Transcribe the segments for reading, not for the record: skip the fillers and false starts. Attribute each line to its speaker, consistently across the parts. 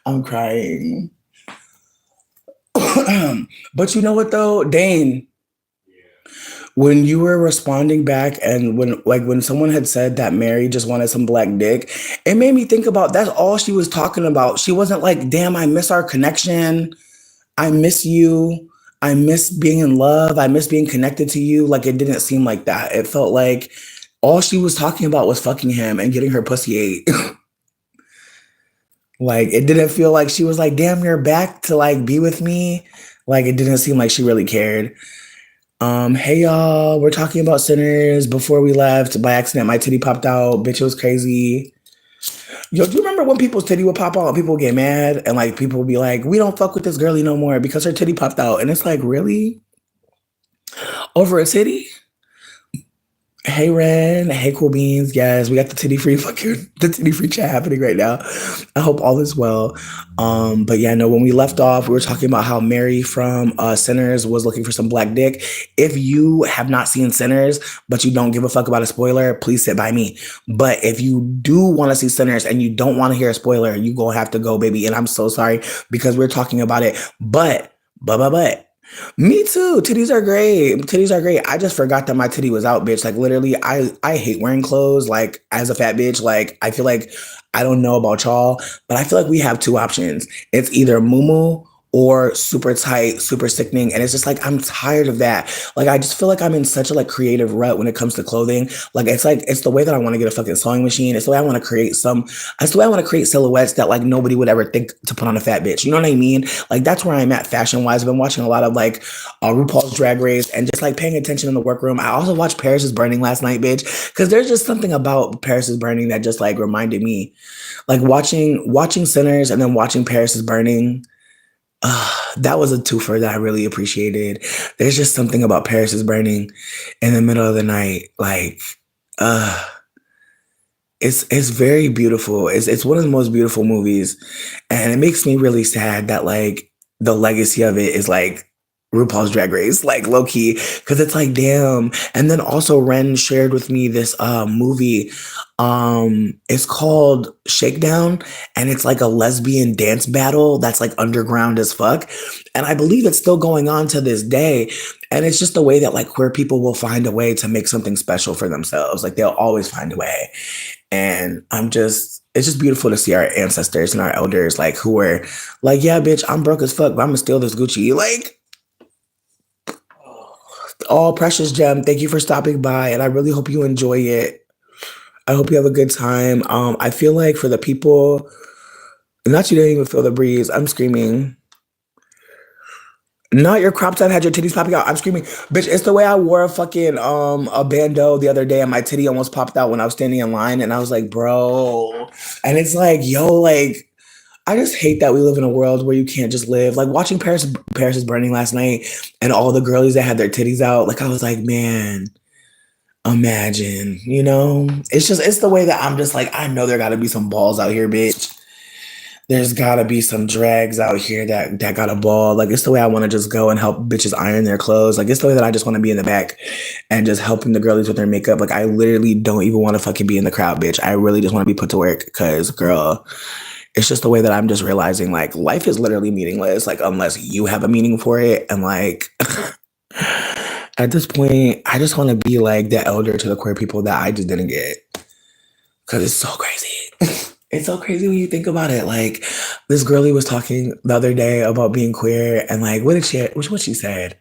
Speaker 1: I'm crying. But you know what though, Dane, when you were responding back and when someone had said that Mary just wanted some black dick, it made me think about that's all she was talking about. She wasn't like, damn, I miss our connection. I miss you. I miss being in love. I miss being connected to you. Like it didn't seem like that. It felt like all she was talking about was fucking him and getting her pussy ate. Like it didn't feel like she was like, damn, you're back to like be with me. Like it didn't seem like she really cared. Hey y'all, we're talking about Sinners. Before we left, by accident, my titty popped out. Bitch, it was crazy. Yo, do you remember when people's titty would pop out and people would get mad and like people would be like, we don't fuck with this girlie no more because her titty popped out. And it's like, really? Over a titty? Hey Ren, hey Cool Beans, yes, we got the titty free chat happening right now. I hope all is well. But yeah, no, when we left off, we were talking about how Mary from Sinners was looking for some black dick. If you have not seen Sinners, but you don't give a fuck about a spoiler, please sit by me. But if you do want to see Sinners and you don't want to hear a spoiler, you gonna have to go, baby. And I'm so sorry because we're talking about it. But me too. Titties are great. Titties are great. I just forgot that my titty was out, bitch. Like literally, I hate wearing clothes. Like as a fat bitch, like I feel like I don't know about y'all, but I feel like we have two options. It's either muumuu or super tight, super sickening, and it's just like I'm tired of that. Like I just feel like I'm in such a like creative rut when it comes to clothing. Like it's the way that I want to get a fucking sewing machine. It's the way I want to create some. It's the way I want to create silhouettes that like nobody would ever think to put on a fat bitch. You know what I mean? Like that's where I'm at fashion wise. I've been watching a lot of like RuPaul's Drag Race and just like paying attention in the workroom. I also watched Paris is Burning last night, bitch, because there's just something about Paris is Burning that just like reminded me, like watching Sinners and then watching Paris is Burning. That was a twofer that I really appreciated. There's just something about Paris is Burning in the middle of the night. Like, uh, it's very beautiful. It's one of the most beautiful movies, and it makes me really sad that like the legacy of it is like RuPaul's Drag Race, like low key, because it's like damn. And then also Ren shared with me this movie. It's called Shakedown, and it's like a lesbian dance battle that's like underground as fuck, and I believe it's still going on to this day. And it's just the way that like queer people will find a way to make something special for themselves. Like they'll always find a way. And it's just beautiful to see our ancestors and our elders, like, who were like, yeah, bitch, I'm broke as fuck, but I'm gonna steal this Gucci. Like, oh, precious gem, thank you for stopping by. And I really hope you enjoy it. I hope you have a good time. I feel like for the people, not you didn't even feel the breeze. I'm screaming. Not your crop top had your titties popping out. I'm screaming, bitch. It's the way I wore a fucking a bandeau the other day, and my titty almost popped out when I was standing in line, and I was like, bro. And it's like, yo, like I just hate that we live in a world where you can't just live. Like watching Paris is Burning last night, and all the girlies that had their titties out. Like I was like, man, imagine, you know? It's the way that I'm just like, I know there got to be some balls out here, bitch. There's gotta be some drags out here that got a ball. Like it's the way I want to just go and help bitches iron their clothes. Like it's the way that I just want to be in the back and just helping the girlies with their makeup. Like I literally don't even want to fucking be in the crowd, bitch. I really just want to be put to work because, girl, it's just the way that I'm just realizing like life is literally meaningless. Like unless you have a meaning for it, and like at this point, I just want to be like the elder to the queer people that I just didn't get because it's so crazy. It's so crazy when you think about it. Like this girlie was talking the other day about being queer, and like what she said.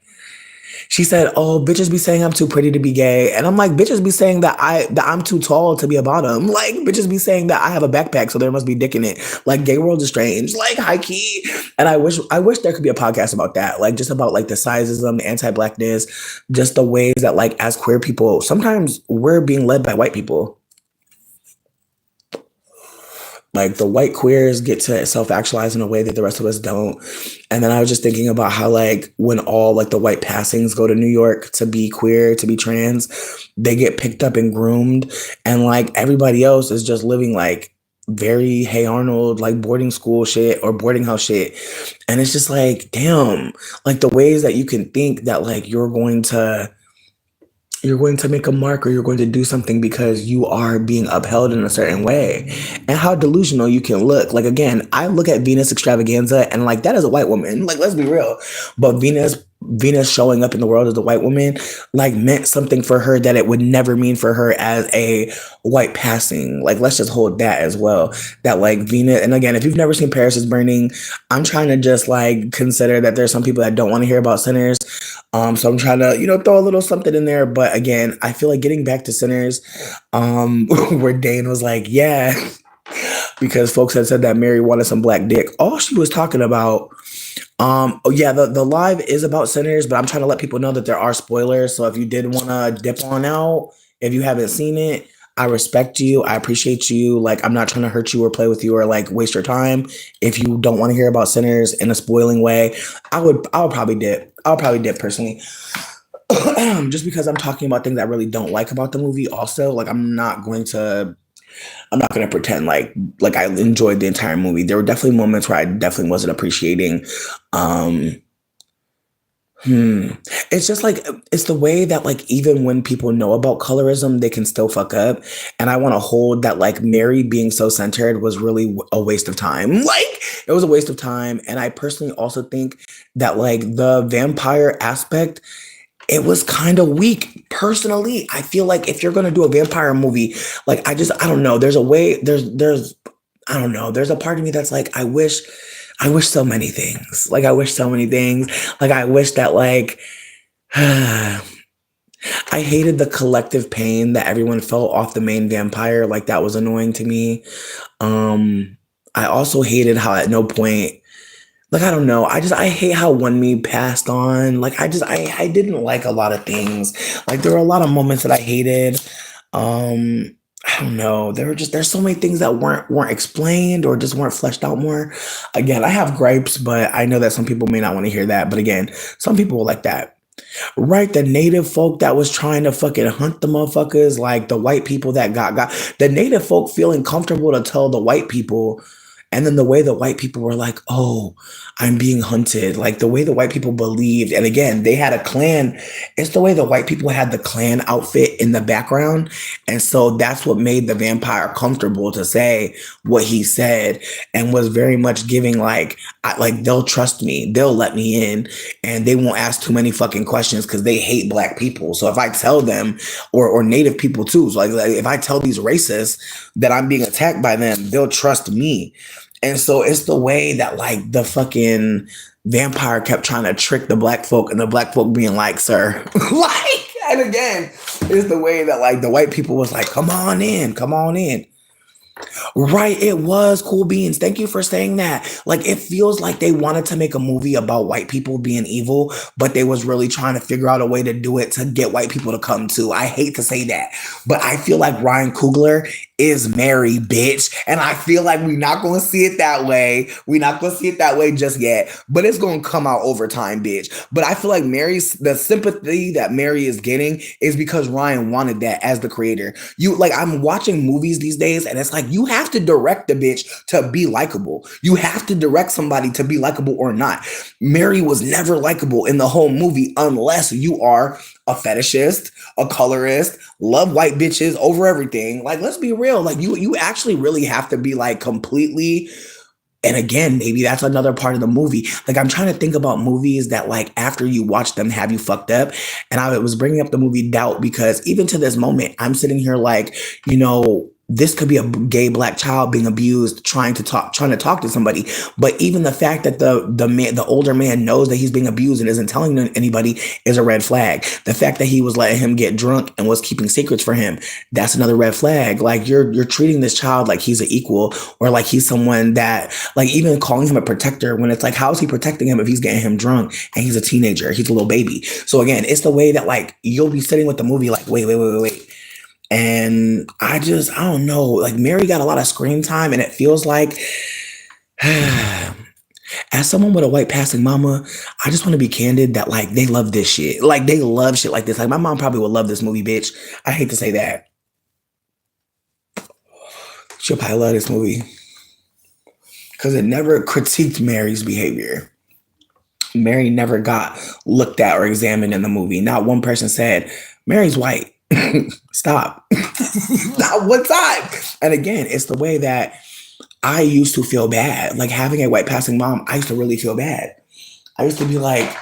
Speaker 1: She said, "Oh, bitches be saying I'm too pretty to be gay," and I'm like, "Bitches be saying that I'm too tall to be a bottom." Like bitches be saying that I have a backpack, so there must be dick in it. Like gay world is strange, like high key. And I wish there could be a podcast about that, like just about like the sizism, the anti-blackness, just the ways that like as queer people sometimes we're being led by white people. Like the white queers get to self-actualize in a way that the rest of us don't. And then I was just thinking about how like when all like the white passings go to New York to be queer, to be trans, they get picked up and groomed. And like everybody else is just living like very Hey Arnold, like boarding school shit or boarding house shit. And it's just like, damn, like the ways that you can think that like you're going to you're going to make a mark or you're going to do something because you are being upheld in a certain way. And how delusional you can look. Like, again, I look at Venus extravaganza and like that is a white woman. Like, let's be real. But Venus showing up in the world as a white woman like meant something for her that it would never mean for her as a white passing. Like, let's just hold that as well. That like Venus, and again, if you've never seen Paris is Burning, I'm trying to just like consider that there's some people that don't want to hear about sinners. So I'm trying to, throw a little something in there. But again, I feel like getting back to Sinners, where Dane was like, yeah, because folks had said that Mary wanted some black dick. All she was talking about, oh yeah, the live is about Sinners, but I'm trying to let people know that there are spoilers. So if you did want to dip on out, if you haven't seen it, I respect you. I appreciate you. Like, I'm not trying to hurt you or play with you or like waste your time. If you don't want to hear about Sinners in a spoiling way, I'll probably dip. I'll probably dip personally. Just because I'm talking about things I really don't like about the movie. Also, like I'm not gonna pretend like I enjoyed the entire movie. There were definitely moments where I definitely wasn't appreciating. Um, it's just like it's the way that like even when people know about colorism, they can still fuck up. And I want to hold that like Mary being so centered was really a waste of time. Like it was a waste of time. And I personally also think that like the vampire aspect, it was kind of weak. Personally, I feel like if you're gonna do a vampire movie, like I don't know. There's a way. There's I don't know. There's a part of me that's like I wish so many things. Like I wish so many things. Like I wish that like I hated the collective pain that everyone felt off the main vampire. Like that was annoying to me. Um, I also hated how at no point like I don't know. I hate how One Me passed on. Like I didn't like a lot of things. Like there were a lot of moments that I hated. Um I don't know. There's so many things that weren't explained or just weren't fleshed out more. Again, I have gripes, but I know that some people may not want to hear that. But again, some people will like that. Right, the native folk that was trying to fucking hunt the motherfuckers, like the white people that got the native folk feeling comfortable to tell the white people, and then the way the white people were like, "Oh, I'm being hunted." Like the way the white people believed, and again, they had a clan. It's the way the white people had the clan outfit in the background, and so that's what made the vampire comfortable to say what he said, and was very much giving like they'll trust me, they'll let me in, and they won't ask too many fucking questions because they hate black people. So if I tell them, or native people too, so like if I tell these racists that I'm being attacked by them, they'll trust me. And so it's the way that like the fucking vampire kept trying to trick the black folk, and the black folk being like, "Sir," like, and again, it's the way that like the white people was like, "Come on in, come on in." Right, it was Cool Beans. Thank you for saying that. Like it feels like they wanted to make a movie about white people being evil, but they was really trying to figure out a way to do it to get white people to come too. I hate to say that, but I feel like Ryan Coogler is Mary, bitch. And I feel like we're not gonna see it that way. We're not gonna see it that way just yet, but it's gonna come out over time, bitch. But I feel like the sympathy that Mary is getting is because Ryan wanted that as the creator. You like I'm watching movies these days, and it's like you have to direct the bitch to be likable. You have to direct somebody to be likable or not. Mary was never likable in the whole movie unless you are a fetishist, a colorist, love white bitches over everything. Like, let's be real. Like, you actually really have to be like completely. And again, maybe that's another part of the movie. Like, I'm trying to think about movies that, like, after you watch them, have you fucked up. And I was bringing up the movie Doubt because even to this moment, I'm sitting here like, this could be a gay black child being abused, trying to talk to somebody. But even the fact that the older man knows that he's being abused and isn't telling anybody is a red flag. The fact that he was letting him get drunk and was keeping secrets for him, that's another red flag. Like you're treating this child like he's an equal, or like he's someone that, like, even calling him a protector when it's like, how is he protecting him if he's getting him drunk and he's a teenager, he's a little baby. So again, it's the way that like you'll be sitting with the movie like, wait. And I don't know, like Mary got a lot of screen time, and it feels like, as someone with a white passing mama, I just want to be candid that like they love this shit. Like they love shit like this. Like my mom probably would love this movie, bitch. I hate to say that. She'll probably love this movie because it never critiqued Mary's behavior. Mary never got looked at or examined in the movie. Not one person said, Mary's white. Stop. Not one time. And again, it's the way that I used to feel bad. Like having a white passing mom, I used to really feel bad. I used to be like,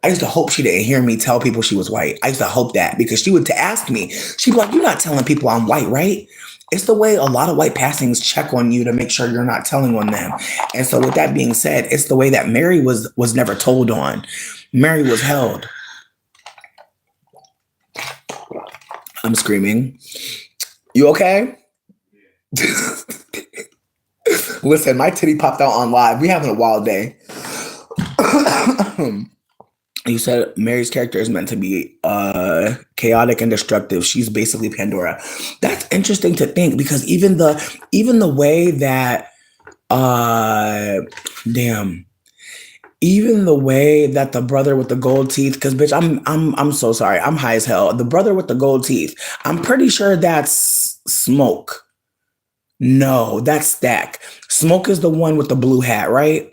Speaker 1: I used to hope she didn't hear me tell people she was white. I used to hope that because she would to ask me, she'd be like, you're not telling people I'm white, right? It's the way a lot of white passings check on you to make sure you're not telling on them. And so with that being said, it's the way that Mary was never told on. Mary was held. I'm screaming. You okay? Listen, my titty popped out on live. We having a wild day. You said Mary's character is meant to be chaotic and destructive. She's basically Pandora. That's interesting to think because even the way that damn, even the way that the brother with the gold teeth, because bitch, I'm so sorry, I'm high as hell. The brother with the gold teeth, I'm pretty sure that's Smoke. No, that's Stack. Smoke is the one with the blue hat, right?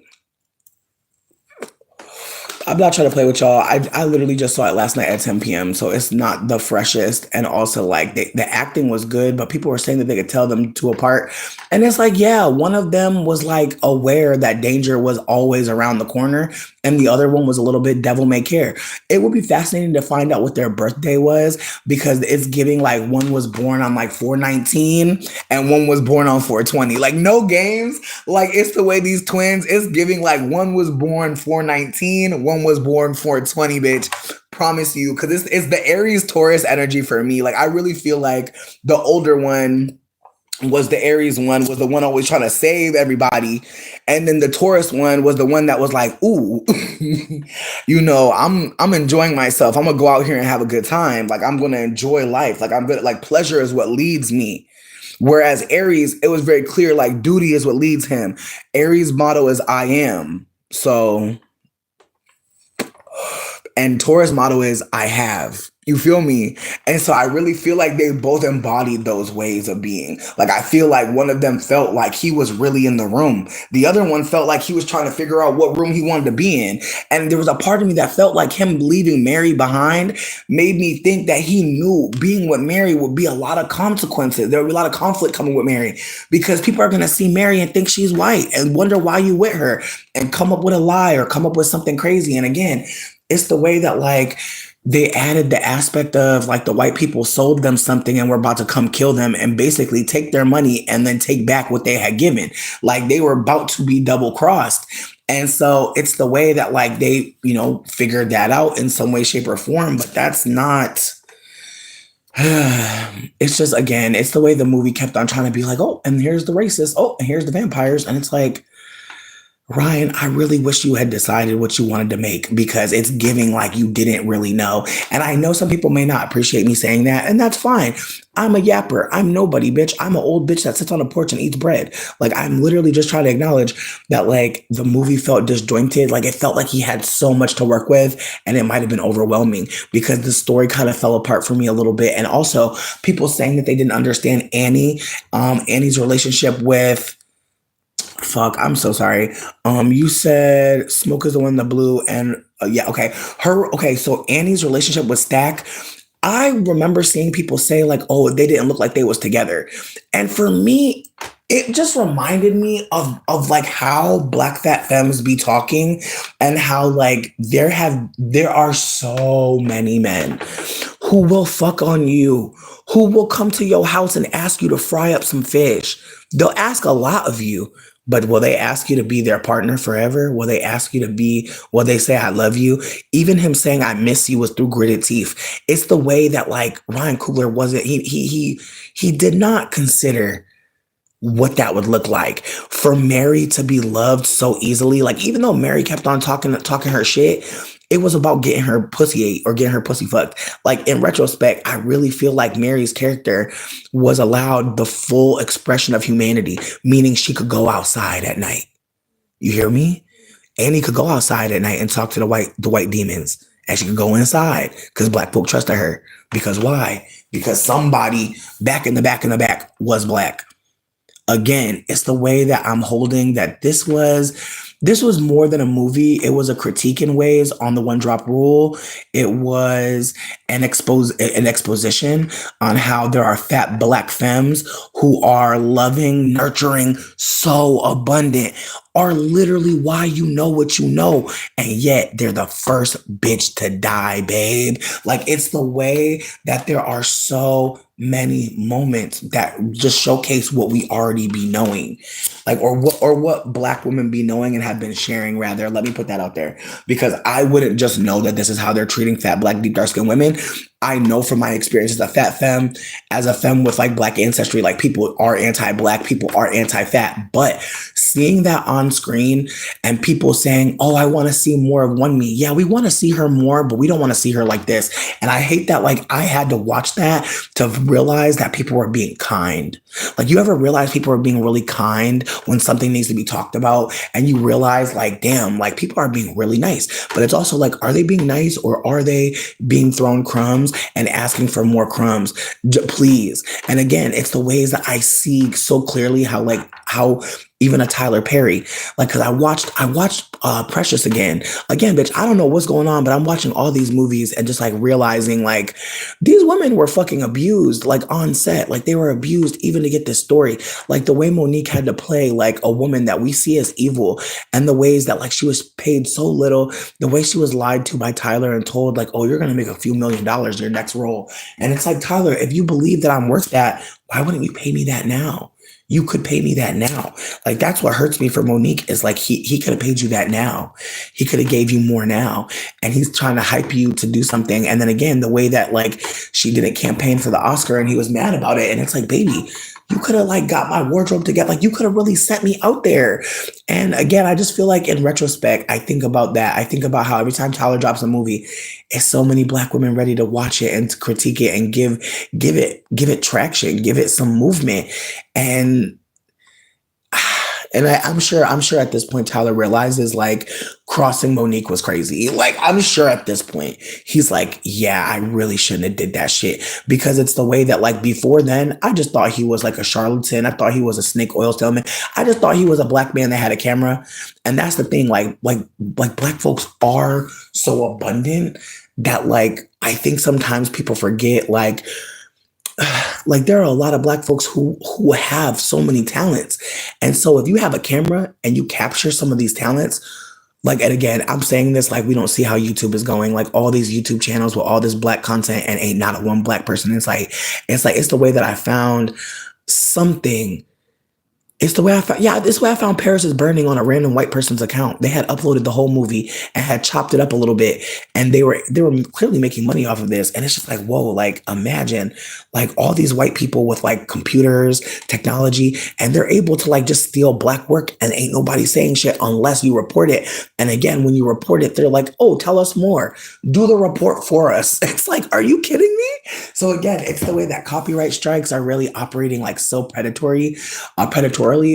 Speaker 1: I'm not trying to play with y'all. I literally just saw it last night at 10 p.m. So it's not the freshest. And also like the acting was good, but people were saying that they could tell them two apart. And it's like, yeah, one of them was like aware that danger was always around the corner. And the other one was a little bit devil may care. It would be fascinating to find out what their birthday was because it's giving like one was born on like 4/19 and one was born on 4/20. Like no games. Like it's the way these twins, it's giving like one was born 4/19, one was born 4/20, bitch. Promise you. Because it's the Aries Taurus energy for me. Like I really feel like the older one was the Aries one, was the one always trying to save everybody. And then the Taurus one was the one that was like, ooh, you know, I'm enjoying myself. I'm gonna go out here and have a good time. Like I'm gonna enjoy life. Like I'm good. Like pleasure is what leads me. Whereas Aries, it was very clear, like duty is what leads him. Aries' motto is I am. So, and Taurus' motto is I have. You feel me? And so I really feel like they both embodied those ways of being. Like I feel like one of them felt like he was really in the room. The other one felt like he was trying to figure out what room he wanted to be in. And there was a part of me that felt like him leaving Mary behind made me think that he knew being with Mary would be a lot of consequences. There would be a lot of conflict coming with Mary because people are going to see Mary and think she's white and wonder why you with her and come up with a lie or come up with something crazy. And again, it's the way that like they added the aspect of like the white people sold them something and were about to come kill them and basically take their money and then take back what they had given. Like they were about to be double crossed. And so it's the way that like they, you know, figured that out in some way, shape or form. But that's not, it's just, again, it's the way the movie kept on trying to be like, oh, and here's the racists. Oh, and here's the vampires. And it's like, Ryan, I really wish you had decided what you wanted to make because it's giving like you didn't really know. And I know some people may not appreciate me saying that, and that's fine. I'm a yapper. I'm nobody, bitch. I'm an old bitch that sits on a porch and eats bread. Like, I'm literally just trying to acknowledge that, like, the movie felt disjointed. Like, it felt like he had so much to work with, and it might have been overwhelming because the story kind of fell apart for me a little bit. And also, people saying that they didn't understand Annie's relationship with fuck, I'm so sorry. You said Smoke is the one in the blue, and yeah, okay. So Annie's relationship with Stack, I remember seeing people say like, oh, they didn't look like they was together. And for me, it just reminded me of like how Black Fat Femmes be talking and how like there are so many men who will fuck on you, who will come to your house and ask you to fry up some fish. They'll ask a lot of you. But will they ask you to be their partner forever? Will they ask you to be, will they say, I love you? Even him saying, I miss you was through gritted teeth. It's the way that like Ryan Coogler wasn't, he did not consider what that would look like for Mary to be loved so easily. Like, even though Mary kept on talking her shit, it was about getting her pussy ate or getting her pussy fucked. Like, in retrospect, I really feel like Mary's character was allowed the full expression of humanity, meaning she could go outside at night. You hear me? Annie could go outside at night and talk to the white demons. And she could go inside because Black folk trusted her. Because why? Because somebody back in the back was Black. Again, it's the way that I'm holding that this was this was more than a movie. It was a critique in ways on the one drop rule. It was an exposition on how there are fat black femmes who are loving, nurturing, so abundant, are literally why you know what you know. And yet they're the first bitch to die, babe. Like it's the way that there are so many moments that just showcase what we already be knowing, like or what black women be knowing and have been sharing, rather. Let me put that out there, because I wouldn't just know that this is how they're treating fat black deep dark skinned women. I know from my experience as a fat femme, as a femme with like black ancestry, like people are anti-black, people are anti-fat, but seeing that on screen and people saying, oh, I want to see more of one me. Yeah, we want to see her more, but we don't want to see her like this. And I hate that. Like I had to watch that to realize that people were being kind. Like you ever realize people are being really kind when something needs to be talked about, and you realize like, damn, like people are being really nice. But it's also like, are they being nice or are they being thrown crumbs and asking for more crumbs? Please. And again, it's the ways that I see so clearly how even a Tyler Perry, like, cause I watched Precious again, bitch. I don't know what's going on, but I'm watching all these movies and just like realizing like these women were fucking abused, like on set, like they were abused even to get this story. Like the way Monique had to play like a woman that we see as evil, and the ways that like she was paid so little, the way she was lied to by Tyler and told like, oh, you're gonna make a few $1,000,000 your next role. And it's like, Tyler, if you believe that I'm worth that, why wouldn't you pay me that now? You could pay me that now. Like that's what hurts me for Monique, is like he could have paid you that now. He could have gave you more now. And he's trying to hype you to do something. And then again, the way that like she didn't campaign for the Oscar and he was mad about it. And it's like, baby, you could have like got my wardrobe together. Like you could have really set me out there. And again, I just feel like in retrospect, I think about that. I think about how every time Tyler drops a movie, it's so many black women ready to watch it and to critique it and give it traction, give it some movement. And I'm sure at this point Tyler realizes like crossing Monique was crazy. Like I'm sure at this point he's like, yeah, I really shouldn't have did that shit, because it's the way that like before then I just thought he was like a charlatan. I thought he was a snake oil salesman. I just thought he was a black man that had a camera. And that's the thing, like black folks are so abundant that like I think sometimes people forget like there are a lot of black folks who have so many talents. And so if you have a camera and you capture some of these talents, like, and again, I'm saying this like we don't see how YouTube is going, like all these YouTube channels with all this black content and ain't not a one black person. It's the way that I found something. It's the way I found, yeah, this way I found Paris is Burning on a random white person's account. They had uploaded the whole movie and had chopped it up a little bit, and they were clearly making money off of this. And it's just like, whoa, like imagine like all these white people with like computers, technology, and they're able to like just steal black work and ain't nobody saying shit unless you report it. And again, when you report it, they're like, oh, tell us more. Do the report for us. It's like, are you kidding me? So again, it's the way that copyright strikes are really operating like so predatorily,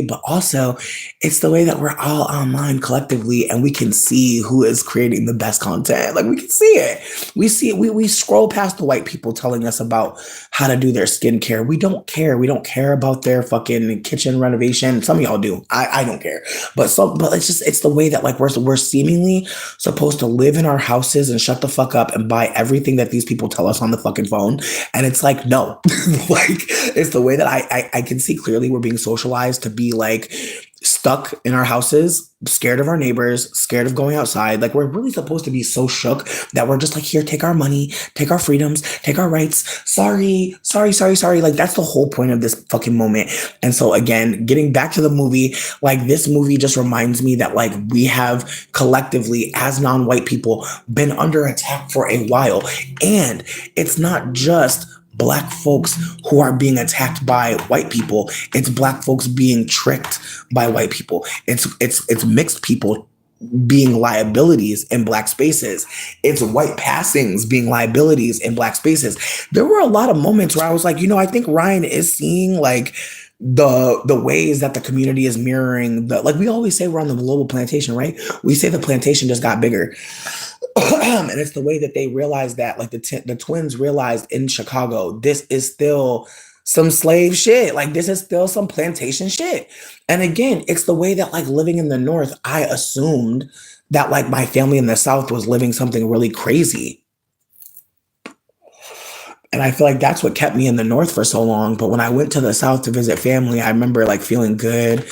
Speaker 1: but also it's the way that we're all online collectively and we can see who is creating the best content. Like we can see it. We see it. We scroll past the white people telling us about how to do their skincare. We don't care. We don't care about their fucking kitchen renovation. Some of y'all do. I don't care. But it's the way that like we're seemingly supposed to live in our houses and shut the fuck up and buy everything that these people tell us on the fucking phone. And it's like, no, like it's the way that I can see clearly we're being socialized to be like stuck in our houses, scared of our neighbors, scared of going outside. Like we're really supposed to be so shook that we're just like, here, take our money, take our freedoms, take our rights. Sorry. Like that's the whole point of this fucking moment. And so again, getting back to the movie, like this movie just reminds me that like we have collectively as non-white people been under attack for a while. And it's not just black folks who are being attacked by white people. It's black folks being tricked by white people. It's mixed people being liabilities in black spaces. It's white passings being liabilities in black spaces. There were a lot of moments where I was like, I think Ryan is seeing like the ways that the community is mirroring like we always say we're on the global plantation, right? We say the plantation just got bigger. And it's the way that they realized that like the twins realized in Chicago, this is still some slave shit. Like this is still some plantation shit. And again, it's the way that like living in the North, I assumed that like my family in the South was living something really crazy. And I feel like that's what kept me in the North for so long. But when I went to the South to visit family, I remember like feeling good.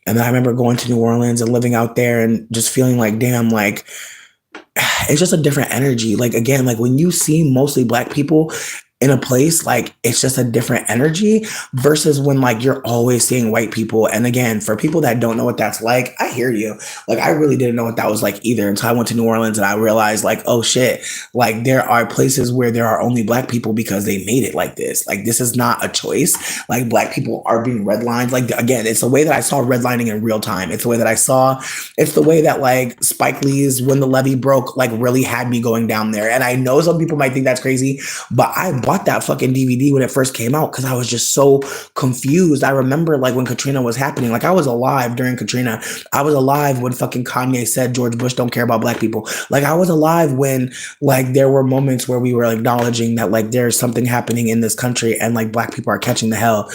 Speaker 1: And then I remember going to New Orleans and living out there and just feeling like, damn, like it's just a different energy. Like again, like when you see mostly black people in a place, like it's just a different energy versus when like you're always seeing white people. And again, for people that don't know what that's like, I hear you. Like I really didn't know what that was like either until I went to New Orleans and I realized like, oh shit, like there are places where there are only black people because they made it like this. Like this is not a choice. Like black people are being redlined. Like again, it's the way that I saw redlining in real time. It's the way that I saw, it's the way that like Spike Lee's When the Levee Broke like really had me going down there. And I know some people might think that's crazy, but I bought that fucking DVD when it first came out because I was just so confused. I remember like when Katrina was happening, like I was alive during Katrina. I was alive when fucking Kanye said George Bush don't care about black people. Like I was alive when like there were moments where we were acknowledging that like there's something happening in this country and like black people are catching the hell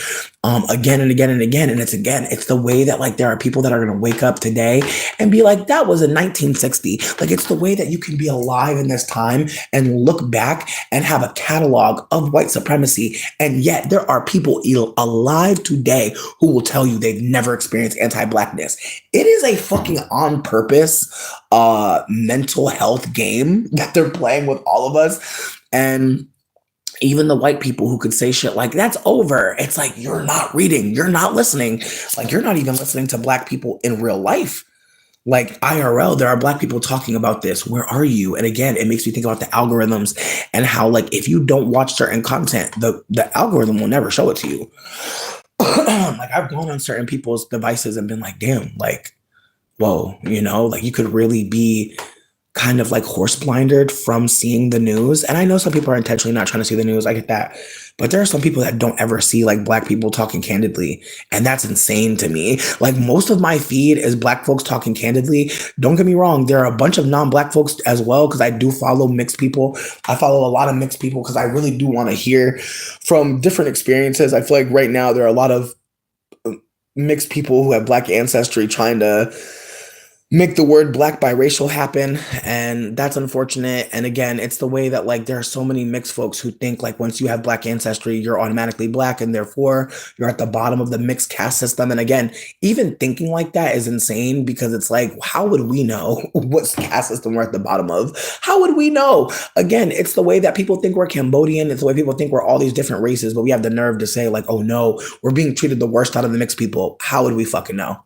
Speaker 1: again and again and again. And it's the way that like there are people that are going to wake up today and be like, that was in 1960. Like it's the way that you can be alive in this time and look back and have a catalog of white supremacy. And yet there are people alive today who will tell you they've never experienced anti-blackness. It is a fucking on purpose mental health game that they're playing with all of us. And even the white people who could say shit like that's over. It's like, you're not reading, you're not listening. Like you're not even listening to black people in real life. Like IRL, there are black people talking about this. Where are you? And again, it makes me think about the algorithms and how like if you don't watch certain content, the algorithm will never show it to you. Like I've gone on certain people's devices and been like, damn, like, whoa, you know, like you could really be kind of like horse blinded from seeing the news. And I know some people are intentionally not trying to see the news. I get that. But there are some people that don't ever see like black people talking candidly. And that's insane to me. Like most of my feed is black folks talking candidly. Don't get me wrong. There are a bunch of non-black folks as well, because I do follow mixed people. I follow a lot of mixed people because I really do want to hear from different experiences. I feel like right now there are a lot of mixed people who have black ancestry trying to make the word black biracial happen, and that's unfortunate. And again, it's the way that like there are so many mixed folks who think like once you have black ancestry you're automatically black and therefore you're at the bottom of the mixed caste system. And again, even thinking like that is insane, because it's like, how would we know what caste system we're at the bottom of? How would we know? Again, it's the way that people think we're Cambodian. It's the way people think we're all these different races, but we have the nerve to say like, oh no, we're being treated the worst out of the mixed people. How would we fucking know?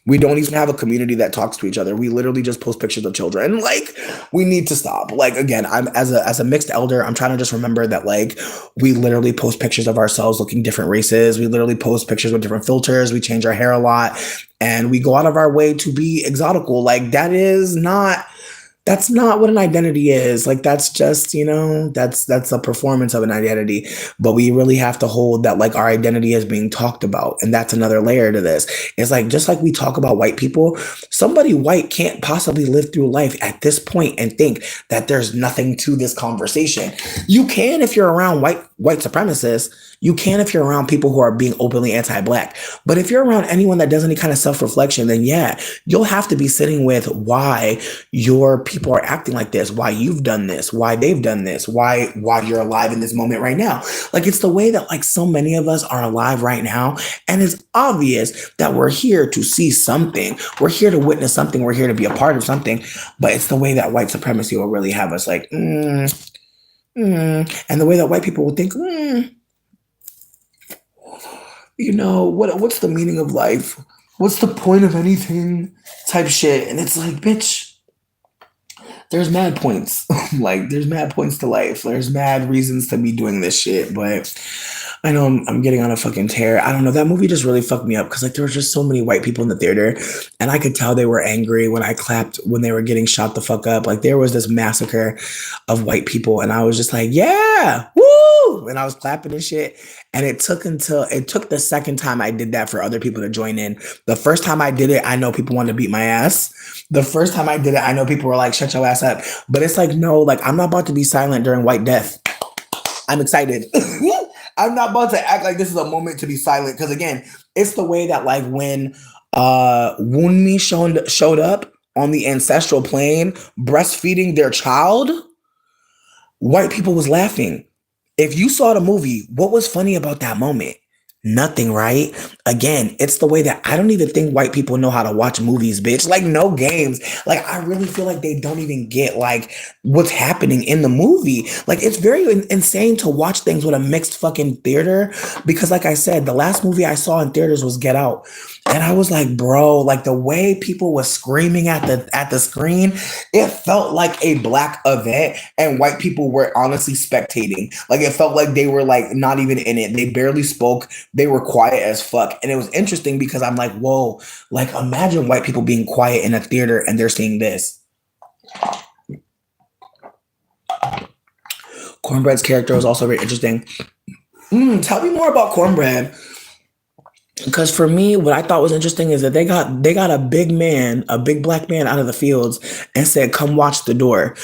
Speaker 1: We don't even have a community that talks to each other. We literally just post pictures of children. Like, we need to stop. Like, again, I'm as a mixed elder, I'm trying to just remember that like we literally post pictures of ourselves looking different races. We literally post pictures with different filters. We change our hair a lot, and we go out of our way to be exotical. Like, that's not what an identity is. Like, that's just, you know, that's a performance of an identity. But we really have to hold that like our identity is being talked about. And that's another layer to this. It's like, just like we talk about white people, somebody white can't possibly live through life at this point and think that there's nothing to this conversation. You can if you're around white supremacists. You can if you're around people who are being openly anti-black. But if you're around anyone that does any kind of self-reflection, then yeah, you'll have to be sitting with why your people are acting like this, why you've done this, why they've done this, why you're alive in this moment right now. Like, it's the way that like so many of us are alive right now. And it's obvious that we're here to see something. We're here to witness something. We're here to be a part of something. But it's the way that white supremacy will really have us like, and the way that white people will think, you know, what's the meaning of life? What's the point of anything type shit? And it's like, bitch, there's mad points. Like, there's mad points to life. There's mad reasons to be doing this shit. But I know I'm getting on a fucking tear. I don't know. That movie just really fucked me up because like there were just so many white people in the theater, and I could tell they were angry when I clapped when they were getting shot the fuck up. Like, there was this massacre of white people, and I was just like, yeah, woo! And I was clapping and shit. And it took the second time I did that for other people to join in. The first time I did it, I know people wanted to beat my ass. The first time I did it, I know people were like, shut your ass up. But it's like, no, like, I'm not about to be silent during White Death. I'm excited. I'm not about to act like this is a moment to be silent because again, it's the way that like when Woonmi showed up on the ancestral plane breastfeeding their child, white people was laughing. If you saw the movie, what was funny about that moment? Nothing, right? Again, it's the way that I don't even think white people know how to watch movies, bitch. Like no games. Like I really feel like they don't even get like what's happening in the movie. Like it's very insane to watch things with a mixed fucking theater because like I said, the last movie I saw in theaters was Get Out. And I was like, bro, like the way people were screaming at the screen, it felt like a black event and white people were honestly spectating. Like it felt like they were like not even in it. They barely spoke. They were quiet as fuck. And it was interesting because I'm like, whoa, like imagine white people being quiet in a theater and they're seeing this. Cornbread's character was also very interesting. Tell me more about Cornbread. Because for me, what I thought was interesting is that they got a big man, a big black man out of the fields and said, come watch the door.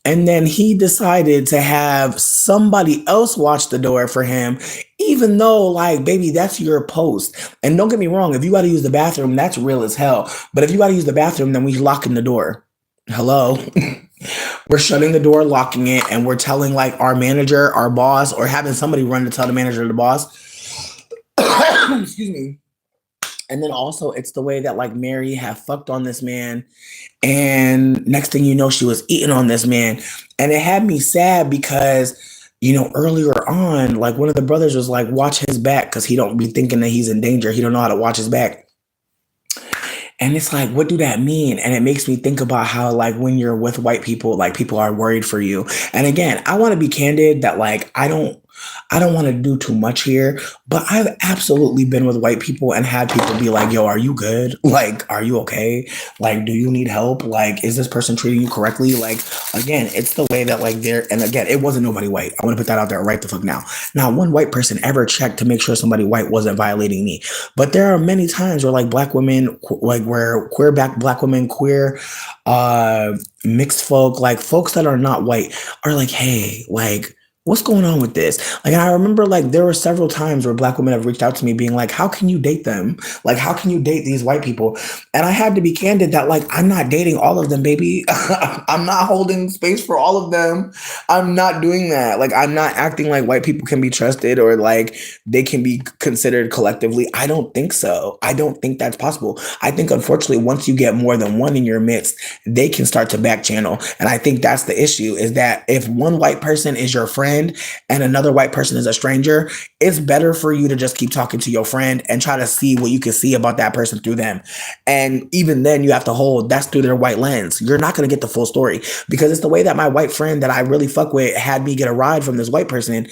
Speaker 1: And then he decided to have somebody else watch the door for him, even though, like, baby, that's your post. And don't get me wrong, if you got to use the bathroom, that's real as hell. But if you got to use the bathroom, then we locking the door. Hello. We're shutting the door, locking it, and we're telling like our manager, our boss, or having somebody run to tell the manager or the boss. Excuse me. And then also it's the way that like Mary had fucked on this man. And next thing you know, she was eating on this man. And it had me sad because, you know, earlier on, like one of the brothers was like, watch his back because he don't be thinking that he's in danger. He don't know how to watch his back. And it's like, what do that mean? And it makes me think about how, like, when you're with white people, like, people are worried for you. And again, I want to be candid that, like, I don't want to do too much here, but I've absolutely been with white people and had people be like, yo, are you good? Like, are you okay? Like, do you need help? Like, is this person treating you correctly? Like, again, it's the way that, like, and again, it wasn't nobody white. I want to put that out there right the fuck now. Not one white person ever checked to make sure somebody white wasn't violating me. But there are many times where, like, black women, like, where black women, queer, mixed folk, like, folks that are not white are like, hey, like, what's going on with this? Like, I remember like there were several times where black women have reached out to me being like, how can you date them? Like, how can you date these white people? And I had to be candid that like, I'm not dating all of them, baby. I'm not holding space for all of them. I'm not doing that. Like, I'm not acting like white people can be trusted or like they can be considered collectively. I don't think so. I don't think that's possible. I think unfortunately, once you get more than one in your midst, they can start to back channel. And I think that's the issue is that if one white person is your friend, and another white person is a stranger, it's better for you to just keep talking to your friend and try to see what you can see about that person through them. And even then you have to hold that's through their white lens. You're not going to get the full story because it's the way that my white friend that I really fuck with had me get a ride from this white person.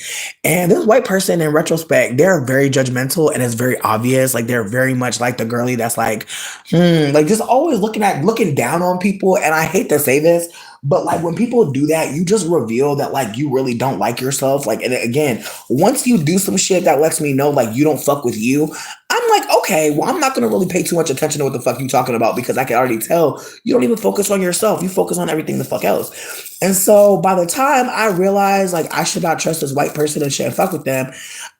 Speaker 1: And this white person in retrospect, they're very judgmental and it's very obvious. Like they're very much like the girly that's like, like just always looking down on people. And I hate to say this, but like when people do that, you just reveal that like you really don't like yourself. Like, and again, once you do some shit that lets me know like you don't fuck with you, I'm like, okay, well, I'm not gonna really pay too much attention to what the fuck you talking about because I can already tell you don't even focus on yourself. You focus on everything the fuck else. And so by the time I realized like I should not trust this white person and shouldn't fuck with them,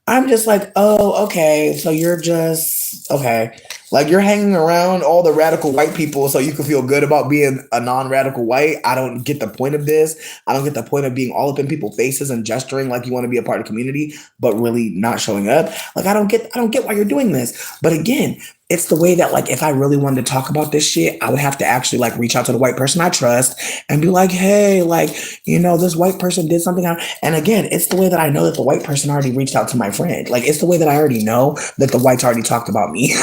Speaker 1: I'm just like, oh, okay. So you're just okay. Like you're hanging around all the radical white people so you can feel good about being a non-radical white. I don't get the point of this. I don't get the point of being all up in people's faces and gesturing like you want to be a part of the community, but really not showing up. Like I don't get why you're doing this. But again, it's the way that like if I really wanted to talk about this shit, I would have to actually like reach out to the white person I trust and be like, hey, like, you know, this white person did something. And again, it's the way that I know that the white person already reached out to my friend. Like it's the way that I already know that the whites already talked about me.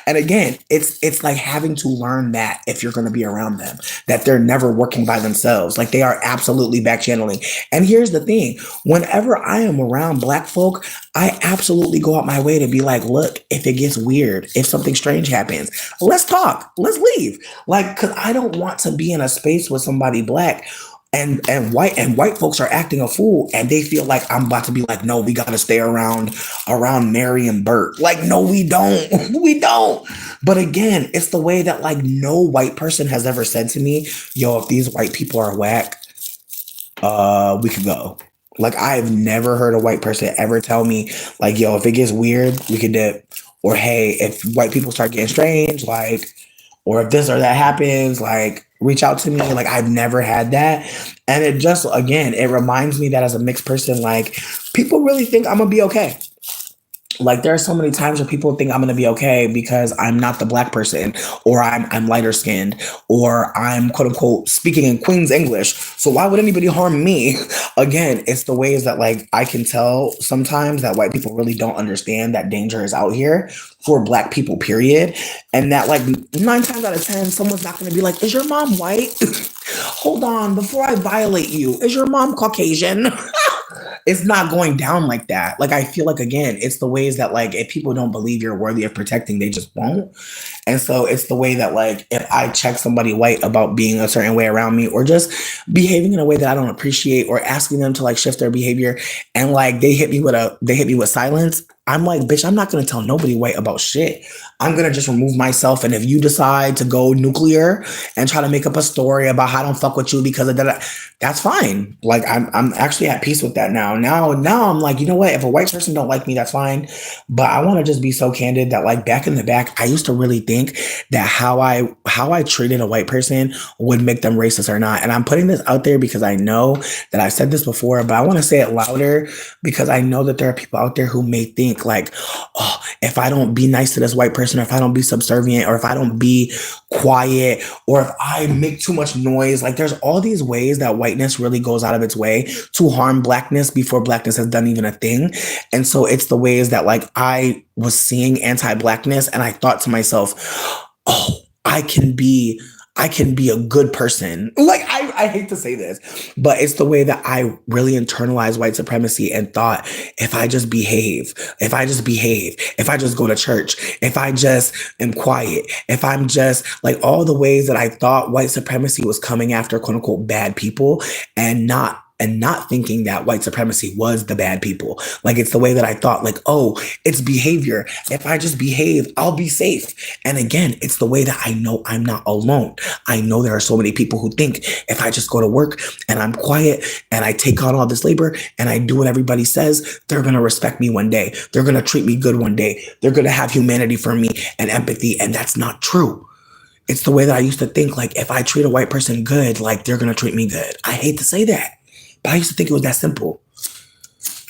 Speaker 1: And again, it's like having to learn that if you're going to be around them, that they're never working by themselves. Like they are absolutely back channeling. And here's the thing. Whenever I am around black folk, I absolutely go out my way to be like, look, if it gets weird, if something strange happens, let's talk, let's leave. Like, cause I don't want to be in a space with somebody black and white folks are acting a fool and they feel like I'm about to be like, no, we got to stay around Mary and Bert. Like, no, we don't. We don't. But again, it's the way that like no white person has ever said to me, yo, if these white people are whack, we could go. Like I've never heard a white person ever tell me like, yo, if it gets weird, we could dip. Or hey, if white people start getting strange, like, or if this or that happens, like reach out to me. Like I've never had that. And it just again, it reminds me that as a mixed person, like people really think I'm gonna be okay. Like there are so many times where people think I'm gonna be okay because I'm not the black person, or I'm lighter skinned, or I'm quote unquote speaking in Queen's English. So why would anybody harm me? Again, it's the ways that like I can tell sometimes that white people really don't understand that danger is out here for black people, period. And that like 9 times out of 10, someone's not gonna be like, is your mom white? Hold on, before I violate you, is your mom Caucasian? It's not going down like that. Like I feel like again, it's the ways that like if people don't believe you're worthy of protecting, they just won't. And so it's the way that like if I check somebody white about being a certain way around me or just behaving in a way that I don't appreciate or asking them to like shift their behavior and like they hit me with silence, I'm like, bitch, I'm not gonna tell nobody white about shit. I'm gonna just remove myself. And if you decide to go nuclear and try to make up a story about how I don't fuck with you because of that, that's fine. Like I'm actually at peace with that now. Now I'm like, you know what? If a white person don't like me, that's fine. But I want to just be so candid that like back in the back, I used to really think that how I treated a white person would make them racist or not. And I'm putting this out there because I know that I've said this before, but I want to say it louder because I know that there are people out there who may think like, oh, if I don't be nice to this white person, or if I don't be subservient, or if I don't be quiet, or if I make too much noise, like there's all these ways that whiteness really goes out of its way to harm blackness before blackness has done even a thing. And so it's the ways that like I was seeing anti-blackness and I thought to myself, oh, I can be a good person. Like I hate to say this, but it's the way that I really internalized white supremacy and thought if I just behave, if I just go to church, if I just am quiet, if I'm just like all the ways that I thought white supremacy was coming after quote unquote bad people and not thinking that white supremacy was the bad people. Like it's the way that I thought like, oh, it's behavior. If I just behave, I'll be safe. And again, it's the way that I know I'm not alone. I know there are so many people who think if I just go to work and I'm quiet and I take on all this labor and I do what everybody says, they're going to respect me one day. They're going to treat me good one day. They're going to have humanity for me and empathy. And that's not true. It's the way that I used to think, like, if I treat a white person good, like, they're going to treat me good. I hate to say that, but I used to think it was that simple.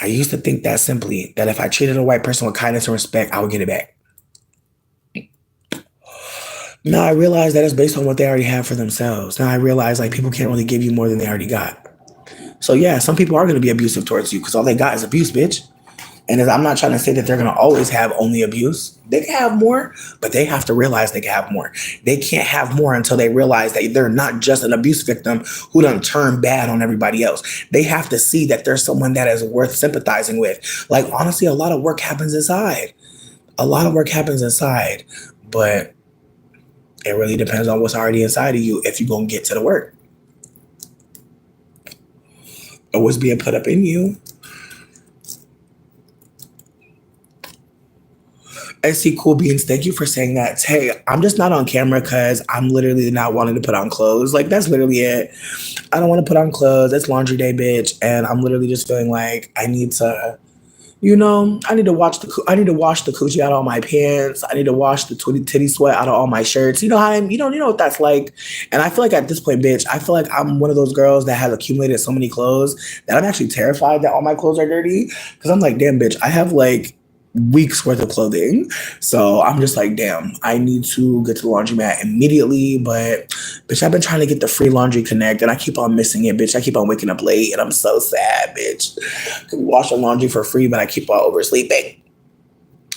Speaker 1: I used to think that simply, that if I treated a white person with kindness and respect, I would get it back. Now I realize that it's based on what they already have for themselves. Now I realize, like, people can't really give you more than they already got. So, yeah, some people are going to be abusive towards you because all they got is abuse, bitch. And I'm not trying to say that they're going to always have only abuse. They can have more, but they have to realize they can have more. They can't have more until they realize that they're not just an abuse victim who done turned bad on everybody else. They have to see that there's someone that is worth sympathizing with. Like, honestly, a lot of work happens inside. A lot of work happens inside, but it really depends on what's already inside of you if you're going to get to the work or what's being put up in you. SC Cool Beans, thank you for saying that. Hey, I'm just not on camera because I'm literally not wanting to put on clothes. Like, that's literally it. I don't want to put on clothes. It's laundry day, bitch. And I'm literally just feeling like I need to, I need to wash the coochie out of all my pants. I need to wash the titty sweat out of all my shirts. You know how you know what that's like. And I feel like at this point, bitch, I feel like I'm one of those girls that has accumulated so many clothes that I'm actually terrified that all my clothes are dirty. Because I'm like, damn, bitch, I have like weeks worth of clothing. So I'm just like, damn, I need to get to the laundromat immediately. But bitch, I've been trying to get the free laundry connect and I keep on missing it, bitch. I keep on waking up late and I'm so sad, bitch. I could wash the laundry for free, but I keep on oversleeping.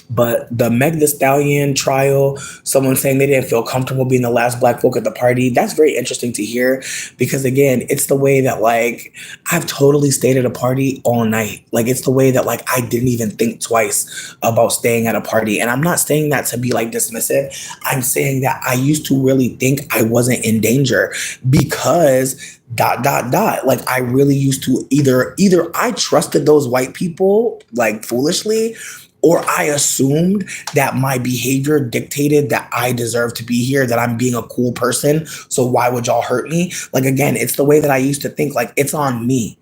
Speaker 1: But the Meg Thee Stallion trial, someone saying they didn't feel comfortable being the last black folk at the party, that's very interesting to hear because, again, it's the way that, like, I've totally stayed at a party all night. Like, it's the way that, like, I didn't even think twice about staying at a party. And I'm not saying that to be, like, dismissive. I'm saying that I used to really think I wasn't in danger because ... Like, I really used to either I trusted those white people, like, foolishly, or I assumed that my behavior dictated that I deserve to be here, that I'm being a cool person. So why would y'all hurt me? Like, again, it's the way that I used to think, like, it's on me.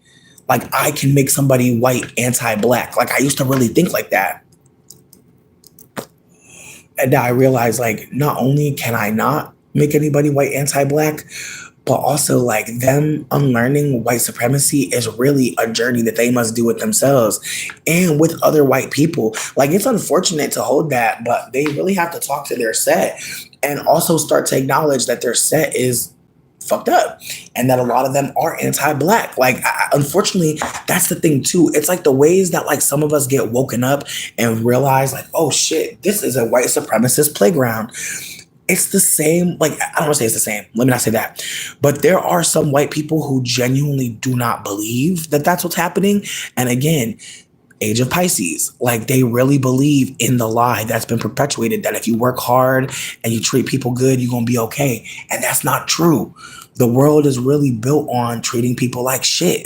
Speaker 1: Like, I can make somebody white anti-black. Like, I used to really think like that. And now I realize, like, not only can I not make anybody white anti-black, but also like them unlearning white supremacy is really a journey that they must do with themselves and with other white people. Like, it's unfortunate to hold that, but they really have to talk to their set and also start to acknowledge that their set is fucked up and that a lot of them are anti-black. Like, unfortunately, that's the thing too. It's like the ways that like some of us get woken up and realize like, oh shit, this is a white supremacist playground. It's the same. Like, I don't want to say it's the same. Let me not say that. But there are some white people who genuinely do not believe that that's what's happening. And again, age of Pisces, like they really believe in the lie that's been perpetuated that if you work hard and you treat people good, you're going to be okay. And that's not true. The world is really built on treating people like shit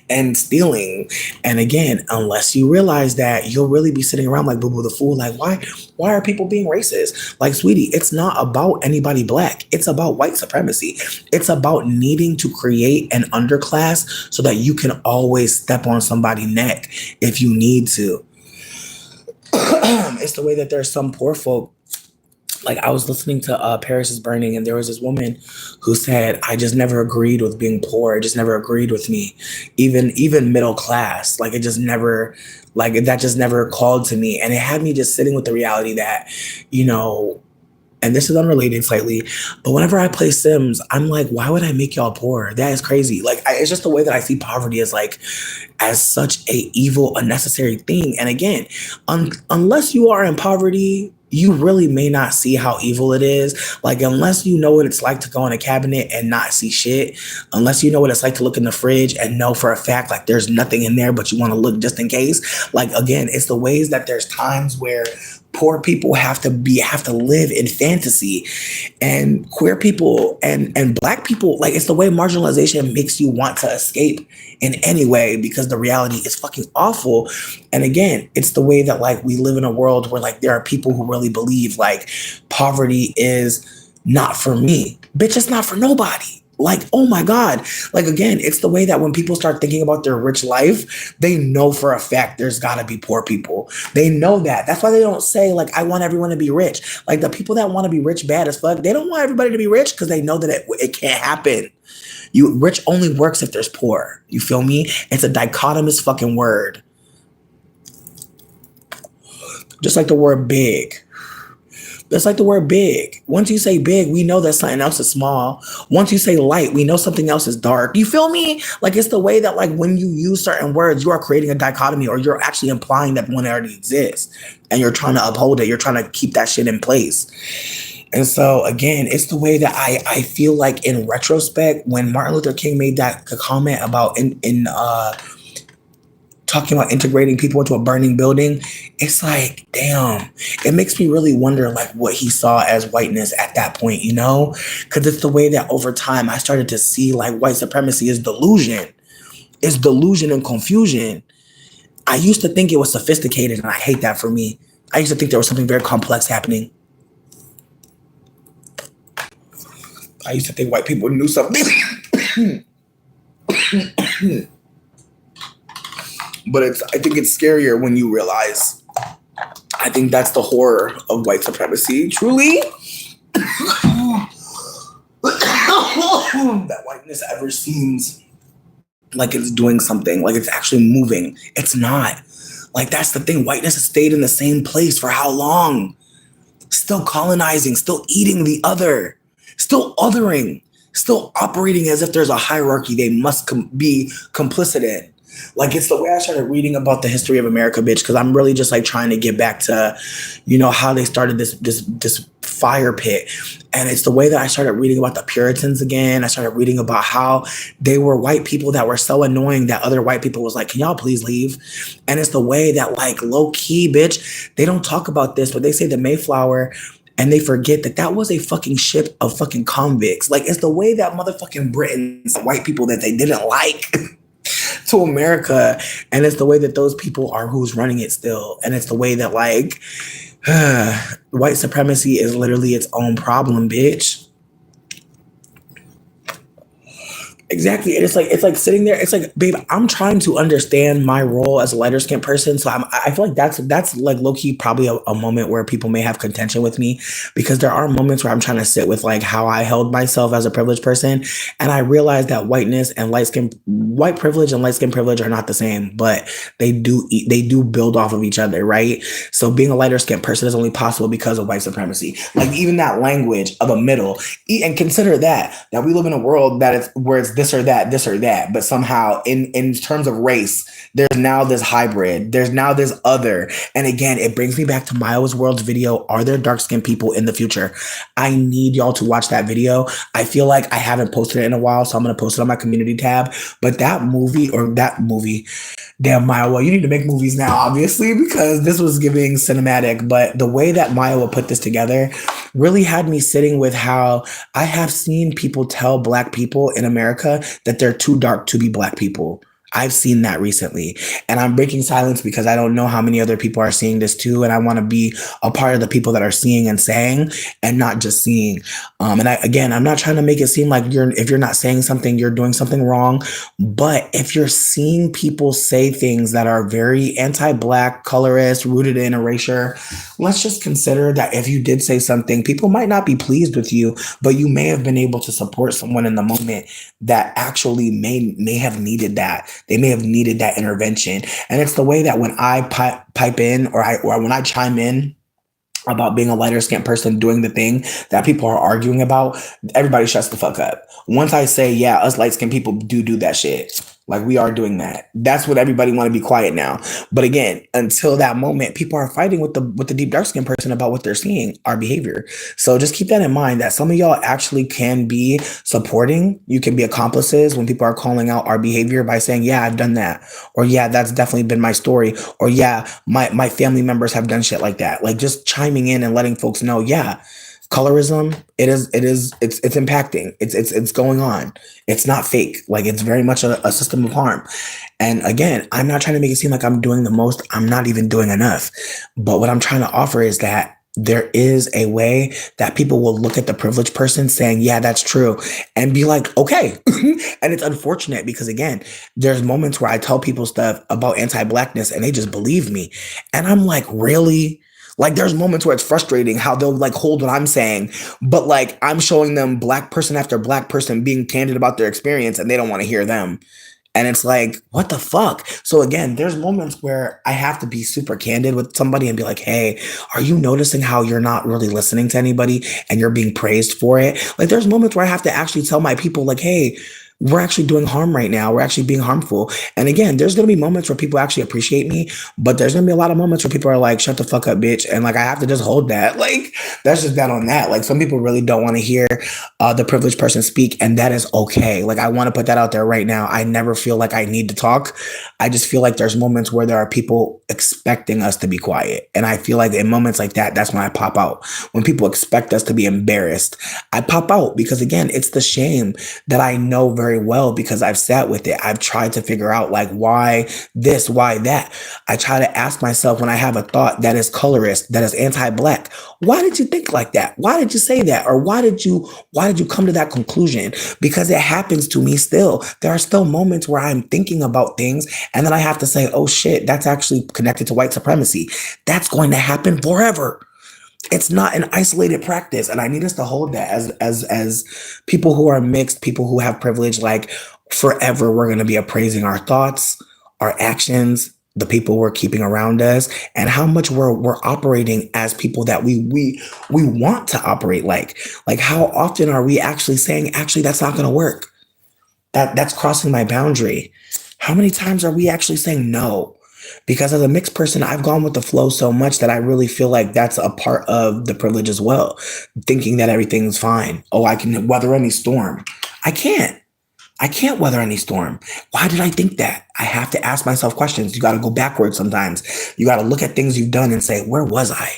Speaker 1: and stealing. And again, unless you realize that, you'll really be sitting around like Boo Boo the Fool. Like, why are people being racist? Like, sweetie, it's not about anybody black. It's about white supremacy. It's about needing to create an underclass so that you can always step on somebody's neck if you need to. It's the way that there's some poor folk. Like, I was listening to Paris is Burning, and there was this woman who said, I just never agreed with being poor. It just never agreed with me. Even middle class. Like, it just never, like, that just never called to me. And it had me just sitting with the reality that, you know, and this is unrelated slightly, but whenever I play Sims, I'm like, why would I make y'all poor? That is crazy. Like, it's just the way that I see poverty as like, as such a evil, unnecessary thing. And again, unless you are in poverty, you really may not see how evil it is. Like, unless you know what it's like to go in a cabinet and not see shit, unless you know what it's like to look in the fridge and know for a fact, like, there's nothing in there, but you want to look just in case. Like, again, it's the ways that there's times where poor people have to live in fantasy, and queer people and black people, like, it's the way marginalization makes you want to escape in any way because the reality is fucking awful. And again, it's the way that like we live in a world where like there are people who really believe like poverty is not for me. Bitch, it's not for nobody. Like, oh my God. Like, again, it's the way that when people start thinking about their rich life, they know for a fact there's gotta be poor people. They know that. That's why they don't say like, I want everyone to be rich. Like, the people that want to be rich bad as fuck, they don't want everybody to be rich because they know that it can't happen. Rich only works if there's poor. You feel me? It's a dichotomous fucking word. Just like the word big. That's like the word big. Once you say big, we know that something else is small. Once you say light, we know something else is dark. You feel me? Like, it's the way that like when you use certain words, you are creating a dichotomy, or you're actually implying that one already exists and you're trying to uphold it. You're trying to keep that shit in place. And so again, it's the way that I feel like in retrospect, when Martin Luther King made that comment about talking about integrating people into a burning building, it's like, damn, it makes me really wonder like what he saw as whiteness at that point, you know? Because it's the way that over time I started to see like white supremacy is delusion. It's delusion and confusion. I used to think it was sophisticated, and I hate that for me. I used to think there was something very complex happening. I used to think white people knew something. But I think it's scarier when you realize. I think that's the horror of white supremacy, truly. That whiteness ever seems like it's doing something, like it's actually moving. It's not. Like, that's the thing. Whiteness has stayed in the same place for how long? Still colonizing, still eating the other, still othering, still operating as if there's a hierarchy they must be complicit in. Like, it's the way I started reading about the history of America, bitch, because I'm really just like trying to get back to, you know, how they started this fire pit. And it's the way that I started reading about the Puritans again. I started reading about how they were white people that were so annoying that other white people was like, can y'all please leave? And it's the way that like low key, bitch, they don't talk about this, but they say the Mayflower, and they forget that that was a fucking ship of fucking convicts. Like, it's the way that motherfucking Britons, white people that they didn't like to America. And it's the way that those people are who's running it still. And it's the way that like white supremacy is literally its own problem, bitch. Exactly. And it's like sitting there. It's like, babe, I'm trying to understand my role as a lighter skinned person. So I feel like that's like low key probably a moment where people may have contention with me because there are moments where I'm trying to sit with like how I held myself as a privileged person. And I realize that white privilege and light skin privilege are not the same, but they do build off of each other, right? So being a lighter skinned person is only possible because of white supremacy. Like even that language of a middle, and consider that we live in a world that is where it's this or that, but somehow in terms of race, there's now this hybrid, there's now this other. And again, it brings me back to Miles World's video, are there dark skinned people in the future? I need y'all to watch that video. I feel like I haven't posted it in a while, so I'm going to post it on my community tab. But that movie, damn, Maya, you need to make movies now, obviously, because this was giving cinematic. But the way that Maya put this together really had me sitting with how I have seen people tell Black people in America that they're too dark to be Black people. I've seen that recently. And I'm breaking silence because I don't know how many other people are seeing this too. And I want to be a part of the people that are seeing and saying and not just seeing. Again, I'm not trying to make it seem like if you're not saying something, you're doing something wrong. But if you're seeing people say things that are very anti-Black, colorist, rooted in erasure, let's just consider that if you did say something, people might not be pleased with you, but you may have been able to support someone in the moment that actually may have needed that. They may have needed that intervention. And it's the way that when I pipe in or when I chime in about being a lighter skinned person doing the thing that people are arguing about, everybody shuts the fuck up. Once I say, yeah, us light skinned people do that shit. Like we are doing that. That's what everybody want to be quiet now. But again, until that moment, people are fighting with the deep dark skinned person about what they're seeing, our behavior. So just keep that in mind that some of y'all actually can be supporting. You can be accomplices when people are calling out our behavior by saying, yeah, I've done that. Or yeah, that's definitely been my story. Or yeah, my family members have done shit like that. Like just chiming in and letting folks know, yeah, colorism, it's impacting. It's going on. It's not fake. Like it's very much a system of harm. And again, I'm not trying to make it seem like I'm doing the most. I'm not even doing enough. But what I'm trying to offer is that there is a way that people will look at the privileged person saying, yeah, that's true, and be like, okay. And it's unfortunate because again, there's moments where I tell people stuff about anti-Blackness and they just believe me. And I'm like, really? Like there's moments where it's frustrating how they'll like hold what I'm saying, but like I'm showing them Black person after Black person being candid about their experience and they don't want to hear them. And it's like, what the fuck? So again, there's moments where I have to be super candid with somebody and be like, hey, are you noticing how you're not really listening to anybody and you're being praised for it? Like there's moments where I have to actually tell my people like, hey, we're actually doing harm right now. We're actually being harmful. And again, there's going to be moments where people actually appreciate me, but there's going to be a lot of moments where people are like, shut the fuck up, bitch. And like, I have to just hold that. Like, that's just that on that. Like some people really don't want to hear the privileged person speak, and that is okay. Like, I want to put that out there right now. I never feel like I need to talk. I just feel like there's moments where there are people expecting us to be quiet. And I feel like in moments like that, that's when I pop out. When people expect us to be embarrassed, I pop out because again, it's the shame that I know very well because I've sat with it. I've tried to figure out like why this, why that. I try to ask myself when I have a thought that is colorist, that is anti-Black, why did you think like that? Why did you say that? Or why did you come to that conclusion? Because it happens to me still. There are still moments where I'm thinking about things and then I have to say, oh shit, that's actually connected to white supremacy. That's going to happen forever. It's not an isolated practice. And I need us to hold that as people who are mixed, people who have privilege, like forever, we're going to be appraising our thoughts, our actions, the people we're keeping around us, and how much we're operating as people that we want to operate like. Like how often are we actually saying, actually, that's not going to work? That's crossing my boundary. How many times are we actually saying no? Because as a mixed person, I've gone with the flow so much that I really feel like that's a part of the privilege as well. Thinking that everything's fine. Oh, I can weather any storm. I can't. I can't weather any storm. Why did I think that? I have to ask myself questions. You got to go backwards sometimes. You got to look at things you've done and say, where was I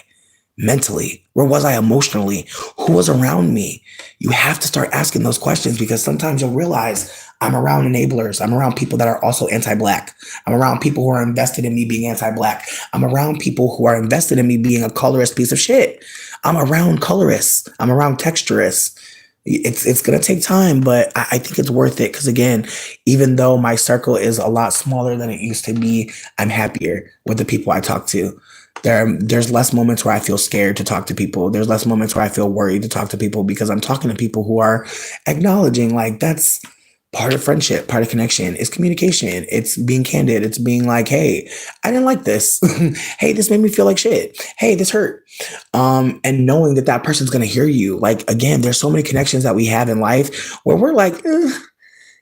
Speaker 1: mentally? Where was I emotionally? Who was around me? You have to start asking those questions because sometimes you'll realize I'm around enablers. I'm around people that are also anti-Black. I'm around people who are invested in me being anti-Black. I'm around people who are invested in me being a colorist piece of shit. I'm around colorists. I'm around texturists. It's gonna take time, but I think it's worth it because again, even though my circle is a lot smaller than it used to be, I'm happier with the people I talk to. There's less moments where I feel scared to talk to people. There's less moments where I feel worried to talk to people because I'm talking to people who are acknowledging like that's part of friendship, part of connection. It's communication. It's being candid. It's being like, hey, I didn't like this. Hey, this made me feel like shit. Hey, this hurt. And knowing that that person's gonna hear you. Like again, there's so many connections that we have in life where we're like,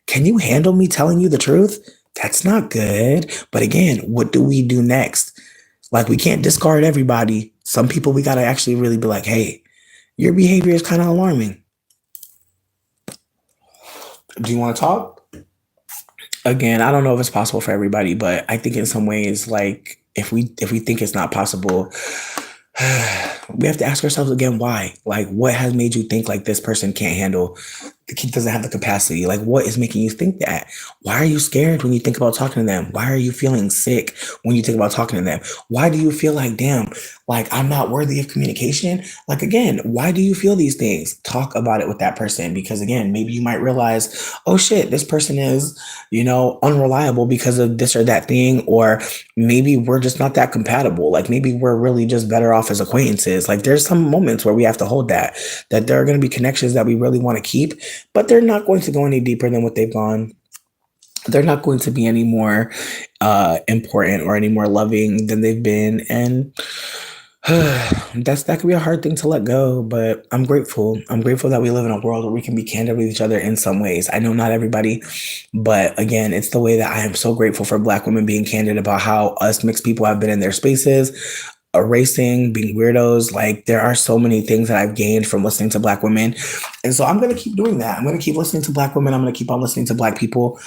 Speaker 1: can you handle me telling you the truth? That's not good. But again, what do we do next? Like we can't discard everybody. Some people we gotta actually really be like, hey, your behavior is kind of alarming. Do you want to talk? Again, I don't know if it's possible for everybody, but I think in some ways, like if we think it's not possible, we have to ask ourselves again why. Like, what has made you think like this person can't handle? The kid doesn't have the capacity. Like, what is making you think that? Why are you scared when you think about talking to them? Why are you feeling sick when you think about talking to them? Why do you feel like, damn, like I'm not worthy of communication? Like, again, why do you feel these things? Talk about it with that person because, again, maybe you might realize, oh shit, this person is, unreliable because of this or that thing. Or maybe we're just not that compatible. Like, maybe we're really just better off as acquaintances. Like, there's some moments where we have to hold that there are going to be connections that we really want to keep, but they're not going to go any deeper than what they've gone. They're not going to be any more important or any more loving than they've been. And that could be a hard thing to let go, but I'm grateful. I'm grateful that we live in a world where we can be candid with each other in some ways. I know not everybody, but again, it's the way that I am so grateful for Black women being candid about how us mixed people have been in their spaces, erasing, being weirdos. Like there are so many things that I've gained from listening to Black women. And so I'm going to keep doing that. I'm going to keep listening to Black women. I'm going to keep on listening to Black people.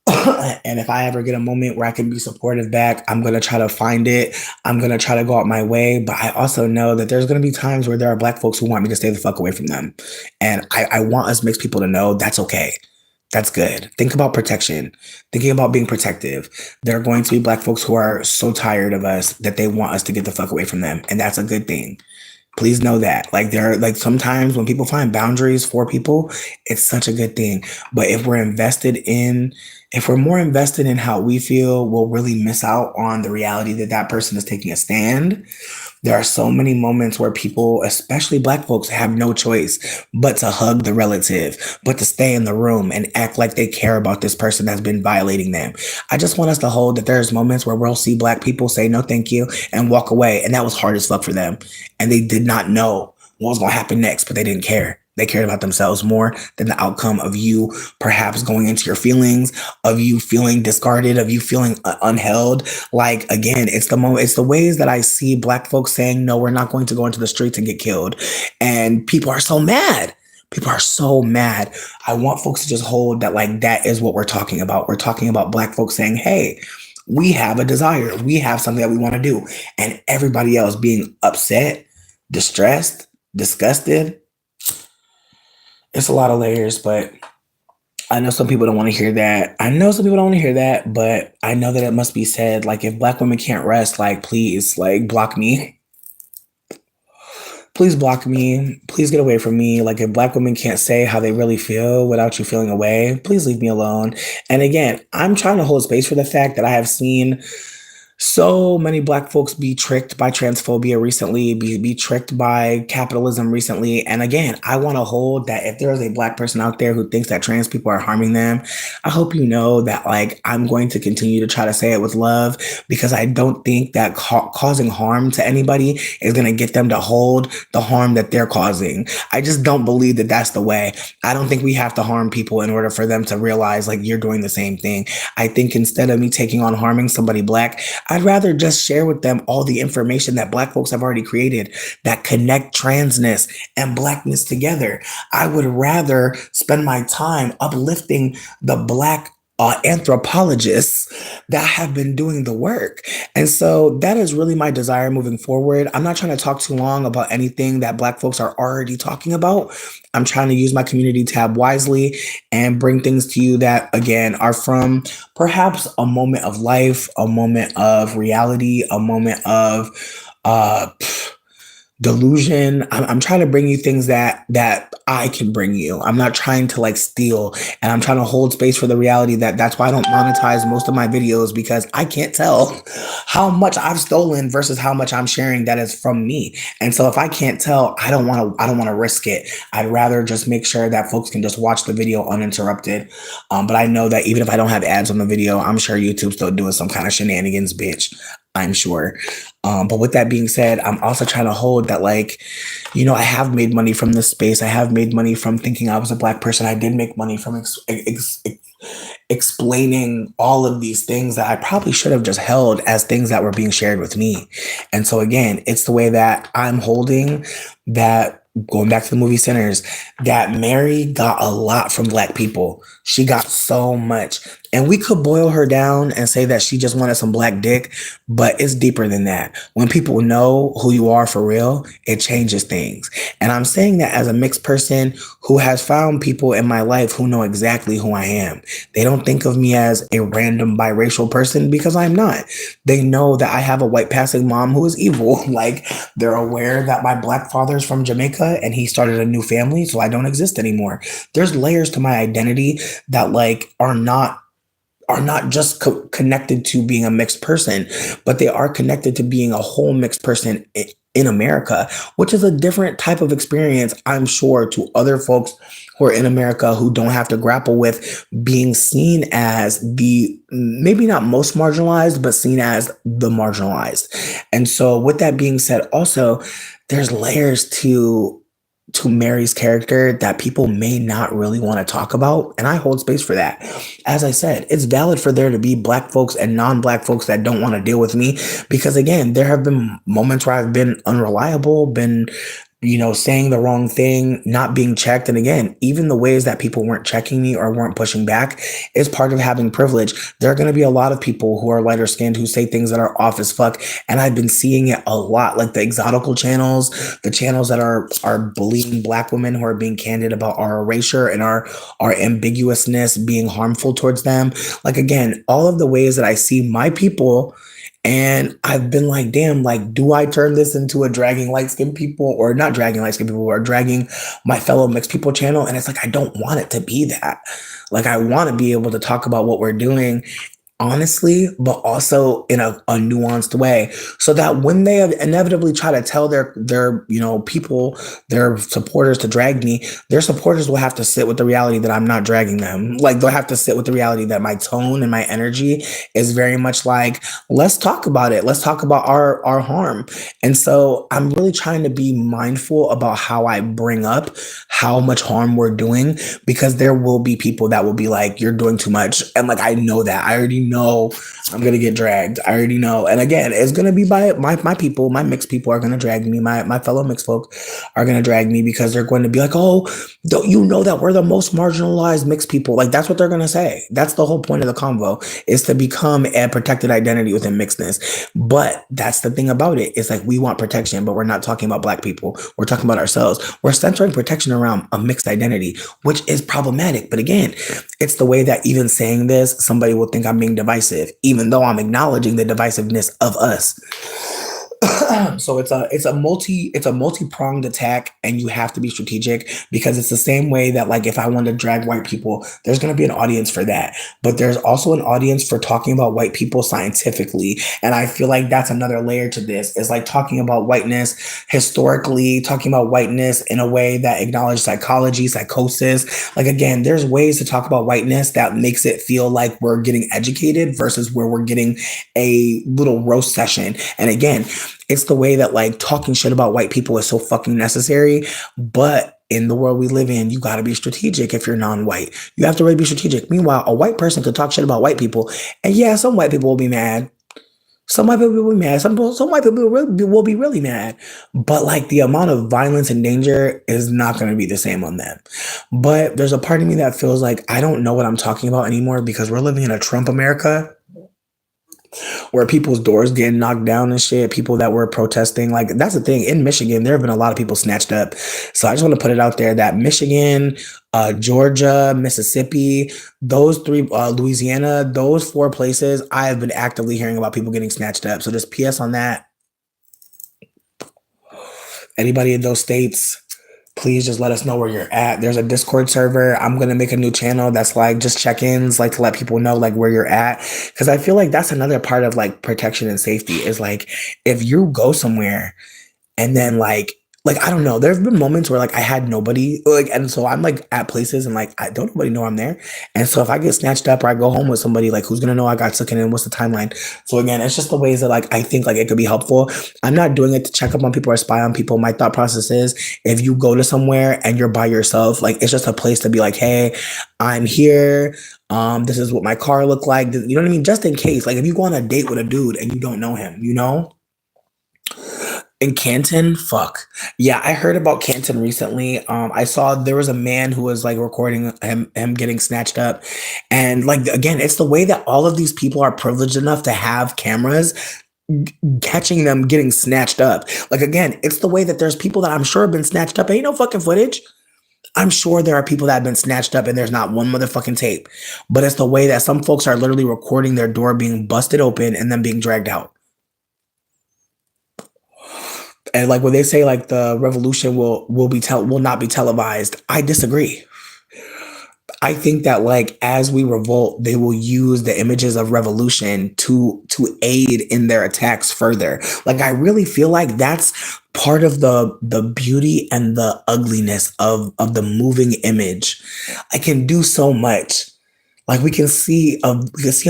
Speaker 1: And if I ever get a moment where I can be supportive back, I'm going to try to find it. I'm going to try to go out my way. But I also know that there's going to be times where there are Black folks who want me to stay the fuck away from them. And I want us mixed people to know that's okay. That's good. Think about protection, thinking about being protective. There are going to be Black folks who are so tired of us that they want us to get the fuck away from them. And that's a good thing. Please know that. Like there are like sometimes when people find boundaries for people, it's such a good thing. But if we're more invested in how we feel, we'll really miss out on the reality that that person is taking a stand. There are so many moments where people, especially Black folks, have no choice but to hug the relative, but to stay in the room and act like they care about this person that's been violating them. I just want us to hold that there's moments where we'll see Black people say no thank you and walk away. And that was hard as fuck for them. And they did not know what was going to happen next, but they didn't care. They cared about themselves more than the outcome of you perhaps going into your feelings, of you feeling discarded, of you feeling unheld. Like, again, it's the ways that I see Black folks saying, no, we're not going to go into the streets and get killed. And people are so mad. People are so mad. I want folks to just hold that, like, that is what we're talking about. We're talking about Black folks saying, hey, we have a desire. We have something that we want to do. And everybody else being upset, distressed, disgusted. It's a lot of layers, but I know some people don't want to hear that. I know some people don't want to hear that, but I know that it must be said. Like, if Black women can't rest, like, please, like, block me. Please block me. Please get away from me. Like, if Black women can't say how they really feel without you feeling away, please leave me alone. And again, I'm trying to hold space for the fact that I have seen so many Black folks be tricked by transphobia recently, be tricked by capitalism recently. And again, I want to hold that if there is a Black person out there who thinks that trans people are harming them, I hope you know that, like, I'm going to continue to try to say it with love because I don't think that causing harm to anybody is going to get them to hold the harm that they're causing. I just don't believe that that's the way. I don't think we have to harm people in order for them to realize, like, you're doing the same thing. I think instead of me taking on harming somebody Black, I'd rather just share with them all the information that Black folks have already created that connect transness and Blackness together. I would rather spend my time uplifting the Black anthropologists that have been doing the work. And so that is really my desire moving forward. I'm not trying to talk too long about anything that Black folks are already talking about. I'm trying to use my community tab wisely and bring things to you that, again, are from perhaps a moment of life, a moment of reality, a moment of uh, delusion. I'm trying to bring you things that I can bring you. I'm not trying to like steal, and I'm trying to hold space for the reality that that's why I don't monetize most of my videos, because I can't tell how much I've stolen versus how much I'm sharing that is from me. And so if I can't tell, I don't want to risk it. I'd rather just make sure that folks can just watch the video uninterrupted. But I know that even if I don't have ads on the video, I'm sure YouTube's still doing some kind of shenanigans, bitch. I'm sure. But with that being said, I'm also trying to hold that, like, I have made money from this space. I have made money from thinking I was a black person. I did make money from explaining all of these things that I probably should have just held as things that were being shared with me. And so, again, it's the way that I'm holding that. Going back to the movie Sinners, that Mary got a lot from black people. She got so much. And we could boil her down and say that she just wanted some black dick, but it's deeper than that. When people know who you are for real, it changes things. And I'm saying that as a mixed person who has found people in my life who know exactly who I am. They don't think of me as a random biracial person, because I'm not. They know that I have a white passing mom who is evil. Like, they're aware that my black father's from Jamaica and he started a new family, so I don't exist anymore. There's layers to my identity that like are not just connected to being a mixed person, but they are connected to being a whole mixed person in America, which is a different type of experience, I'm sure, to other folks who are in America who don't have to grapple with being seen as the maybe not most marginalized, but seen as the marginalized. And so, with that being said, also, there's layers to Mary's character that people may not really want to talk about. And I hold space for that. As I said, it's valid for there to be black folks and non-black folks that don't want to deal with me, because again, there have been moments where I've been unreliable, been saying the wrong thing, not being checked. And again, even the ways that people weren't checking me or weren't pushing back is part of having privilege. There are going to be a lot of people who are lighter skinned who say things that are off as fuck. And I've been seeing it a lot, like the exotical channels, the channels that are bullying black women who are being candid about our erasure and our ambiguousness being harmful towards them. Like, again, all of the ways that I see my people. And I've been like, damn, like, do I turn this into a dragging light skinned people, or not dragging light skinned people, or dragging my fellow mixed people channel? And it's like, I don't want it to be that. Like, I want to be able to talk about what we're doing honestly, but also in a nuanced way, so that when they inevitably try to tell their people, their supporters to drag me, their supporters will have to sit with the reality that I'm not dragging them. Like, they'll have to sit with the reality that my tone and my energy is very much like, let's talk about it. Let's talk about our harm. And so I'm really trying to be mindful about how I bring up how much harm we're doing, because there will be people that will be like, you're doing too much. And like, I know that. I already know I'm gonna get dragged. I already know. And again, it's gonna be by my people, my mixed people are gonna drag me. My fellow mixed folk are gonna drag me, because they're going to be like, oh, don't you know that we're the most marginalized mixed people? Like, that's what they're gonna say. That's the whole point of the convo, is to become a protected identity within mixedness. But that's the thing about it. It's like, we want protection, but we're not talking about black people. We're talking about ourselves. We're centering protection around a mixed identity, which is problematic. But again, it's the way that even saying this, somebody will think I'm being divisive, even though I'm acknowledging the divisiveness of us. So it's a multi-pronged attack, and you have to be strategic, because it's the same way that, like, if I want to drag white people, there's going to be an audience for that, but there's also an audience for talking about white people scientifically. And I feel like that's another layer to this. It's like talking about whiteness historically, talking about whiteness in a way that acknowledges psychology, psychosis. Like, again, there's ways to talk about whiteness that makes it feel like we're getting educated versus where we're getting a little roast session. And again, it's the way that, like, talking shit about white people is so fucking necessary. But in the world we live in, you got to be strategic. If you're non-white, you have to really be strategic. Meanwhile, a white person could talk shit about white people, and yeah, some white people will be mad. Some white people will be mad. Some white people will be really mad. But like, the amount of violence and danger is not going to be the same on them. But there's a part of me that feels like I don't know what I'm talking about anymore, because we're living in a Trump America, where people's doors getting knocked down and shit, people that were protesting. Like, that's the thing. In Michigan, there have been a lot of people snatched up. So I just want to put it out there that Michigan, Georgia, Mississippi, those three, Louisiana, those four places, I have been actively hearing about people getting snatched up. So just PS on that. Anybody in those states, please just let us know where you're at. There's a Discord server. I'm gonna make a new channel that's like just check-ins, like to let people know like where you're at. Cause I feel like that's another part of like protection and safety is like if you go somewhere and then like I don't know, there's been moments where like I had nobody like and so I'm like at places and like I don't nobody know I'm there. And so if I get snatched up or I go home with somebody, like who's gonna know I got taken in? What's the timeline? So again, it's just the ways that like I think like it could be helpful. I'm not doing it to check up on people or spy on people. My thought process is if you go to somewhere and you're by yourself, like it's just a place to be like, hey, I'm here. This is what my car looked like. You know what I mean? Just in case. Like if you go on a date with a dude and you don't know him, you know? In Canton, fuck. Yeah, I heard about Canton recently. I saw there was a man who was like recording him getting snatched up. And like again, it's the way that all of these people are privileged enough to have cameras catching them getting snatched up. Like again, it's the way that there's people that I'm sure have been snatched up. Ain't no fucking footage. I'm sure there are people that have been snatched up and there's not one motherfucking tape. But it's the way that some folks are literally recording their door being busted open and then being dragged out. And like when they say like the revolution will not be televised, I disagree. I think that like as we revolt, they will use the images of revolution to aid in their attacks further. Like I really feel like that's part of the beauty and the ugliness of the moving image. I can do so much. Like we can see a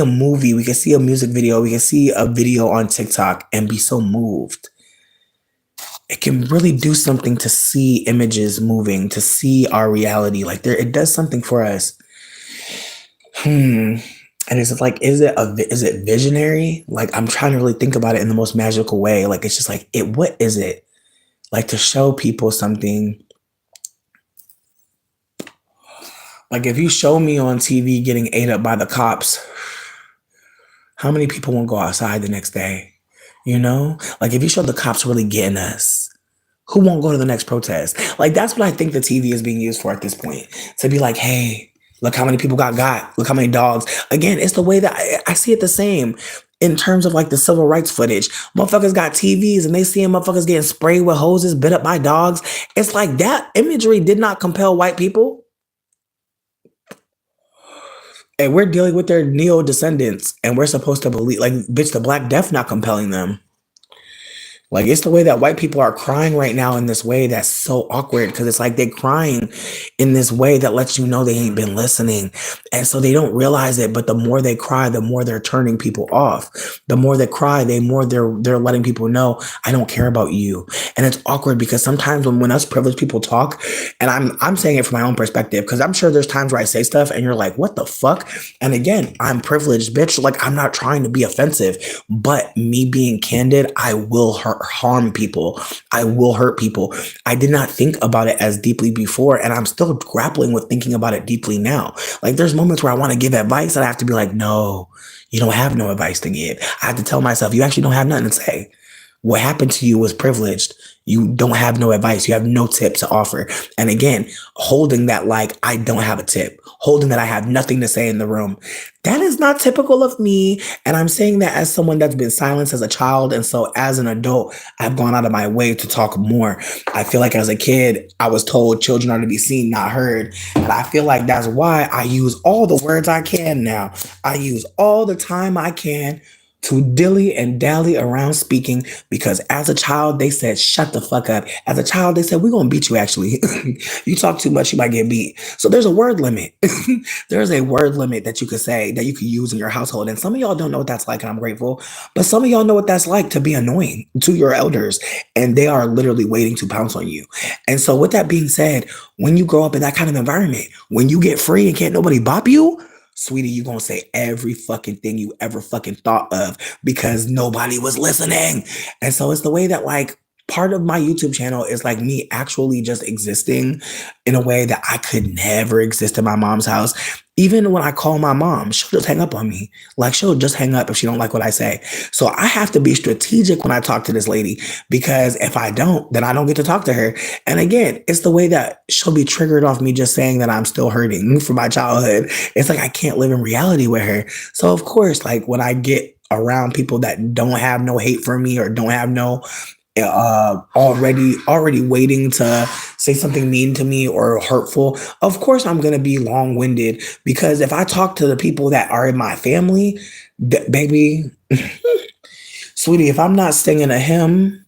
Speaker 1: movie, we can see a music video, we can see a video on TikTok and be so moved. It can really do something to see images moving, to see our reality. Like there, it does something for us. And it's like, is it visionary? Like I'm trying to really think about it in the most magical way. Like it's just like what is it? Like to show people something. Like if you show me on TV getting ate up by the cops, how many people won't go outside the next day? You know? Like if you show the cops really getting us, who won't go to the next protest? Like that's what I think the TV is being used for at this point. To be like, hey, look how many people got. Look how many dogs. Again, it's the way that I see it the same in terms of like the civil rights footage. Motherfuckers got TVs and they seeing motherfuckers getting sprayed with hoses, bit up by dogs. It's like that imagery did not compel white people. And we're dealing with their neo descendants and we're supposed to believe like bitch the Black Death not compelling them. Like it's the way that white people are crying right now in this way that's so awkward because it's like they're crying in this way that lets you know they ain't been listening. And so they don't realize it, but the more they cry, the more they're turning people off. The more they cry, they're letting people know I don't care about you. And it's awkward because sometimes when us privileged people talk, and I'm saying it from my own perspective, because I'm sure there's times where I say stuff and you're like, what the fuck? And again, I'm privileged, bitch. Like I'm not trying to be offensive, but me being candid, I will harm people. I will hurt people. I did not think about it as deeply before, and I'm still grappling with thinking about it deeply now. Like there's moments where I want to give advice and I have to be like, no, you don't have no advice to give. I have to tell myself, you actually don't have nothing to say. What happened to you was privileged. You don't have no advice. You have no tip to offer. And again, holding that like I don't have a tip, holding that I have nothing to say in the room, that is not typical of me. And I'm saying that as someone that's been silenced as a child. And so as an adult, I've gone out of my way to talk more. I feel like as a kid, I was told children are to be seen, not heard. And I feel like that's why I use all the words I can now. I use all the time I can to dilly and dally around speaking because as a child, they said, shut the fuck up. As a child, they said, we're going to beat you actually. You talk too much, you might get beat. So there's a word limit. There's a word limit that you could say that you could use in your household. And some of y'all don't know what that's like, and I'm grateful. But some of y'all know what that's like to be annoying to your elders. And they are literally waiting to pounce on you. And so with that being said, when you grow up in that kind of environment, when you get free and can't nobody bop you, sweetie, you gonna say every fucking thing you ever fucking thought of because nobody was listening. And so it's the way that like part of my YouTube channel is like me actually just existing in a way that I could never exist in my mom's house. Even when I call my mom, she'll just hang up on me. Like she'll just hang up if she don't like what I say. So I have to be strategic when I talk to this lady because if I don't, then I don't get to talk to her. And again, it's the way that she'll be triggered off me just saying that I'm still hurting from my childhood. It's like I can't live in reality with her. So of course, like when I get around people that don't have no hate for me or don't have no already waiting to say something mean to me or hurtful, of course I'm gonna be long-winded, because if I talk to the people that are in my family, baby, sweetie, if I'm not singing a hymn,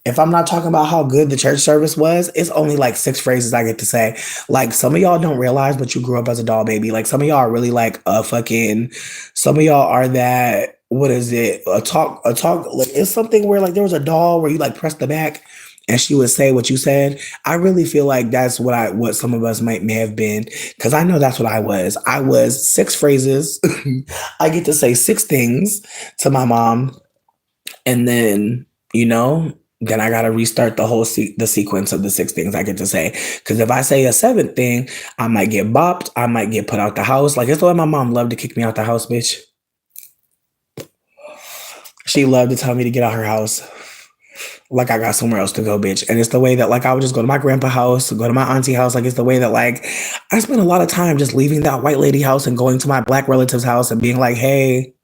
Speaker 1: if I'm not talking about how good the church service was, it's only like 6 phrases I get to say. Like, some of y'all don't realize, but you grew up as a doll baby. Like, some of y'all are really like a fucking. Some of y'all are that. What is it? A talk. Like, it's something where like there was a doll where you like press the back, and she would say what you said. I really feel like that's what some of us may have been, because I know that's what I was. I was 6 phrases. I get to say 6 things to my mom, and then then I gotta restart the whole the sequence of the 6 things I get to say. Because if I say a 7th thing, I might get bopped. I might get put out the house. Like, it's the way my mom loved to kick me out the house, bitch. She loved to tell me to get out her house. Like I got somewhere else to go, bitch. And it's the way that like I would just go to my grandpa's house, go to my auntie house. Like, it's the way that like I spent a lot of time just leaving that white lady house and going to my black relative's house and being like, hey,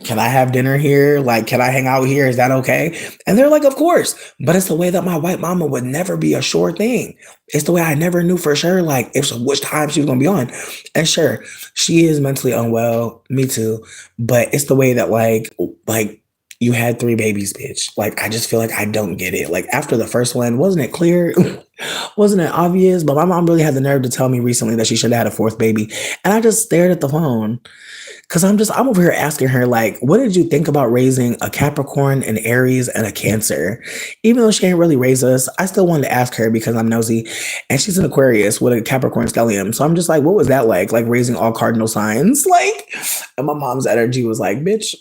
Speaker 1: can I have dinner here? Like, can I hang out here? Is that okay? And they're like, of course. But it's the way that my white mama would never be a sure thing. It's the way I never knew for sure, like, which time she was gonna be on. And sure, she is mentally unwell. Me too. But it's the way that like you had 3 babies, bitch. Like, I just feel like I don't get it. Like, after the first one, wasn't it clear? Wasn't it obvious? But my mom really had the nerve to tell me recently that she should have had a 4th baby. And I just stared at the phone. Cause I'm over here asking her, like, what did you think about raising a Capricorn, an Aries, and a Cancer? Even though she ain't really raised us, I still wanted to ask her because I'm nosy. And she's an Aquarius with a Capricorn stellium. So I'm just like, what was that like? Like, raising all cardinal signs? Like, and my mom's energy was like, bitch.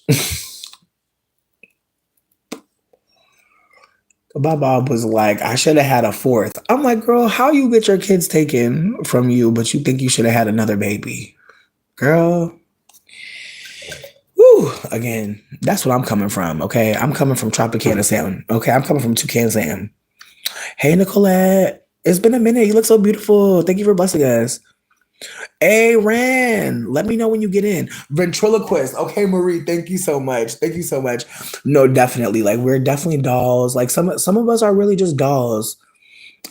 Speaker 1: My mom was like, I should have had a 4th. I'm like, girl, how you get your kids taken from you, but you think you should have had another baby? Girl. Woo, again, that's what I'm coming from, okay? I'm coming from Tropicana Sam, okay? I'm coming from Toucan Sam. Hey, Nicolette. It's been a minute. You look so beautiful. Thank you for blessing us. Hey, Ran, let me know when you get in. Ventriloquist. Okay, Marie, thank you so much. Thank you so much. No, definitely. Like, we're definitely dolls. Like, some of us are really just dolls.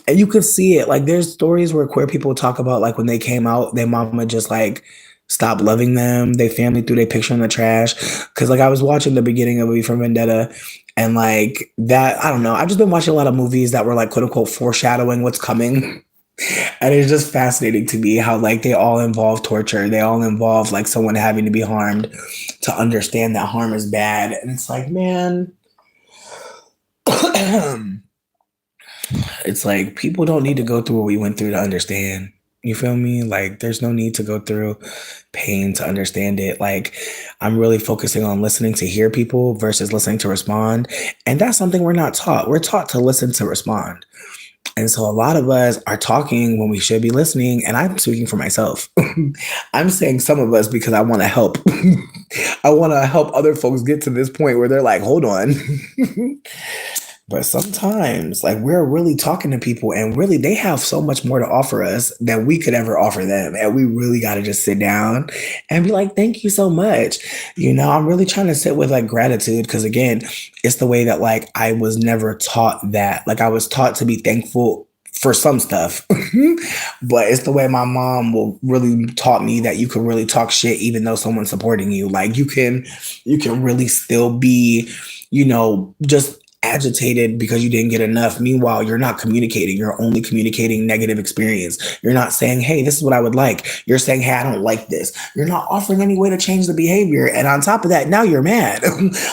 Speaker 1: And you can see it. Like, there's stories where queer people talk about, like, when they came out, their mama just, like, stopped loving them. They family threw their picture in the trash. Because, like, I was watching the beginning of V for Vendetta, and, like, that, I don't know. I've just been watching a lot of movies that were, like, quote unquote, foreshadowing what's coming. And it's just fascinating to me how, like, they all involve torture. They all involve, like, someone having to be harmed to understand that harm is bad. And it's like, man, it's like, people don't need to go through what we went through to understand. You feel me? Like, there's no need to go through pain to understand it. Like, I'm really focusing on listening to hear people versus listening to respond. And that's something we're not taught. We're taught to listen to respond. And so a lot of us are talking when we should be listening. And I'm speaking for myself. I'm saying some of us because I want to help. I want to help other folks get to this point where they're like, hold on. But sometimes, like, we're really talking to people and really they have so much more to offer us than we could ever offer them. And we really got to just sit down and be like, thank you so much. I'm really trying to sit with like gratitude because, again, it's the way that like I was never taught that. Like, I was taught to be thankful for some stuff, but it's the way my mom will really taught me that you can really talk shit even though someone's supporting you. Like, you can really still be, just agitated because you didn't get enough. Meanwhile, you're not communicating. You're only communicating negative experience. You're not saying, hey, this is what I would like. You're saying, hey, I don't like this. You're not offering any way to change the behavior. And on top of that, now you're mad.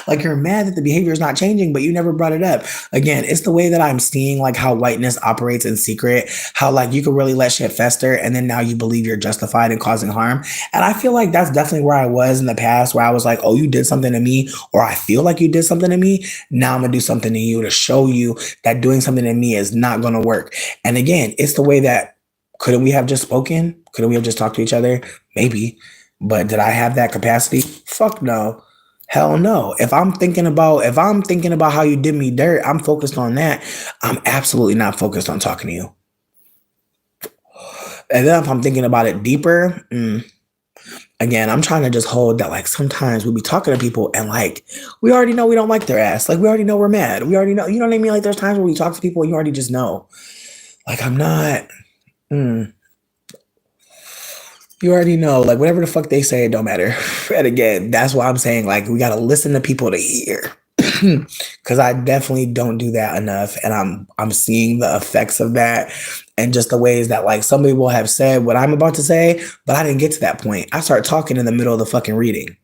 Speaker 1: Like, you're mad that the behavior is not changing, but you never brought it up. Again, it's the way that I'm seeing like how whiteness operates in secret, how like you can really let shit fester and then now you believe you're justified in causing harm. And I feel like that's definitely where I was in the past, where I was like, oh, you did something to me, or I feel like you did something to me. Now I'm gonna do something to you to show you that doing something to me is not going to work. And again, it's the way that, couldn't we have just spoken? Couldn't we have just talked to each other? Maybe. But did I have that capacity? Fuck no. Hell no. If I'm thinking about how you did me dirt, I'm focused on that. I'm absolutely not focused on talking to you. And then if I'm thinking about it deeper, again, I'm trying to just hold that, like, sometimes we be talking to people and like we already know we don't like their ass. Like we already know we're mad. We already know, you know what I mean? Like there's times where we talk to people and you already just know. Like I'm not mm, you already know, like whatever the fuck they say, it don't matter. And again, that's why I'm saying like we gotta listen to people to hear. Cause I definitely don't do that enough. And I'm seeing the effects of that and just the ways that like some people have said what I'm about to say, but I didn't get to that point. I start talking in the middle of the fucking reading.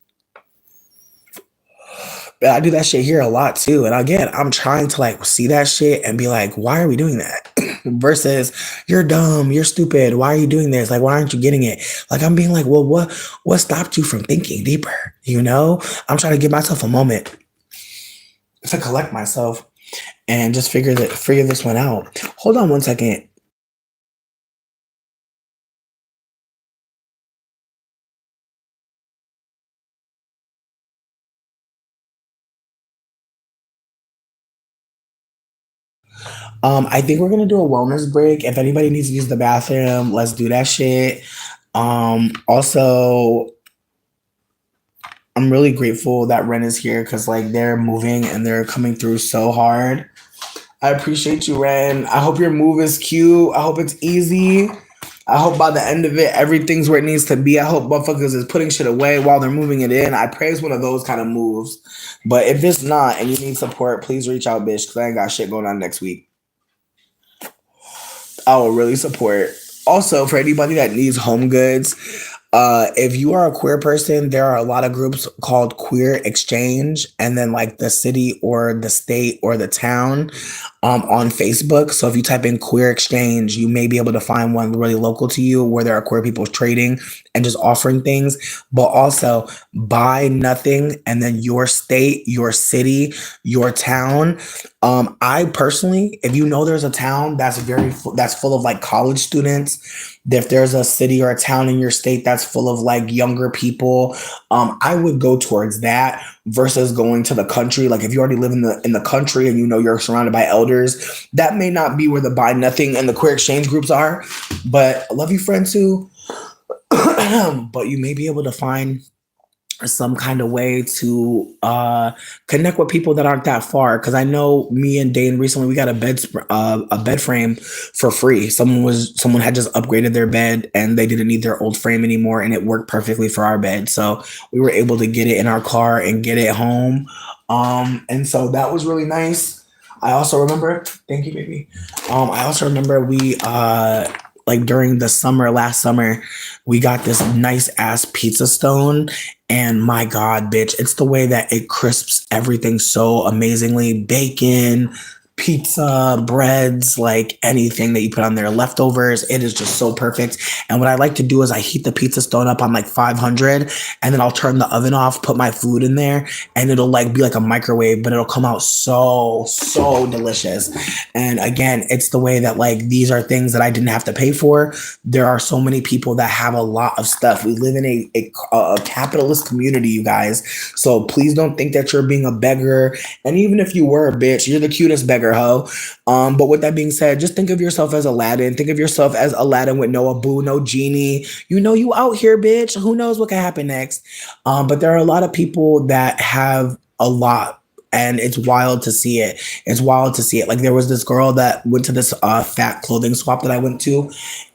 Speaker 1: But I do that shit here a lot too. And again, I'm trying to like see that shit and be like, why are we doing that? Versus you're dumb, you're stupid. Why are you doing this? Like, why aren't you getting it? Like I'm being like, well, what stopped you from thinking deeper? You know? I'm trying to give myself a moment to collect myself and just figure this one out. Hold on one second. I think we're gonna do a wellness break. If anybody needs to use the bathroom, let's do that shit. Also, I'm really grateful that Ren is here because like they're moving and they're coming through so hard. I appreciate you, Ren. I hope your move is cute. I hope it's easy. I hope by the end of it, everything's where it needs to be. I hope motherfuckers is putting shit away while they're moving it in. I pray it's one of those kind of moves. But if it's not and you need support, please reach out, bitch, because I ain't got shit going on next week. I will really support. Also, for anybody that needs home goods, if you are a queer person, there are a lot of groups called Queer Exchange, and then like the city or the state or the town on Facebook. So if you type in Queer Exchange, you may be able to find one really local to you where there are queer people trading and just offering things. But also buy nothing and then your state, your city, your town. I personally, if you know there's a town that's full of like college students, if there's a city or a town in your state that's full of like younger people, I would go towards that versus going to the country. Like if you already live in the country and you know you're surrounded by elders, that may not be where the buy nothing and the queer exchange groups are. But I love you, friends too. But you may be able to find some kind of way to connect with people that aren't that far. Because I know me and Dane recently we got a bed frame for free. Someone had just upgraded their bed and they didn't need their old frame anymore, and it worked perfectly for our bed. So we were able to get it in our car and get it home. And so that was really nice. I also remember, thank you, baby. I also remember we like during the summer, last summer, we got this nice ass pizza stone. And my God, bitch, it's the way that it crisps everything so amazingly. Bacon, pizza, breads, like anything that you put on there, leftovers. It is just so perfect. And what I like to do is I heat the pizza stone up on like 500 and then I'll turn the oven off, put my food in there, and it'll like be like a microwave, but it'll come out so delicious. And again, it's the way that like these are things that I didn't have to pay for. There are so many people that have a lot of stuff. We live in a capitalist community, you guys. So please don't think that you're being a beggar. And even if you were a bitch, you're the cutest beggar, ho. But with that being said, just think of yourself as Aladdin. Think of yourself as Aladdin with no Abu, no genie. You know you out here, bitch. Who knows what can happen next? But there are a lot of people that have a lot. And it's wild to see it. It's wild to see it. Like there was this girl that went to this fat clothing swap that I went to,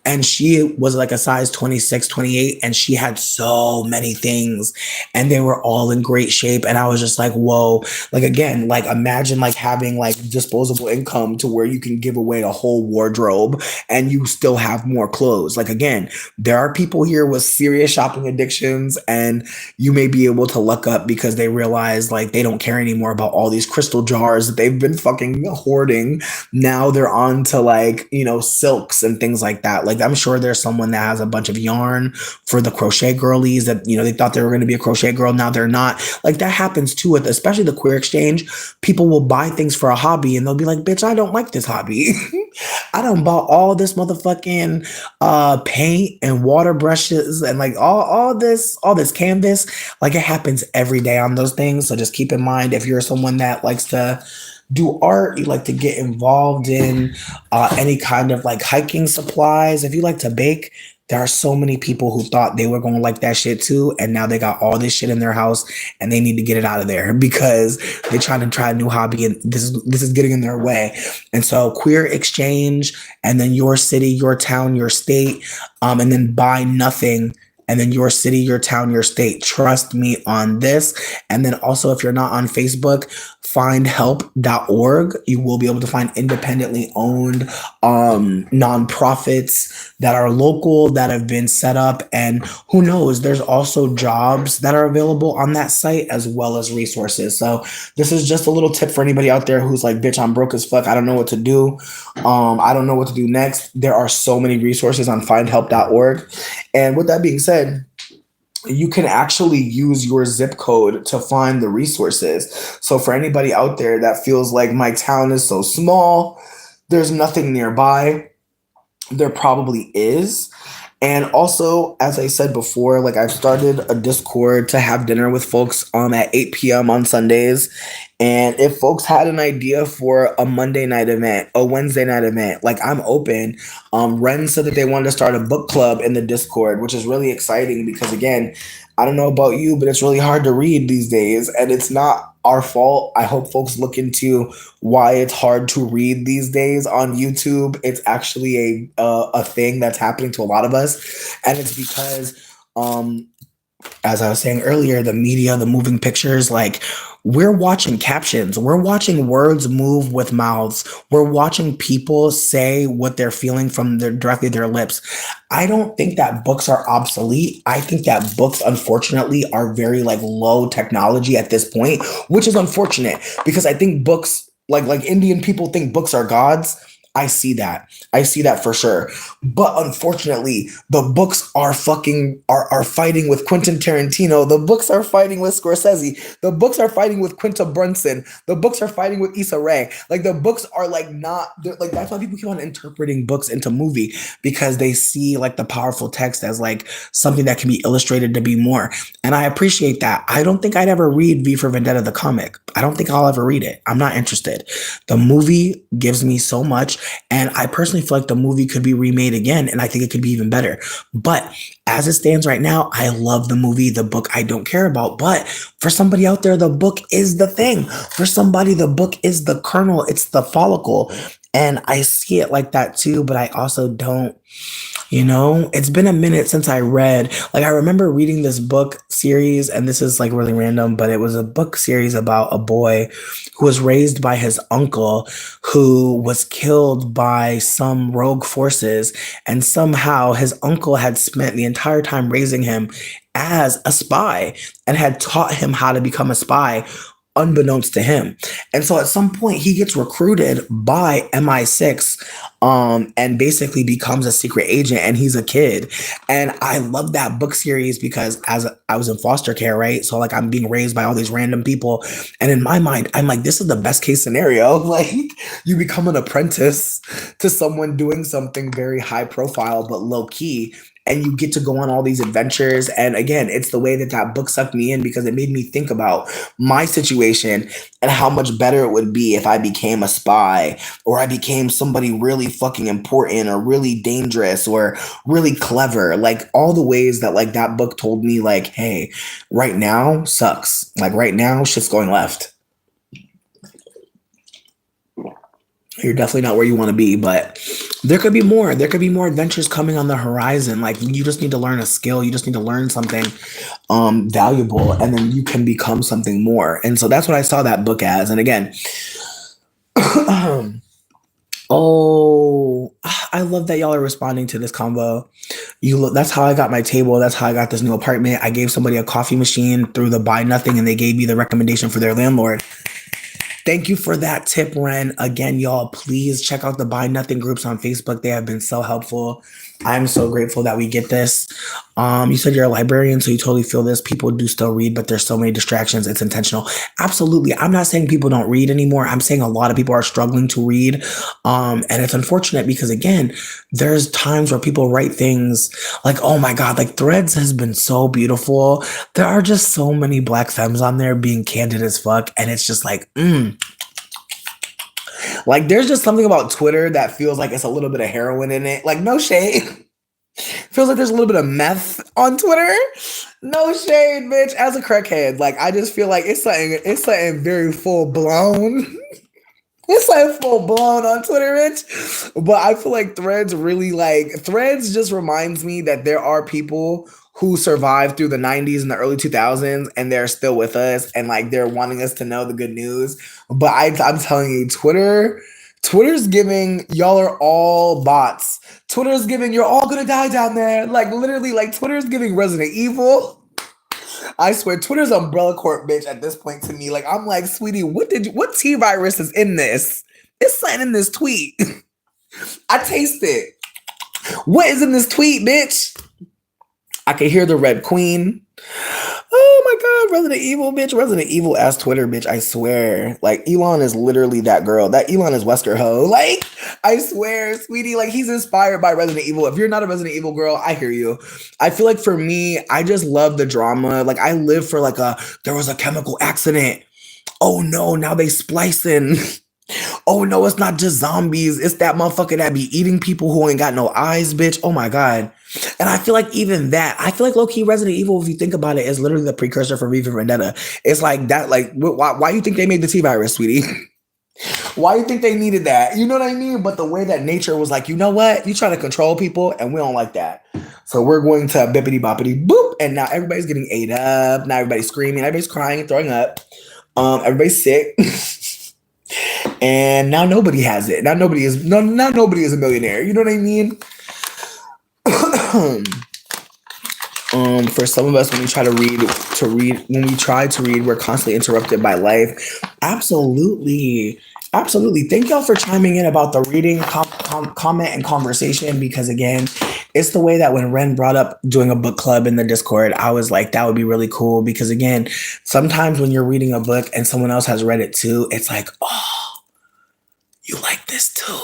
Speaker 1: and she was like a size 26, 28, and she had so many things and they were all in great shape. And I was just like, whoa, like again, like imagine like having like disposable income to where you can give away a whole wardrobe and you still have more clothes. Like again, there are people here with serious shopping addictions, and you may be able to look up because they realize like they don't care anymore about all these crystal jars that they've been fucking hoarding. Now they're on to like, you know, silks and things like that. Like I'm sure there's someone that has a bunch of yarn for the crochet girlies that, you know, they thought they were going to be a crochet girl. Now they're not. Like that happens too with especially the queer exchange. People will buy things for a hobby and they'll be like, bitch, I don't like this hobby. I don't bought all this motherfucking paint and water brushes and like all this canvas. Like it happens every day on those things. So just keep in mind, if you're someone that likes to do art, you like to get involved in any kind of like hiking supplies, if you like to bake, There are so many people who thought they were going to like that shit too, and now they got all this shit in their house, and they need to get it out of there because they're trying to try a new hobby, and this is getting in their way. And so, queer exchange, and then your city, your town, your state, and then buy nothing. And then your city, your town, your state. Trust me on this. And then also, if you're not on Facebook, findhelp.org. You will be able to find independently owned nonprofits that are local that have been set up. And who knows, there's also jobs that are available on that site as well as resources. So this is just a little tip for anybody out there who's like, bitch, I'm broke as fuck. I don't know what to do. I don't know what to do next. There are so many resources on findhelp.org. And with that being said, you can actually use your zip code to find the resources. So for anybody out there that feels like my town is so small, there's nothing nearby, there probably is. And also, as I said before, like I've started a Discord to have dinner with folks at 8 p.m. on Sundays. And if folks had an idea for a Monday night event, a Wednesday night event, like I'm open. Ren said that they wanted to start a book club in the Discord, which is really exciting because again, I don't know about you, but it's really hard to read these days, and it's not our fault. I hope folks look into why it's hard to read these days on YouTube. It's actually a thing that's happening to a lot of us, and it's because as I was saying earlier, the media, the moving pictures, like we're watching captions, we're watching words move with mouths, we're watching people say what they're feeling from directly their lips. I don't think that books are obsolete. I think that books, unfortunately, are very like low technology at this point, which is unfortunate because I think books, like Indian people think books are gods. I see that. I see that for sure. But unfortunately, the books are fighting with Quentin Tarantino. The books are fighting with Scorsese. The books are fighting with Quinta Brunson. The books are fighting with Issa Rae. Like the books are like not like that's why people keep on interpreting books into movie because they see like the powerful text as like something that can be illustrated to be more. And I appreciate that. I don't think I'd ever read V for Vendetta the comic. I don't think I'll ever read it. I'm not interested. The movie gives me so much. And I personally feel like the movie could be remade again, and I think it could be even better. But as it stands right now, I love the movie. The book I don't care about. But for somebody out there, the book is the thing. For somebody, the book is the kernel. It's the follicle. And I see it like that too, but I also don't. It's been a minute since I read, like, I remember reading this book series, and this is like really random, but it was a book series about a boy who was raised by his uncle who was killed by some rogue forces. And somehow his uncle had spent the entire time raising him as a spy and had taught him how to become a spy unbeknownst to him. And so at some point he gets recruited by MI6 and basically becomes a secret agent, and he's a kid. And I love that book series because as I was in foster care, right? So like I'm being raised by all these random people, and in my mind I'm like, this is the best case scenario. Like you become an apprentice to someone doing something very high profile but low key, and you get to go on all these adventures. And again, it's the way that that book sucked me in because it made me think about my situation and how much better it would be if I became a spy or I became somebody really fucking important or really dangerous or really clever. Like all the ways that like that book told me like, hey, right now sucks. Like right now shit's going left. You're definitely not where you want to be, but there could be more. There could be more adventures coming on the horizon. Like you just need to learn a skill. You just need to learn something valuable, and then you can become something more. And so that's what I saw that book as. And again, oh, I love that y'all are responding to this combo. That's how I got my table. That's how I got this new apartment. I gave somebody a coffee machine through the Buy Nothing, and they gave me the recommendation for their landlord. Thank you for that tip, Ren. Again, y'all, please check out the Buy Nothing groups on Facebook. They have been so helpful. I'm so grateful that we get this. You said you're a librarian, so you totally feel this. People do still read, but there's so many distractions. It's intentional. Absolutely. I'm not saying people don't read anymore. I'm saying a lot of people are struggling to read. And it's unfortunate because, again, there's times where people write things like, oh my God, like Threads has been so beautiful. There are just so many Black femmes on there being candid as fuck. And it's just like, Like there's just something about Twitter that feels like it's a little bit of heroin in it. Like no shade. Feels like there's a little bit of meth on Twitter. No shade, bitch. As a crackhead, like I just feel like it's something very full blown. It's like full blown on Twitter, bitch. But I feel like Threads just reminds me that there are people who survived through the 90s and the early 2000s and they're still with us and like they're wanting us to know the good news. But I'm telling you, Twitter's giving y'all are all bots. Twitter's giving you're all gonna die down there. Like literally, like Twitter's giving Resident Evil. I swear, Twitter's umbrella court, bitch. At this point, to me, like I'm like, sweetie, what T virus is in this? It's something in this tweet. I taste it. What is in this tweet, bitch? I can hear the Red Queen. Oh my God, Resident Evil, bitch. Resident Evil ass Twitter, bitch. I swear. Like, Elon is literally that girl. That Elon is Wesker Ho. Like, I swear, sweetie, like, he's inspired by Resident Evil. If you're not a Resident Evil girl, I hear you. I feel like for me, I just love the drama. Like, I live for there was a chemical accident. Oh no, now they splicing. Oh no, it's not just zombies. It's that motherfucker that be eating people who ain't got no eyes, bitch. Oh my God. And I feel like even that, I feel like low-key Resident Evil, if you think about it, is literally the precursor for V for Vendetta. It's like that, like, why you think they made the T-virus, sweetie? Why you think they needed that? You know what I mean? But the way that nature was like, you know what? You trying to control people and we don't like that. So we're going to bippity boppity boop. And now everybody's getting ate up. Now everybody's screaming. Everybody's crying and throwing up. Everybody's sick. And now nobody has it. Now nobody is a millionaire. You know what I mean? For some of us, when we try to read, we're constantly interrupted by life. Absolutely. Thank y'all for chiming in about the reading comment and conversation, because again, it's the way that when Ren brought up doing a book club in the Discord, I was like, that would be really cool, because again, sometimes when you're reading a book and someone else has read it too, it's like, oh, you like this too,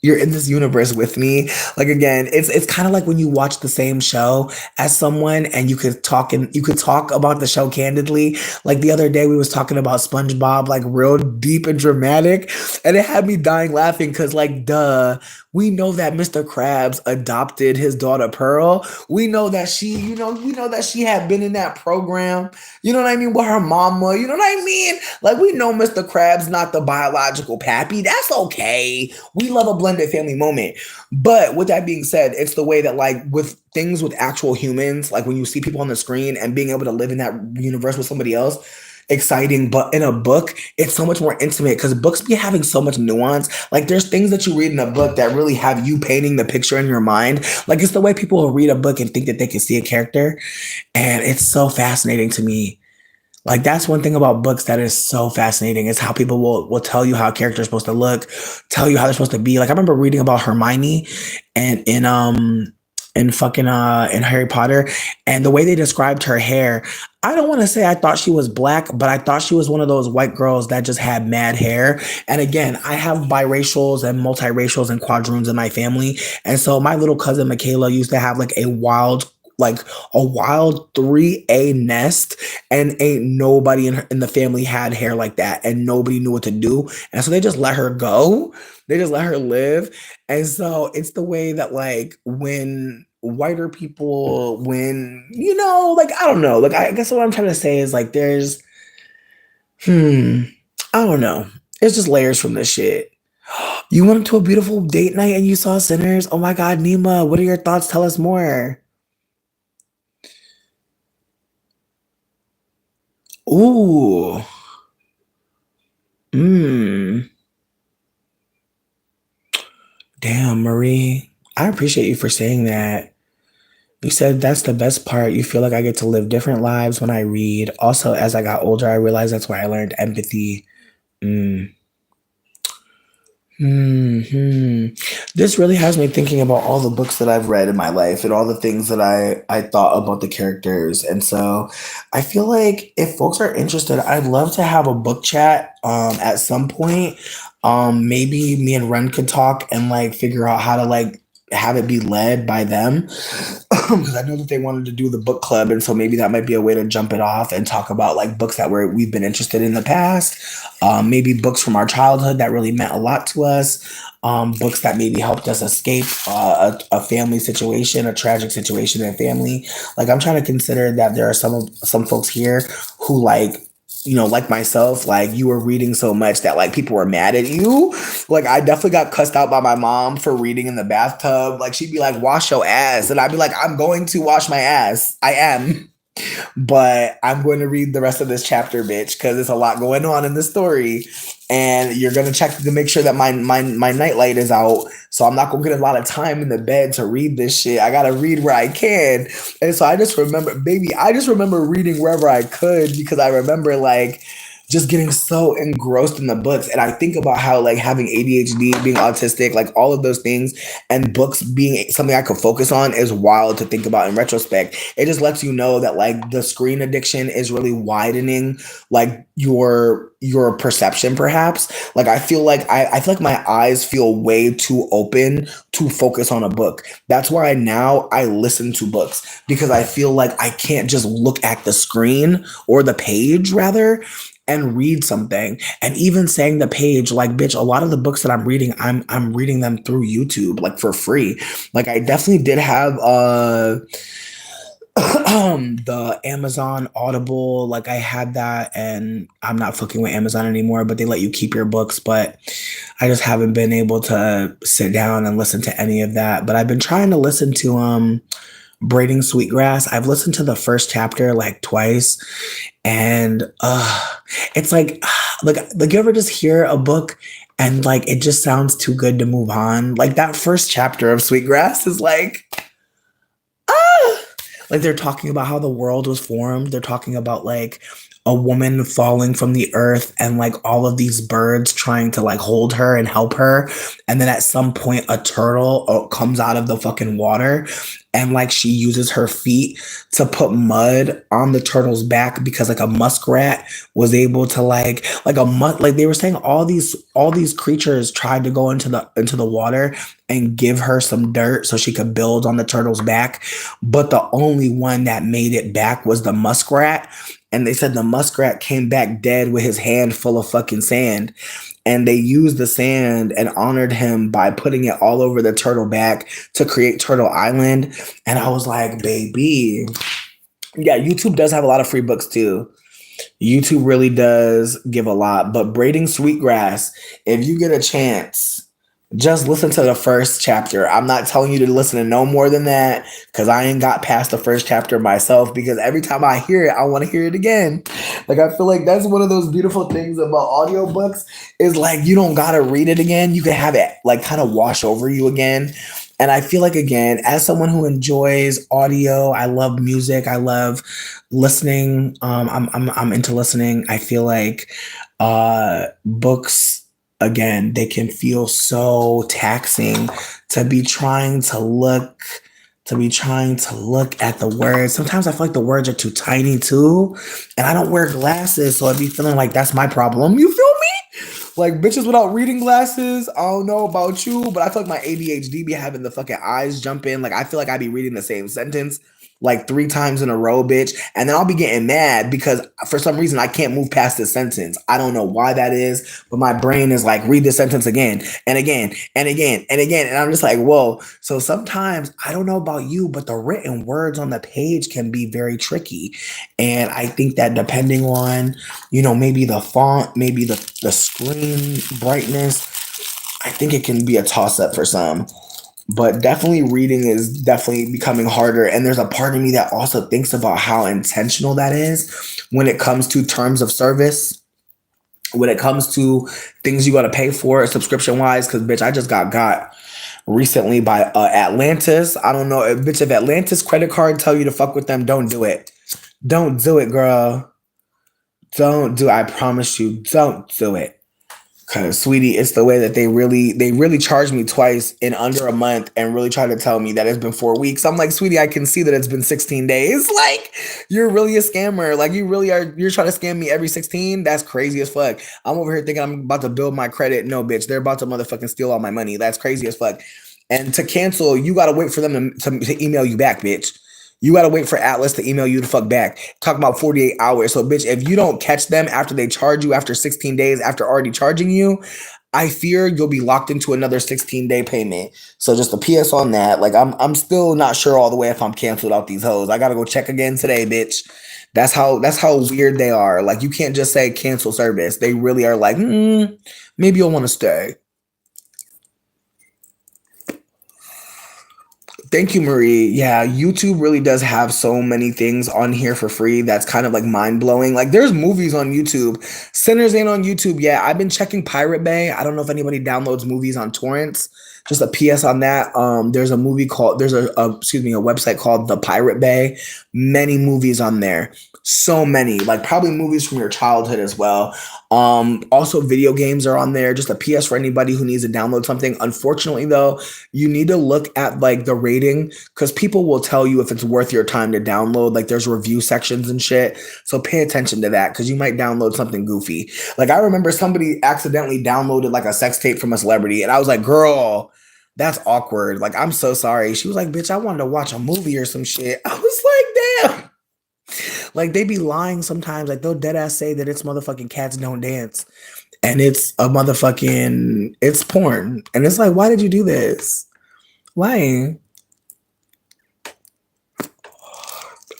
Speaker 1: you're in this universe with me. Like again, it's kind of like when you watch the same show as someone and you could talk about the show candidly. Like the other day we was talking about SpongeBob, like real deep and dramatic, and it had me dying laughing because like duh, we know that Mr. Krabs adopted his daughter Pearl. We know that we know that she had been in that program. You know what I mean? With her mama. You know what I mean? Like we know Mr. Krabs not the biological pappy. That's okay. We love a blended family moment. But with that being said, it's the way that like with things with actual humans, like when you see people on the screen and being able to live in that universe with somebody else, exciting. But in a book, it's so much more intimate because books be having so much nuance. Like there's things that you read in a book that really have you painting the picture in your mind. Like it's the way people will read a book and think that they can see a character. And it's so fascinating to me. Like that's one thing about books that is so fascinating is how people will tell you how a character is supposed to look, tell you how they're supposed to be. Like I remember reading about Hermione and in Harry Potter, and the way they described her hair. I don't want to say I thought she was black, but I thought she was one of those white girls that just had mad hair. And again, I have biracials and multiracials and quadroons in my family. And so my little cousin Michaela used to have like a wild 3A nest, and ain't nobody in the family had hair like that, and nobody knew what to do. And so they just let her go. They just let her live. And so it's the way that like when whiter people, like, I don't know, like, I guess what I'm trying to say is like, there's, I don't know. It's just layers from this shit. You went to a beautiful date night and you saw Sinners. Oh my God, Nima, what are your thoughts? Tell us more. Ooh. Mm. Damn, Marie. I appreciate you for saying that. You said that's the best part. You feel like I get to live different lives when I read. Also, as I got older, I realized that's why I learned empathy. Mm. Hmm. This really has me thinking about all the books that I've read in my life and all the things that I thought about the characters. And so I feel like if folks are interested, I'd love to have a book chat at some point. Maybe me and Ren could talk and like figure out how to like have it be led by them because I know that they wanted to do the book club, and so maybe that might be a way to jump it off and talk about like books that we've been interested in the past, maybe books from our childhood that really meant a lot to us, books that maybe helped us escape a family situation, a tragic situation in a family. Like I'm trying to consider that there are some folks here who like, like myself, like you were reading so much that like people were mad at you. Like I definitely got cussed out by my mom for reading in the bathtub. Like she'd be like, wash your ass. And I'd be like, I'm going to wash my ass. I am. But I'm going to read the rest of this chapter, bitch, because there's a lot going on in the story. And you're gonna check to make sure that my nightlight is out. So I'm not gonna get a lot of time in the bed to read this shit. I gotta read where I can. And so I just remember, baby, I just remember reading wherever I could because I remember like just getting so engrossed in the books. And I think about how like having ADHD, being autistic, like all of those things, and books being something I could focus on is wild to think about in retrospect. It just lets you know that like the screen addiction is really widening like your perception perhaps. Like I feel like my eyes feel way too open to focus on a book. That's why now I listen to books because I feel like I can't just look at the screen or the page rather and read something. And even saying the page, like, bitch, a lot of the books that I'm reading, I'm reading them through YouTube, like for free. Like I definitely did have the Amazon Audible, like I had that, and I'm not fucking with Amazon anymore, but they let you keep your books. But I just haven't been able to sit down and listen to any of that. But I've been trying to listen to Braiding Sweetgrass. I've listened to the first chapter like twice, and it's like you ever just hear a book and like it just sounds too good to move on. Like that first chapter of Sweetgrass is like like they're talking about how the world was formed. They're talking about like a woman falling from the earth and like all of these birds trying to like hold her and help her. And then at some point, a turtle comes out of the fucking water and like she uses her feet to put mud on the turtle's back because like a muskrat was able to like they were saying all these creatures tried to go into the water and give her some dirt so she could build on the turtle's back, but the only one that made it back was the muskrat. And they said the muskrat came back dead with his hand full of fucking sand. And they used the sand and honored him by putting it all over the turtle back to create Turtle Island. And I was like, baby. Yeah, YouTube does have a lot of free books too. YouTube really does give a lot. But Braiding Sweetgrass, if you get a chance, just listen to the first chapter. I'm not telling you to listen to no more than that because I ain't got past the first chapter myself because every time I hear it, I want to hear it again. Like I feel like that's one of those beautiful things about audiobooks is like you don't gotta read it again. You can have it like kind of wash over you again. And I feel like again, as someone who enjoys audio, I love music, I love listening. I'm into listening. I feel like books again, they can feel so taxing to be trying to look at the words. Sometimes I feel like the words are too tiny too, and I don't wear glasses, so I'd be feeling like that's my problem. You feel me? Like bitches without reading glasses. I don't know about you, but I feel like my ADHD be having the fucking eyes jump in. Like I feel like I be reading the same sentence like 3 times in a row, bitch. And then I'll be getting mad because for some reason I can't move past this sentence. I don't know why that is, but my brain is like, read this sentence again and again and again and again. And I'm just like, whoa. So sometimes I don't know about you, but the written words on the page can be very tricky. And I think that depending on, maybe the font, maybe the screen brightness, I think it can be a toss up for some. But definitely reading is definitely becoming harder. And there's a part of me that also thinks about how intentional that is when it comes to terms of service, when it comes to things you got to pay for subscription wise. Because, bitch, I just got recently by Atlantis. I don't know. Bitch, if Atlantis credit card tell you to fuck with them, don't do it. Don't do it, girl. Don't do it. I promise you, don't do it. Cause sweetie, it's the way that they really charged me twice in under a month and really tried to tell me that it's been 4 weeks. I'm like, sweetie, I can see that it's been 16 days. Like, you're really a scammer. Like, you're trying to scam me every 16. That's crazy as fuck. I'm over here thinking I'm about to build my credit. No, bitch, they're about to motherfucking steal all my money. That's crazy as fuck. And to cancel, you gotta wait for them to email you back, bitch. You gotta wait for Atlas to email you the fuck back. Talk about 48 hours. So, bitch, if you don't catch them after they charge you after 16 days after already charging you, I fear you'll be locked into another 16-day payment. So just a PS on that. Like I'm still not sure all the way if I'm canceled out these hoes. I gotta go check again today, bitch. That's how weird they are. Like you can't just say cancel service. They really are like, maybe you'll want to stay. Thank you, Marie. Yeah, YouTube really does have so many things on here for free that's kind of like mind blowing. Like, there's movies on YouTube. Sinners ain't on YouTube yet. I've been checking Pirate Bay. I don't know if anybody downloads movies on torrents. Just a PS on that. There's a movie called there's a website called The Pirate Bay. Many movies on there. So many, like probably movies from your childhood as well. Also video games are on there. Just a PS for anybody who needs to download something. Unfortunately, though, you need to look at like the rating because people will tell you if it's worth your time to download. Like there's review sections and shit. So pay attention to that because you might download something goofy. Like I remember somebody accidentally downloaded like a sex tape from a celebrity, and I was like, girl, that's awkward. Like, I'm so sorry. She was like, bitch, I wanted to watch a movie or some shit. I was like, damn. Like, they be lying sometimes. Like, they'll dead ass say that it's motherfucking Cats Don't Dance. And it's a motherfucking, it's porn. And it's like, why did you do this? Why?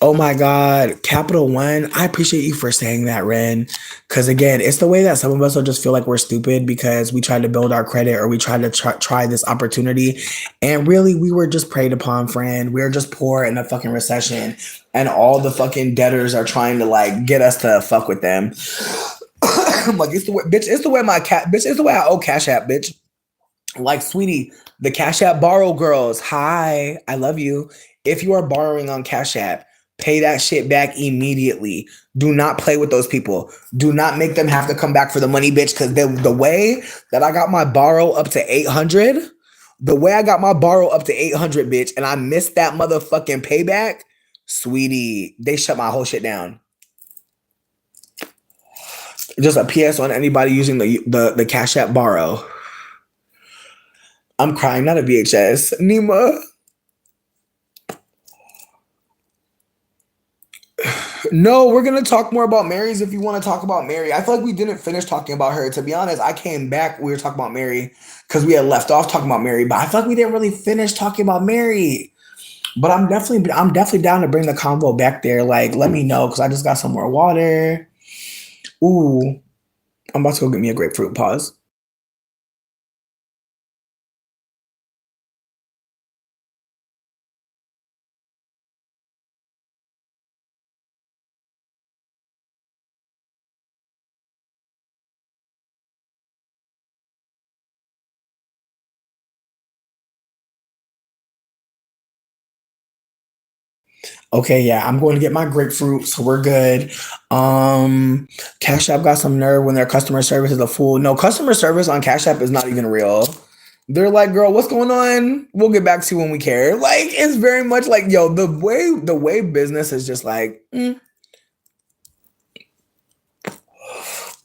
Speaker 1: Oh my God, Capital One. I appreciate you for saying that, Ren. Because again, it's the way that some of us will just feel like we're stupid because we tried to build our credit or we tried to try this opportunity. And really, we were just preyed upon, friend. We were just poor in a fucking recession. And all the fucking debtors are trying to like get us to fuck with them. I'm like, it's the way, bitch, it's the way bitch, it's the way I owe Cash App, bitch. Like, sweetie, the Cash App borrow girls. Hi, I love you. If you are borrowing on Cash App, pay that shit back immediately. Do not play with those people. Do not make them have to come back for the money, bitch. Because the way that I got my borrow up to 800, bitch, and I missed that motherfucking payback, sweetie, they shut my whole shit down. Just a PS on anybody using the Cash App borrow. I'm crying, not a VHS. Nima. No, we're going to talk more about Mary's if you want to talk about Mary. I feel like we didn't finish talking about her. To be honest, I came back, we were talking about Mary because we had left off talking about Mary, but I feel like we didn't really finish talking about Mary. But I'm definitely down to bring the convo back there. Like, let me know because I just got some more water. Ooh, I'm about to go get me a grapefruit. Pause. Okay, yeah, I'm going to get my grapefruit, so we're good. Cash App got some nerve when their customer service is a fool. No, customer service on Cash App is not even real. They're like, girl, what's going on? We'll get back to you when we care. Like, it's very much like, yo, the way business is just like,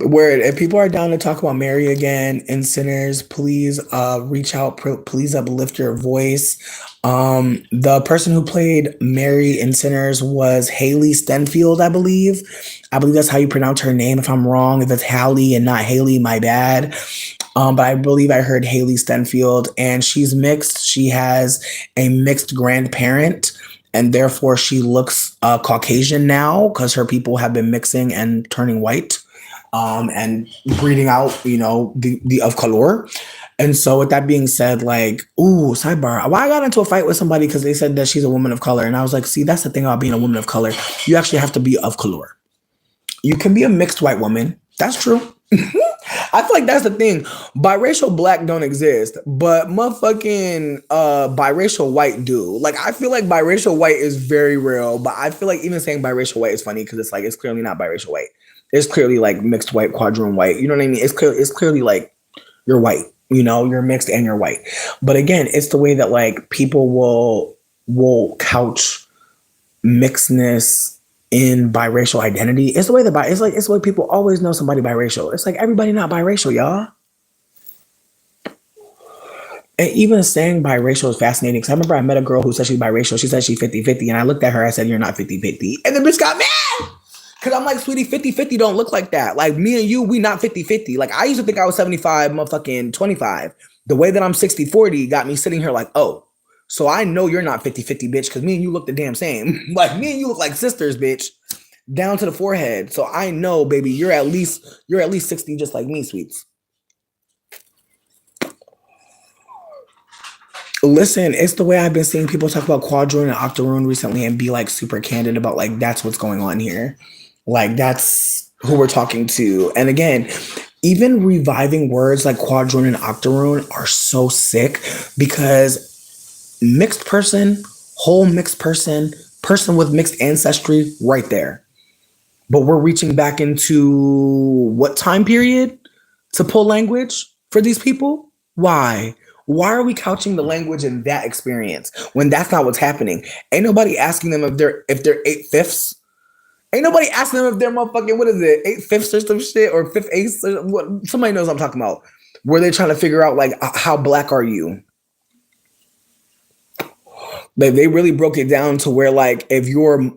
Speaker 1: Word. If people are down to talk about Mary again and Sinners, please reach out. Please uplift your voice. The person who played Mary in Sinners was Haley Stenfield, I believe. I believe that's how you pronounce her name. If I'm wrong, if it's Hallie and not Haley, my bad. But I believe I heard Haley Stenfield, and she's mixed. She has a mixed grandparent, and therefore she looks Caucasian now because her people have been mixing and turning white. And breeding out, the of color. And so with that being said, like, ooh, sidebar. Why I got into a fight with somebody because they said that she's a woman of color. And I was like, see, that's the thing about being a woman of color. You actually have to be of color. You can be a mixed white woman. That's true. I feel like that's the thing. Biracial black don't exist, but motherfucking biracial white do. Like, I feel like biracial white is very real, but I feel like even saying biracial white is funny because it's like, it's clearly not biracial white. It's clearly like mixed white, quadroon white. You know what I mean? It's clearly like you're white, you're mixed and you're white. But again, it's the way that like people will couch mixedness in biracial identity. It's the way that it's the way people always know somebody biracial. It's like everybody not biracial, y'all. And even saying biracial is fascinating because I remember I met a girl who said she's biracial. She said she's 50-50, and I looked at her, I said, "You're not 50-50." And the bitch got mad. Cause I'm like, sweetie, 50-50 don't look like that. Like me and you, we not 50-50. Like I used to think I was 75, motherfucking 25. The way that I'm 60-40 got me sitting here like, oh, so I know you're not 50-50, bitch, because me and you look the damn same. Like me and you look like sisters, bitch. Down to the forehead. So I know, baby, you're at least 60 just like me, sweets. Listen, it's the way I've been seeing people talk about quadroon and octoroon recently and be like super candid about like that's what's going on here. Like that's who we're talking to. And again, even reviving words like quadroon and octoroon are so sick because mixed person, whole mixed person, person with mixed ancestry, right there. But we're reaching back into what time period to pull language for these people? Why? Why are we couching the language in that experience when that's not what's happening? Ain't nobody asking them if they're 8/5. Ain't nobody asking them if they're motherfucking what is it 8/5 or some shit or 5/8 or what? Somebody knows what I'm talking about. Where they're trying to figure out like how black are you? They really broke it down to where like if you're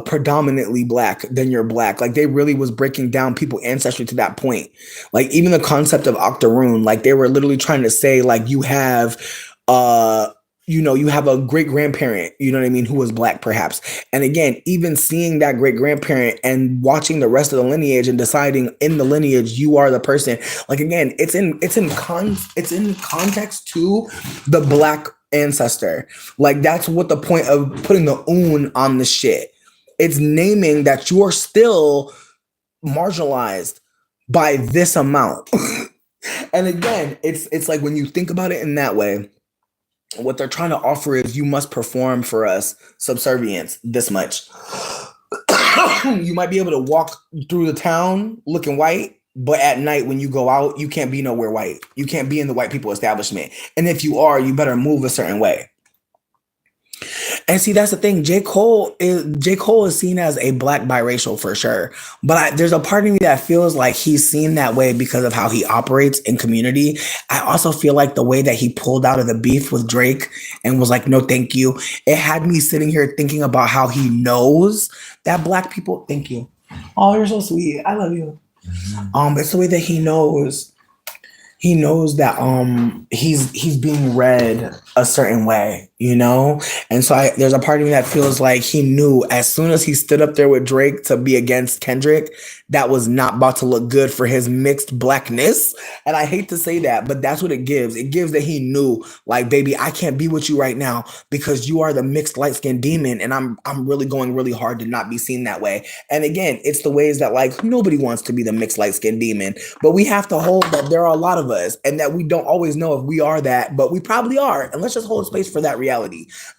Speaker 1: predominantly black, then you're black. Like they really was breaking down people ancestry to that point. Like even the concept of octoroon, like they were literally trying to say like uh you have a great grandparent, you know what I mean, who was black perhaps. And again, even seeing that great grandparent and watching the rest of the lineage and deciding in the lineage you are the person. Like again, it's in context to the black ancestor. Like that's what the point of putting the oon on the shit. It's naming that you are still marginalized by this amount. And again, it's like when you think about it in that way, what they're trying to offer is you must perform for us subservience this much. You might be able to walk through the town looking white, but at night when you go out, you can't be nowhere white. You can't be in the white people establishment. And if you are, you better move a certain way. And see, that's the thing. J. Cole is seen as a black biracial for sure. But there's a part of me that feels like he's seen that way because of how he operates in community. I also feel like the way that he pulled out of the beef with Drake and was like, no, thank you. It had me sitting here thinking about how he knows that black people, thank you. Oh, you're so sweet. I love you. It's the way that he knows that he's being read a certain way, and so there's a part of me that feels like he knew as soon as he stood up there with Drake to be against Kendrick, that was not about to look good for his mixed blackness. And I hate to say that, but that's what it gives. It gives that he knew, like, baby, I can't be with you right now because you are the mixed light skinned demon, and I'm really going really hard to not be seen that way. And again, it's the ways that like nobody wants to be the mixed light skinned demon, but we have to hold that there are a lot of us and that we don't always know if we are that, but we probably are. And let's just hold space for that reality.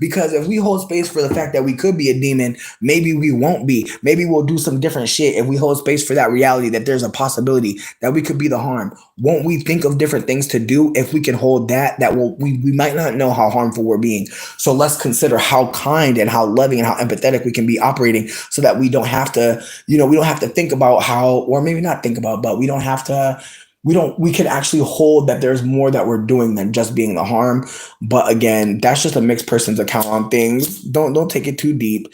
Speaker 1: Because if we hold space for the fact that we could be a demon, maybe we won't be. Maybe we'll do some different shit if we hold space for that reality that there's a possibility that we could be the harm. Won't we think of different things to do if we can hold that we might not know how harmful we're being. So let's consider how kind and how loving and how empathetic we can be operating so that we don't have to, we don't have to think about how, or maybe not think about, but we don't have to we can actually hold that there's more that we're doing than just being the harm. But again, that's just a mixed person's account on things. Don't take it too deep.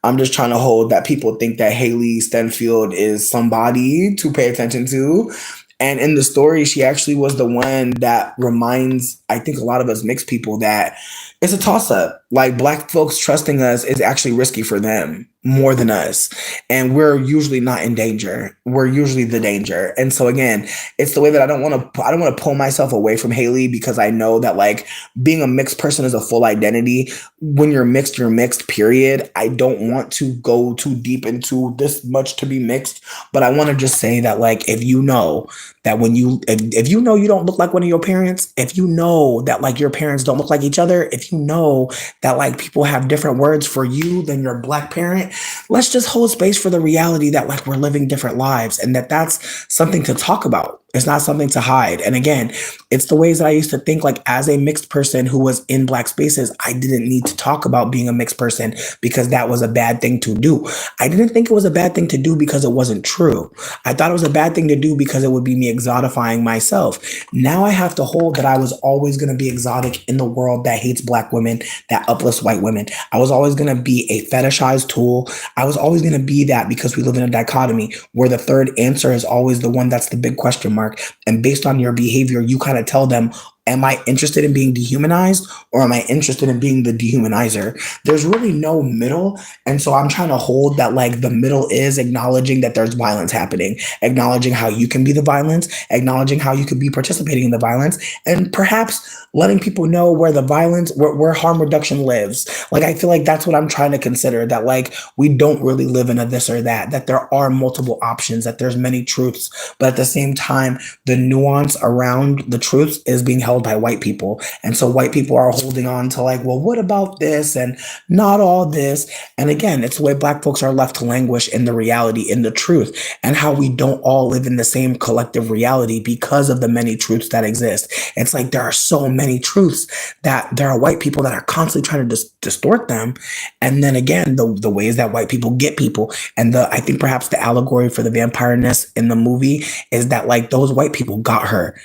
Speaker 1: I'm just trying to hold that people think that Haley Stenfield is somebody to pay attention to. And in the story, she actually was the one that reminds, I think, a lot of us mixed people that it's a toss up. Like black folks trusting us is actually risky for them more than us. And we're usually not in danger. We're usually the danger. And so again, it's the way that I don't want to pull myself away from Haley because I know that like being a mixed person is a full identity. When you're mixed, period. I don't want to go too deep into this much to be mixed, but I want to just say that like if you know that if you know you don't look like one of your parents, if you know that like your parents don't look like each other, if you know that like people have different words for you than your black parent, let's just hold space for the reality that like we're living different lives and that's something to talk about. It's not something to hide. And again, it's the ways that I used to think, like as a mixed person who was in Black spaces, I didn't need to talk about being a mixed person because that was a bad thing to do. I didn't think it was a bad thing to do because it wasn't true. I thought it was a bad thing to do because it would be me exotifying myself. Now I have to hold that I was always going to be exotic in the world that hates Black women, that uplifts white women. I was always going to be a fetishized tool. I was always going to be that because we live in a dichotomy where the third answer is always the one that's the big question mark. And based on your behavior, you kind of tell them, am I interested in being dehumanized or am I interested in being the dehumanizer? There's really no middle. And so I'm trying to hold that, like, the middle is acknowledging that there's violence happening, acknowledging how you can be the violence, acknowledging how you could be participating in the violence, and perhaps letting people know where the violence, where harm reduction lives. Like, I feel like that's what I'm trying to consider, that like we don't really live in a this or that there are multiple options, that there's many truths, but at the same time, the nuance around the truths is being held by white people. And so white people are holding on to like, well, what about this? And not all this. And again, it's the way Black folks are left to languish in the reality, in the truth, and how we don't all live in the same collective reality because of the many truths that exist. It's like there are so many truths that there are white people that are constantly trying to distort them. And then again, the ways that white people get people, and I think perhaps the allegory for the vampireness in the movie is that like those white people got her.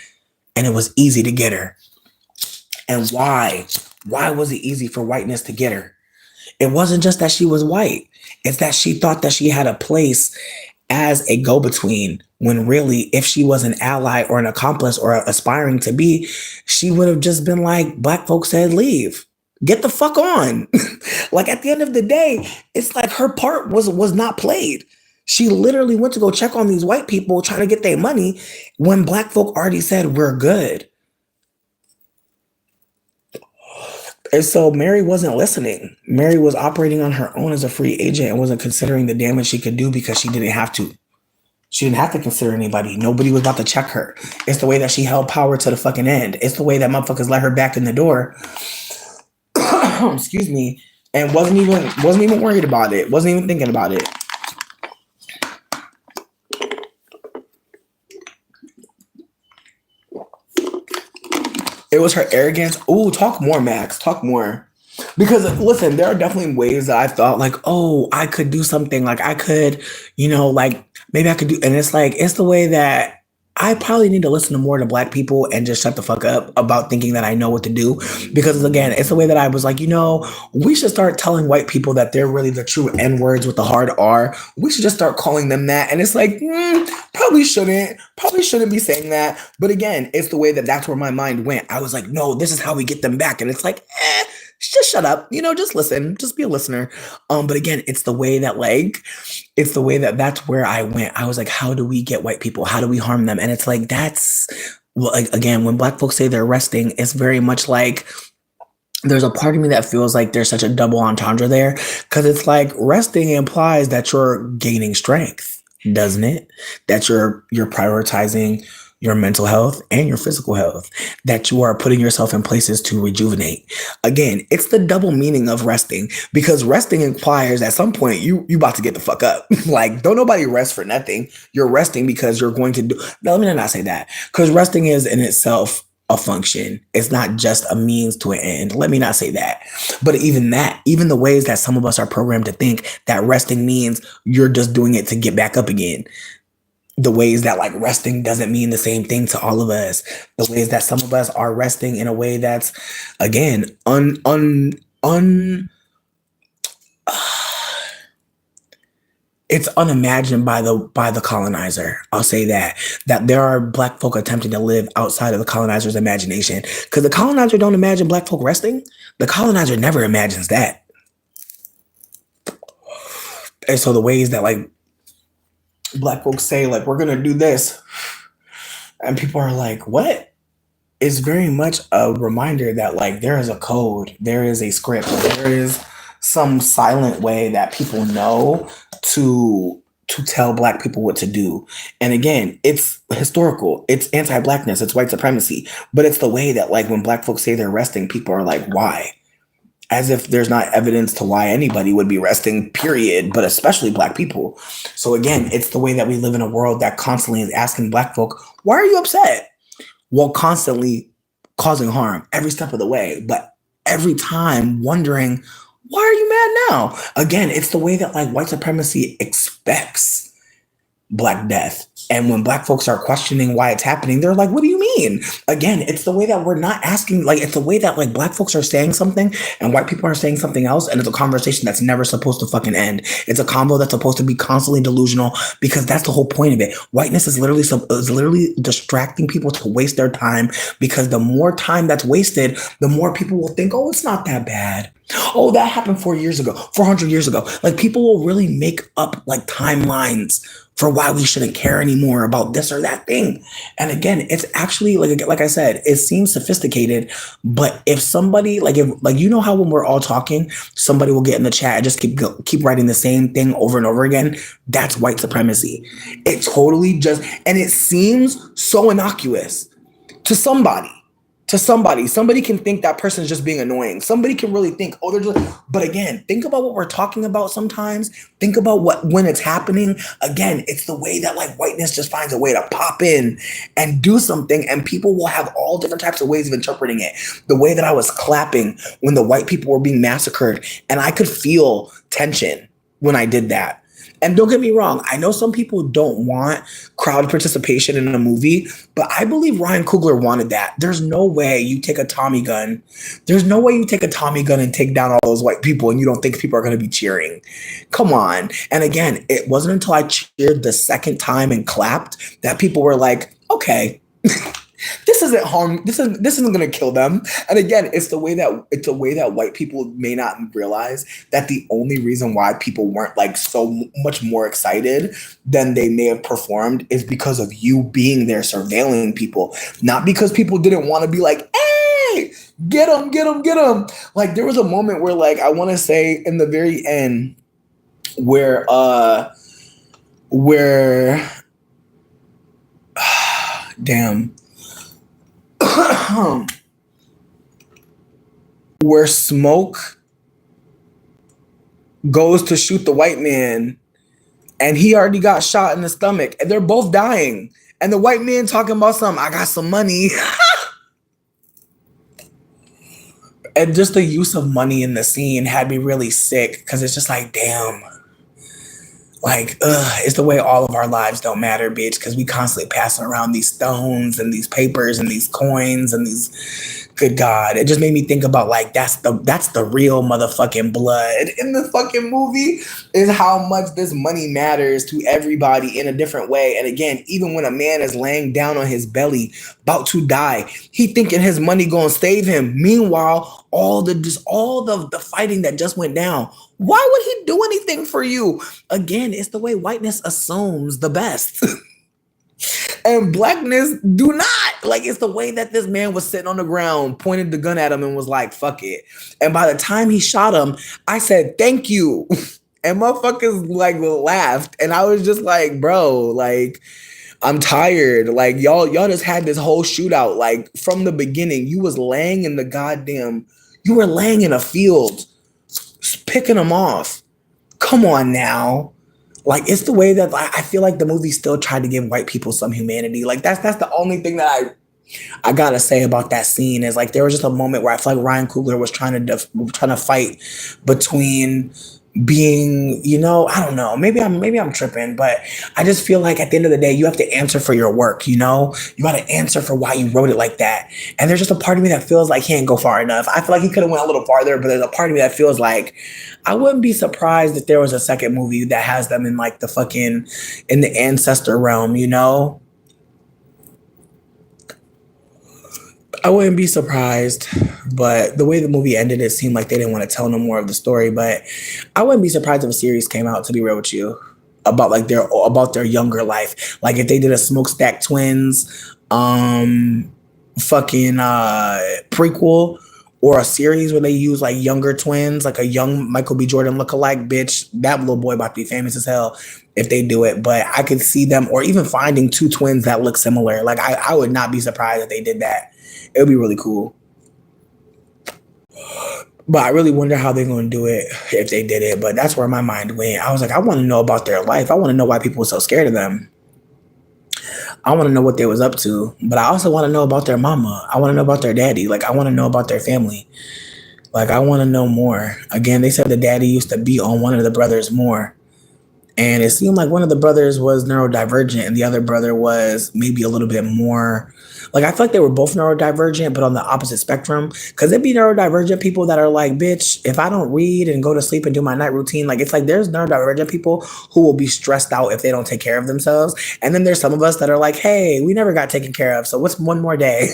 Speaker 1: And it was easy to get her. And why? Why was it easy for whiteness to get her? It wasn't just that she was white. It's that she thought that she had a place as a go-between, when really, if she was an ally or an accomplice or aspiring to be, she would have just been like, Black folks said, leave. Get the fuck on. Like at the end of the day, it's like her part was not played. She literally went to go check on these white people trying to get their money when Black folk already said, we're good. And so Mary wasn't listening. Mary was operating on her own as a free agent and wasn't considering the damage she could do because she didn't have to. She didn't have to consider anybody. Nobody was about to check her. It's the way that she held power to the fucking end. It's the way that motherfuckers let her back in the door. Excuse me. And wasn't even worried about it. Wasn't even thinking about it. It was her arrogance. Ooh, talk more, Max. Talk more. Because listen, there are definitely ways that I thought like, oh, I could do something. Like I could, like maybe I could do. And it's like, it's the way that I probably need to listen to more to Black people and just shut the fuck up about thinking that I know what to do. Because again, it's the way that I was like, we should start telling white people that they're really the true N words with the hard R. We should just start calling them that. And it's like, probably shouldn't be saying that. But again, it's the way that's where my mind went. I was like, no, this is how we get them back. And it's like, just shut up, just listen, just be a listener. But again, it's the way that's where I went. I was like, how do we get white people? How do we harm them? And it's like, again, when Black folks say they're resting, it's very much like, there's a part of me that feels like there's such a double entendre there. Cause it's like resting implies that you're gaining strength, doesn't it? That you're prioritizing your mental health and your physical health, that you are putting yourself in places to rejuvenate. Again, it's the double meaning of resting, because resting implies at some point you about to get the fuck up. Like, don't nobody rest for nothing. You're resting because you're going to do. Now, let me not say that, because resting is in itself a function. It's not just a means to an end. Let me not say that. But even the ways that some of us are programmed to think that resting means you're just doing it to get back up again. The ways that like resting doesn't mean the same thing to all of us. The ways that some of us are resting in a way that's, again, it's unimagined by the colonizer. I'll say that there are Black folk attempting to live outside of the colonizer's imagination, because the colonizer don't imagine Black folk resting. The colonizer never imagines that. And so the ways that like Black folks say, like, we're going to do this, and people are like, what? It's very much a reminder that like there is a code, there is a script, there is some silent way that people know to tell Black people what to do. And again, it's historical, it's anti-Blackness, it's white supremacy, but it's the way that like when Black folks say they're resting, people are like, why? as if there's not evidence to why anybody would be resting, period, but especially Black people. So again, it's the way that we live in a world that constantly is asking Black folk, why are you upset? While constantly causing harm every step of the way, but every time wondering, why are you mad now? Again, it's the way that like white supremacy expects Black death. And when Black folks are questioning why it's happening, they're like, what do you mean? Again, it's the way that we're not asking, like, it's the way that like Black folks are saying something and white people are saying something else. And it's a conversation that's never supposed to fucking end. It's a combo that's supposed to be constantly delusional because that's the whole point of it. Whiteness is literally distracting people to waste their time, because the more time that's wasted, the more people will think, oh, it's not that bad. Oh, that happened 4 years ago, 400 years ago. Like people will really make up like timelines for why we shouldn't care anymore about this or that thing. And again, it's actually like I said, it seems sophisticated, but if somebody like you know how when we're all talking, somebody will get in the chat and just keep writing the same thing over and over again. That's white supremacy. It totally just, and it seems so innocuous to somebody. Somebody can think that person is just being annoying. Somebody can really think, oh, they're just, but again, think about what we're talking about sometimes. Think about when it's happening. Again, it's the way that like whiteness just finds a way to pop in and do something, and people will have all different types of ways of interpreting it. The way that I was clapping when the white people were being massacred, and I could feel tension when I did that. And don't get me wrong, I know some people don't want crowd participation in a movie, but I believe Ryan Coogler wanted that. There's no way you take a Tommy gun. There's no way you take a Tommy gun and take down all those white people and you don't think people are going to be cheering. Come on. And again, it wasn't until I cheered the second time and clapped that people were like, okay. This isn't harm. This isn't going to kill them. And again, it's the way that white people may not realize that the only reason why people weren't like so much more excited than they may have performed is because of you being there surveilling people, not because people didn't want to be like, hey, get them, get them, get them. Like there was a moment where like I want to say in the very end where damn. Where Smoke goes to shoot the white man and he already got shot in the stomach and they're both dying. And the white man talking about something, I got some money. And just the use of money in the scene had me really sick because it's just like, damn. Like, it's the way all of our lives don't matter, bitch, because we constantly passing around these stones and these papers and these coins and these, good God. It just made me think about like, that's the real motherfucking blood in the fucking movie, is how much this money matters to everybody in a different way. And again, even when a man is laying down on his belly, about to die, he thinking his money gonna save him. Meanwhile, all the fighting that just went down, why would he do anything for you? Again, it's the way whiteness assumes the best. And blackness do not. Like, it's the way that this man was sitting on the ground, pointed the gun at him and was like, fuck it. And by the time he shot him, I said, thank you. And motherfuckers like laughed. And I was just like, bro, like, I'm tired. Like, y'all just had this whole shootout. Like, from the beginning, you was laying in you were laying in a field, picking them off. Come on now. Like, it's the way that I feel like the movie still tried to give white people some humanity. Like, that's the only thing that I gotta say about that scene, is like there was just a moment where I feel like Ryan Coogler was trying to fight between being, I don't know, maybe I'm tripping, but I just feel like at the end of the day, you have to answer for your work, you got to answer for why you wrote it like that. And there's just a part of me that feels like he didn't go far enough. I feel like he could have went a little farther, but there's a part of me that feels like I wouldn't be surprised if there was a second movie that has them in like in the ancestor realm, I wouldn't be surprised, but the way the movie ended, it seemed like they didn't want to tell no more of the story. But I wouldn't be surprised if a series came out, to be real with you, about like their younger life. Like if they did a Smokestack Twins, prequel, or a series where they use like younger twins, like a young Michael B. Jordan lookalike, bitch, that little boy about to be famous as hell if they do it. But I could see them, or even finding two twins that look similar. Like I would not be surprised if they did that. It would be really cool. But I really wonder how they're going to do it if they did it. But that's where my mind went. I was like, I want to know about their life. I want to know why people were so scared of them. I want to know what they was up to. But I also want to know about their mama. I want to know about their daddy. Like, I want to know about their family. Like, I want to know more. Again, they said the daddy used to beat on one of the brothers more. And it seemed like one of the brothers was neurodivergent and the other brother was maybe a little bit more. Like, I feel like they were both neurodivergent, but on the opposite spectrum. Because there'd be neurodivergent people that are like, bitch, if I don't read and go to sleep and do my night routine, like, it's like there's neurodivergent people who will be stressed out if they don't take care of themselves. And then there's some of us that are like, hey, we never got taken care of. So what's one more day?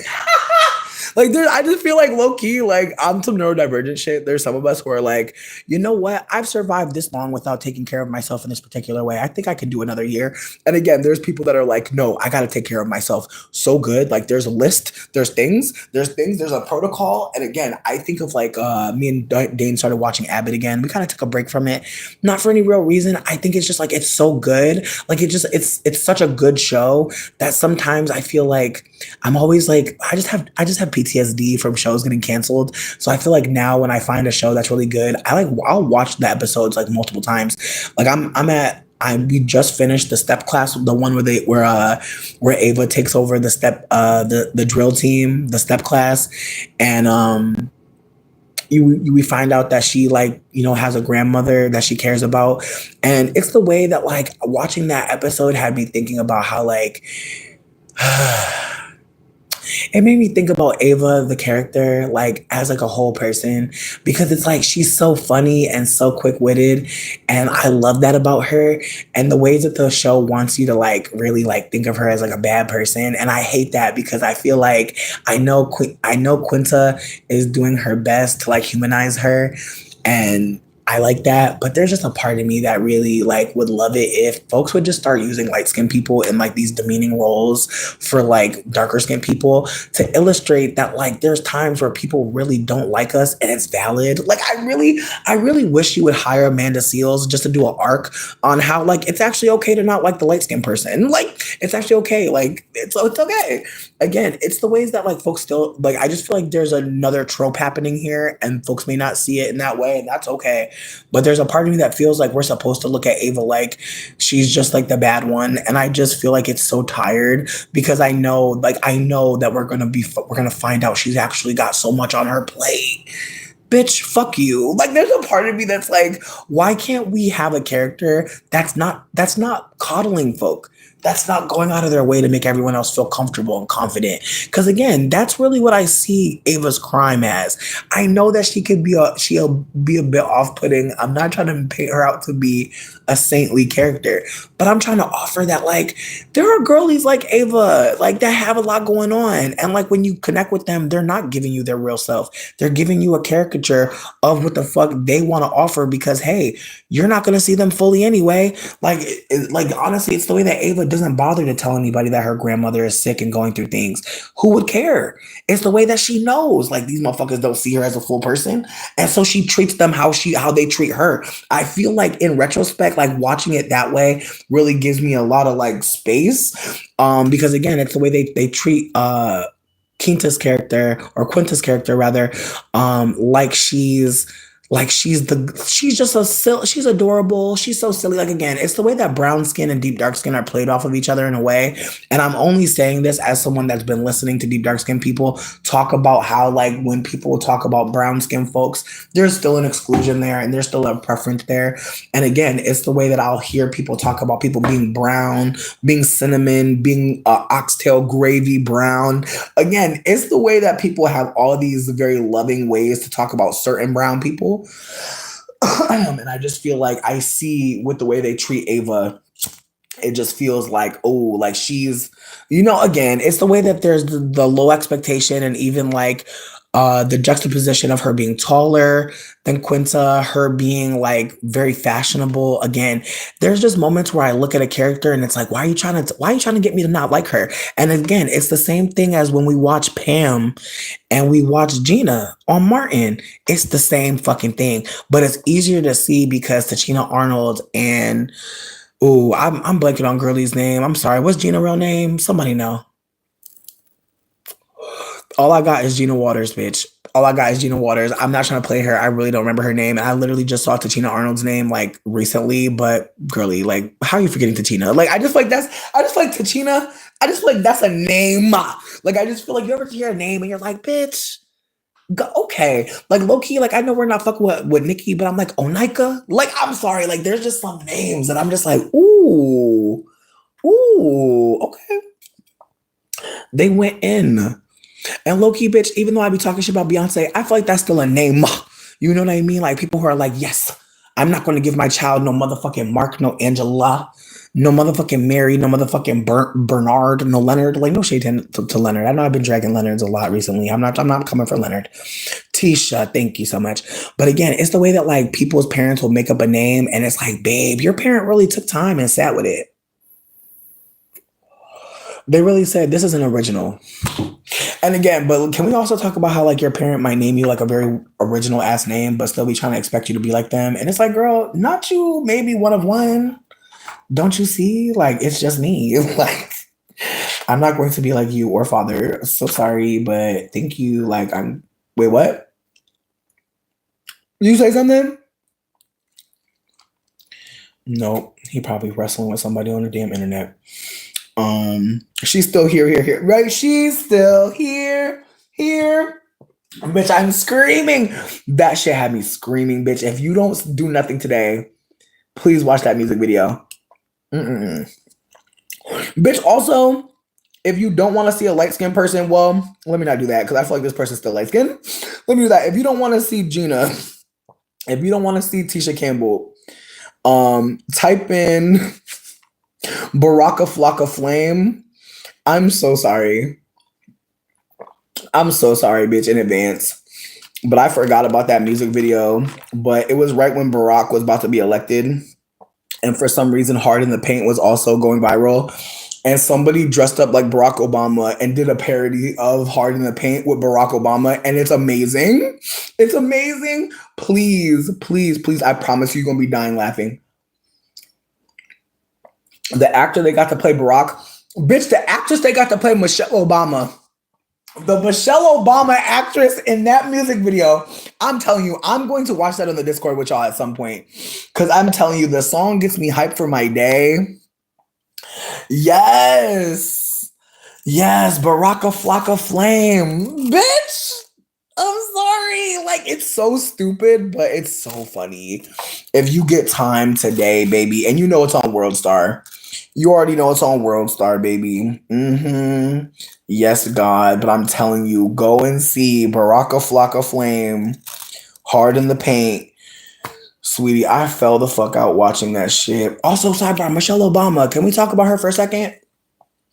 Speaker 1: Like, there, I just feel like low key, like I'm some neurodivergent shit. There's some of us who are like, you know what? I've survived this long without taking care of myself in this particular way. I think I can do another year. And again, there's people that are like, no, I got to take care of myself so good. Like, there's a list, there's a protocol. And again, I think of like me and Dane started watching Abbott again. We kind of took a break from it, not for any real reason. I think it's just like it's so good. Like, it's such a good show that sometimes I feel like I'm always like I just have PTSD from shows getting canceled. So I feel like now when I find a show that's really good, I'll watch the episodes like multiple times. Like we just finished the step class, the one where Ava takes over the step the drill team, the step class, and we find out that she like has a grandmother that she cares about, and it's the way that like watching that episode had me thinking about how like it made me think about Ava, the character, like as like a whole person, because it's like she's so funny and so quick witted, and I love that about her. And the ways that the show wants you to like really like think of her as like a bad person, and I hate that because I feel like I know Quinta is doing her best to like humanize her, and I like that, but there's just a part of me that really like would love it if folks would just start using light skinned people in like these demeaning roles for like darker skinned people to illustrate that like there's times where people really don't like us and it's valid. Like I really wish you would hire Amanda Seals just to do an arc on how like it's actually okay to not like the light skinned person. Like it's actually okay. Like it's okay. Again, it's the ways that like folks still like I just feel like there's another trope happening here and folks may not see it in that way, and that's okay. But there's a part of me that feels like we're supposed to look at Ava like she's just like the bad one. And I just feel like it's so tired because I know that we're gonna find out she's actually got so much on her plate. Bitch, fuck you. Like there's a part of me that's like, why can't we have a character that's not coddling folk? That's not going out of their way to make everyone else feel comfortable and confident. Because again, that's really what I see Ava's crime as. I know that she'll be a bit off-putting. I'm not trying to paint her out to be a saintly character, but I'm trying to offer that like there are girlies like Ava, like that have a lot going on. And like when you connect with them, they're not giving you their real self. They're giving you a caricature of what the fuck they want to offer because hey, you're not gonna see them fully anyway. Like honestly, it's the way that Ava doesn't bother to tell anybody that her grandmother is sick and going through things. Who would care? It's the way that she knows. Like these motherfuckers don't see her as a full person, and so she treats them how they treat her. I feel like in retrospect, like watching it that way really gives me a lot of like space. Because again, it's the way they treat Quinta's character rather, like she's adorable. She's so silly. Like again, it's the way that brown skin and deep dark skin are played off of each other in a way. And I'm only saying this as someone that's been listening to deep dark skin people talk about how like when people talk about brown skin folks, there's still an exclusion there and there's still a preference there. And again, it's the way that I'll hear people talk about people being brown, being cinnamon, being oxtail gravy brown. Again, it's the way that people have all these very loving ways to talk about certain brown people. And I just feel like I see with the way they treat Ava, it just feels like, oh, like she's, again, it's the way that there's the low expectation and even like the juxtaposition of her being taller than Quinta, her being like very fashionable. Again, there's just moments where I look at a character and it's like, why are you trying to get me to not like her? And again, it's the same thing as when we watch Pam and we watch Gina on Martin. It's the same fucking thing, but it's easier to see because Tachina Arnold and I'm blanking on Girlie's name. I'm sorry. What's Gina's real name? Somebody know. All I got is Gina Waters, bitch. all I got is Gina Waters. I'm not trying to play her. I really don't remember her name. And I literally just saw Tachina Arnold's name like recently, but girly, like, how are you forgetting Tachina? Like, I just like Tachina. I just feel like that's a name. Like, I just feel like you ever hear a name and you're like, bitch, okay. Like, low key, like, I know we're not fucking with Nikki, but I'm like, Onika? Like, I'm sorry. Like, there's just some names that I'm just like, ooh, okay. They went in. And low-key, bitch, even though I be talking shit about Beyonce, I feel like that's still a name. You know what I mean? Like people who are like, yes, I'm not going to give my child no motherfucking Mark, no Angela, no motherfucking Mary, no motherfucking Bernard, no Leonard. Like no shade to Leonard. I know I've been dragging Leonards a lot recently. I'm not coming for Leonard. Tisha, thank you so much. But again, it's the way that like people's parents will make up a name and it's like, babe, your parent really took time and sat with it. They really said this is an original. And again, but can we also talk about how like your parent might name you like a very original ass name, but still be trying to expect you to be like them? And it's like, girl, not you, maybe one of one. Don't you see? Like, it's just me. Like, I'm not going to be like you or father. So sorry, but thank you. Like, wait, what? You say something? Nope. He probably wrestling with somebody on the damn internet. She's still here, right? She's still here. Bitch, I'm screaming. That shit had me screaming, bitch. If you don't do nothing today, please watch that music video. Bitch, also, if you don't want to see a light-skinned person, well, let me not do that because I feel like this person's still light-skinned. Let me do that. If you don't want to see Gina, if you don't want to see Tisha Campbell, type in Baraka Flocka Flame. I'm so sorry. Bitch, in advance. But I forgot about that music video. But it was right when Barack was about to be elected. And for some reason, Hard in the Paint was also going viral. And somebody dressed up like Barack Obama and did a parody of Hard in the Paint with Barack Obama. And it's amazing. It's amazing. Please, I promise you're going to be dying laughing. The actor they got to play Barack, bitch, the actress they got to play Michelle Obama. The Michelle Obama actress in that music video, I'm telling you, I'm going to watch that on the Discord with y'all at some point. Because I'm telling you, the song gets me hyped for my day. Yes, Baraka Flocka Flame. Bitch, I'm sorry. Like, it's so stupid, but it's so funny. If you get time today, baby, and you know it's on World Star. You already know it's on World Star, baby. Yes, God. But I'm telling you, go and see Baraka Flocka Flame, Hard in the Paint. Sweetie, I fell the fuck out watching that shit. Also, sidebar, Michelle Obama. Can we talk about her for a second?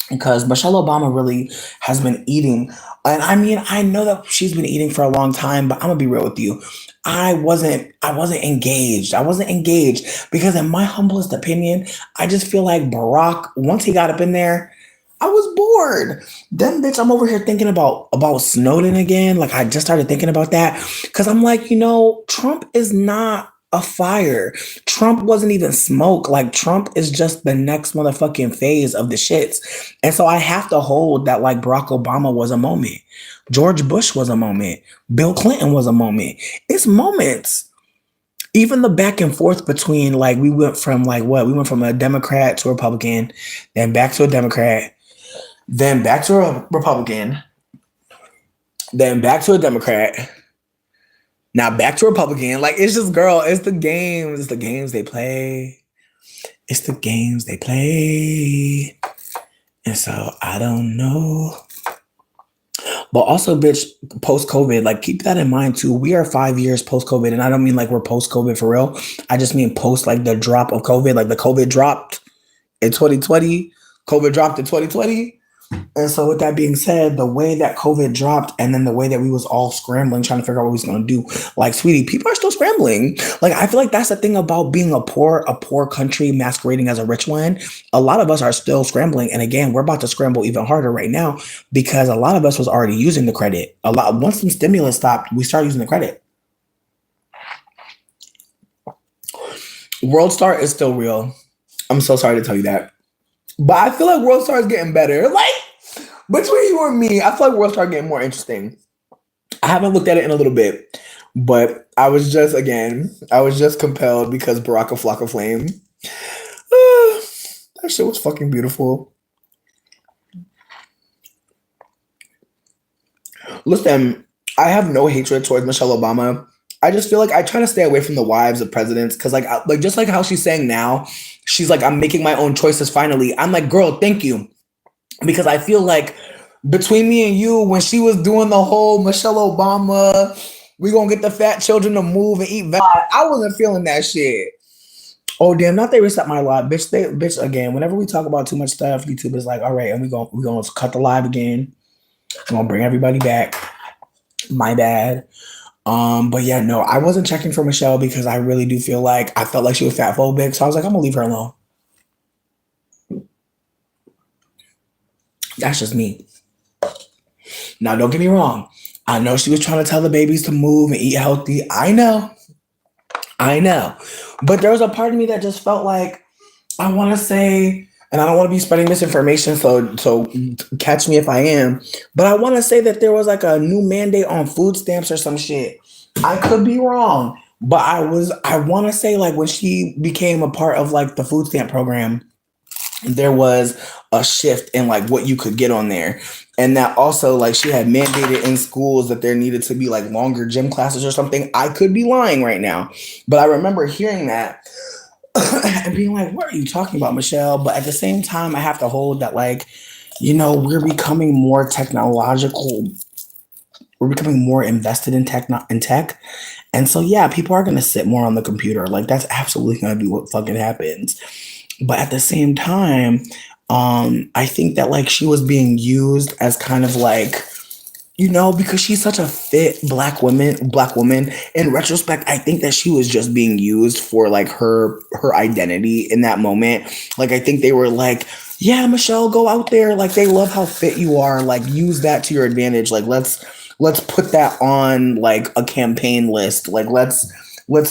Speaker 1: Because Michelle Obama really has been eating. And I mean, I know that she's been eating for a long time, but I'm going to be real with you. I wasn't engaged. I wasn't engaged because in my humblest opinion, I just feel like Barack, once he got up in there, I was bored. Then, bitch, I'm over here thinking about Snowden again. Like, I just started thinking about that because I'm like, you know, Trump is not a fire. Trump wasn't even smoke. Like, Trump is just the next motherfucking phase of the shits. And so I have to hold that, like, Barack Obama was a moment. George Bush was a moment. Bill Clinton was a moment. It's moments. Even the back and forth between, like, we went from a Democrat to a Republican, then back to a Democrat, then back to a Republican, then back to a Democrat, now back to Republican. Like, it's just, girl, it's the games. It's the games they play. It's the games they play. And so I don't know. But also, bitch, post-COVID, like, keep that in mind too. We are 5 years post-COVID. And I don't mean like we're post-COVID for real. I just mean post, like, the drop of COVID. Like, the COVID dropped in 2020. COVID dropped in 2020. And so with that being said, the way that COVID dropped and then the way that we was all scrambling, trying to figure out what we was going to do, like, sweetie, people are still scrambling. Like, I feel like that's the thing about being a poor country masquerading as a rich one. A lot of us are still scrambling. And again, we're about to scramble even harder right now because a lot of us was already using the credit. Once some stimulus stopped, we started using the credit. World Star is still real. I'm so sorry to tell you that. But I feel like World Star is getting better. Like, between you and me, I feel like World Star getting more interesting. I haven't looked at it in a little bit, but I was just compelled because Baraka Flocka Flame. That shit was fucking beautiful. Listen, I have no hatred towards Michelle Obama. I just feel like I try to stay away from the wives of presidents because, like just like how she's saying now, she's like, I'm making my own choices finally. I'm like, girl, thank you. Because I feel like between me and you, when she was doing the whole Michelle Obama, we gonna get the fat children to move and eat. I wasn't feeling that shit. Oh damn! Not they reset my live, bitch. They bitch again. Whenever we talk about too much stuff, YouTube is like, all right, and we gonna cut the live again. We're gonna bring everybody back. My bad. But yeah, no, I wasn't checking for Michelle because I really do feel like I felt like she was fat phobic, so I was like, I'm gonna leave her alone. That's just me. Now, don't get me wrong. I know she was trying to tell the babies to move and eat healthy. I know. But there was a part of me that just felt like I want to say, and I don't want to be spreading misinformation, so catch me if I am. But I want to say that there was like a new mandate on food stamps or some shit. I could be wrong, but I want to say like when she became a part of like the food stamp program, there was a shift in like what you could get on there. And that also like she had mandated in schools that there needed to be like longer gym classes or something. I could be lying right now, but I remember hearing that and being like, what are you talking about, Michelle? But at the same time, I have to hold that like, we're becoming more technological. We're becoming more invested in tech. And so yeah, people are gonna sit more on the computer. Like that's absolutely gonna be what fucking happens. But at the same time, I think that like she was being used as kind of like, because she's such a fit black woman. In retrospect, I think that she was just being used for like her identity in that moment. Like I think they were like, yeah, Michelle, go out there. Like they love how fit you are. Like use that to your advantage. Like let's put that on like a campaign list. Like let's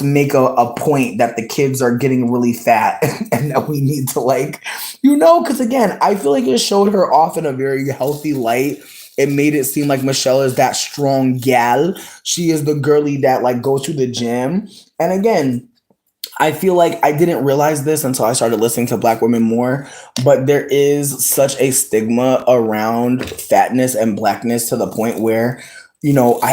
Speaker 1: make a point that the kids are getting really fat and that we need to like, because again, I feel like it showed her off in a very healthy light. It made it seem like Michelle is that strong gal. She is the girly that like goes to the gym. And again, I feel like I didn't realize this until I started listening to Black women more, but there is such a stigma around fatness and blackness to the point where, I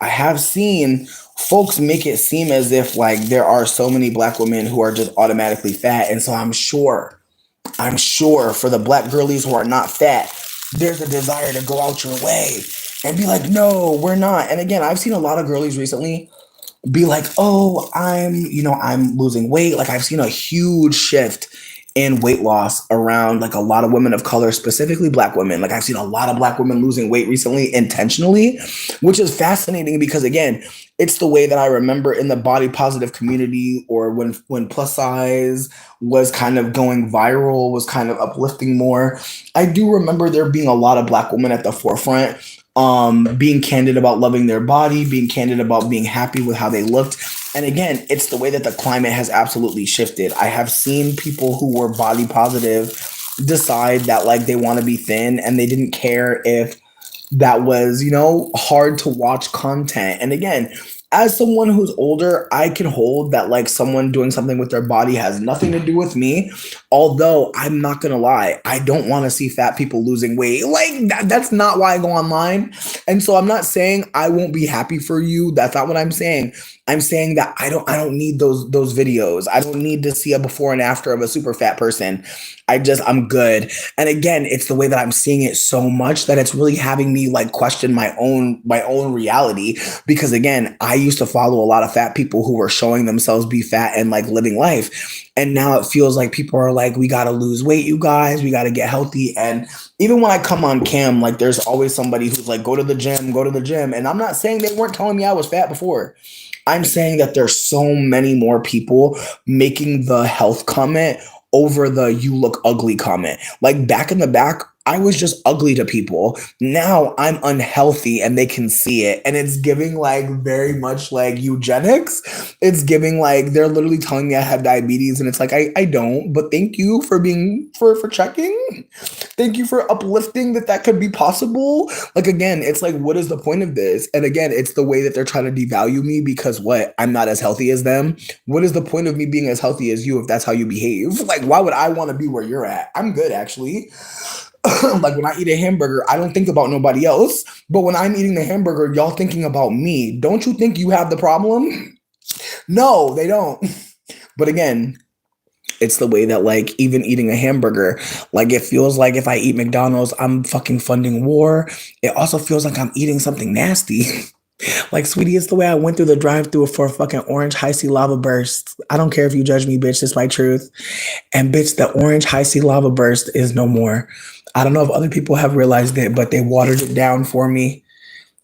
Speaker 1: have seen folks make it seem as if like there are so many Black women who are just automatically fat. And so I'm sure for the Black girlies who are not fat, there's a desire to go out your way and be like, no, we're not. And again, I've seen a lot of girlies recently be like, oh, I'm losing weight. Like I've seen a huge shift in weight loss around like a lot of women of color, specifically Black women. Like I've seen a lot of Black women losing weight recently intentionally, which is fascinating because again, it's the way that I remember in the body positive community, or when plus size was kind of going viral, was kind of uplifting more. I do remember there being a lot of Black women at the forefront, being candid about loving their body, being candid about being happy with how they looked. And again, it's the way that the climate has absolutely shifted. I have seen people who were body positive decide that like they want to be thin and they didn't care if that was, hard to watch content. And again, as someone who's older, I can hold that like someone doing something with their body has nothing to do with me. Although I'm not gonna lie, I don't want to see fat people losing weight. Like that's not why I go online. And so I'm not saying I won't be happy for you. That's not what I'm saying. I'm saying that I don't need those videos. I don't need to see a before and after of a super fat person. I'm good. And again, it's the way that I'm seeing it so much that it's really having me like question my own reality. Because again, I used to follow a lot of fat people who were showing themselves be fat and like living life. And now it feels like people are like, we got to lose weight, you guys. We got to get healthy. And even when I come on cam, like there's always somebody who's like, go to the gym, go to the gym. And I'm not saying they weren't telling me I was fat before. I'm saying that there's so many more people making the health comment over the you look ugly comment. Like back in the back, I was just ugly to people. Now I'm unhealthy and they can see it. And it's giving like very much like eugenics. It's giving like they're literally telling me I have diabetes and it's like I don't, but thank you for being for checking. Thank you for uplifting that could be possible. Like again, it's like what is the point of this? And again, it's the way that they're trying to devalue me because what? I'm not as healthy as them. What is the point of me being as healthy as you if that's how you behave? Like why would I want to be where you're at? I'm good actually. Like when I eat a hamburger, I don't think about nobody else. But when I'm eating the hamburger, y'all thinking about me. Don't you think you have the problem? No, they don't. But again, it's the way that like even eating a hamburger, like it feels like if I eat McDonald's, I'm fucking funding war. It also feels like I'm eating something nasty. Like, sweetie, it's the way I went through the drive-through for a fucking orange high C lava burst. I don't care if you judge me, bitch. It's my truth. And bitch, the orange high C lava burst is no more. I don't know if other people have realized it, but they watered it down for me.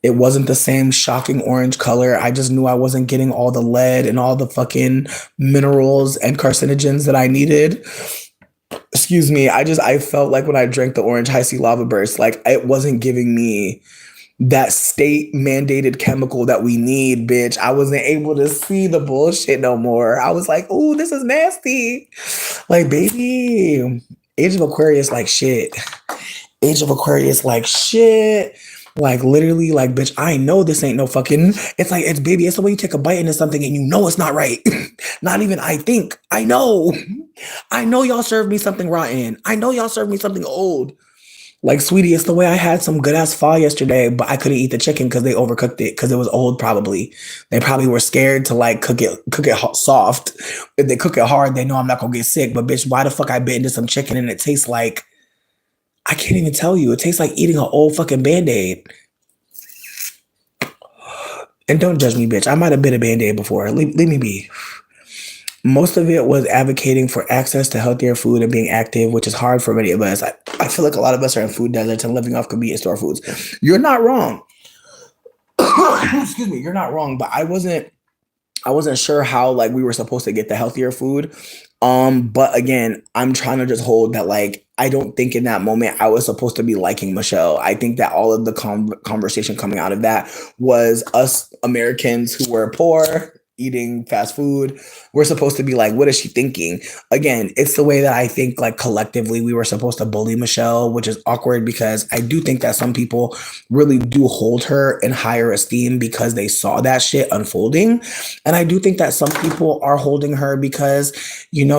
Speaker 1: It wasn't the same shocking orange color. I just knew I wasn't getting all the lead and all the fucking minerals and carcinogens that I needed. Excuse me. I felt like when I drank the orange high C lava burst, like it wasn't giving me that state mandated chemical that we need, bitch. I wasn't able to see the bullshit no more. I was like, "Ooh, this is nasty." Like, baby, Age of Aquarius, like shit. Age of Aquarius, like shit. Like literally, like bitch, I know this ain't no fucking. It's like it's baby. It's the way you take a bite into something and you know it's not right. Not even I think. I know. I know y'all served me something rotten. I know y'all served me something old. Like, sweetie, it's the way I had some good ass pho yesterday, but I couldn't eat the chicken because they overcooked it because it was old. Probably they probably were scared to like cook it soft. If they cook it hard, they know I'm not gonna get sick. But bitch, why the fuck I bit into some chicken and it tastes like I can't even tell you. It tastes like eating an old fucking Band-Aid. And don't judge me, bitch. I might have been a Band-Aid before. Leave me be. Most of it was advocating for access to healthier food and being active, which is hard for many of us. I feel like a lot of us are in food deserts and living off convenience store foods. You're not wrong. Excuse me, you're not wrong, but I wasn't sure how like we were supposed to get the healthier food. But again, I'm trying to just hold that like I don't think in that moment I was supposed to be liking Michelle. I think that all of the conversation coming out of that was us Americans who were poor eating fast food. We're supposed to be like, what is she thinking? Again, it's the way that I think like collectively we were supposed to bully Michelle, which is awkward because I do think that some people really do hold her in higher esteem because they saw that shit unfolding. And I do think that some people are holding her because,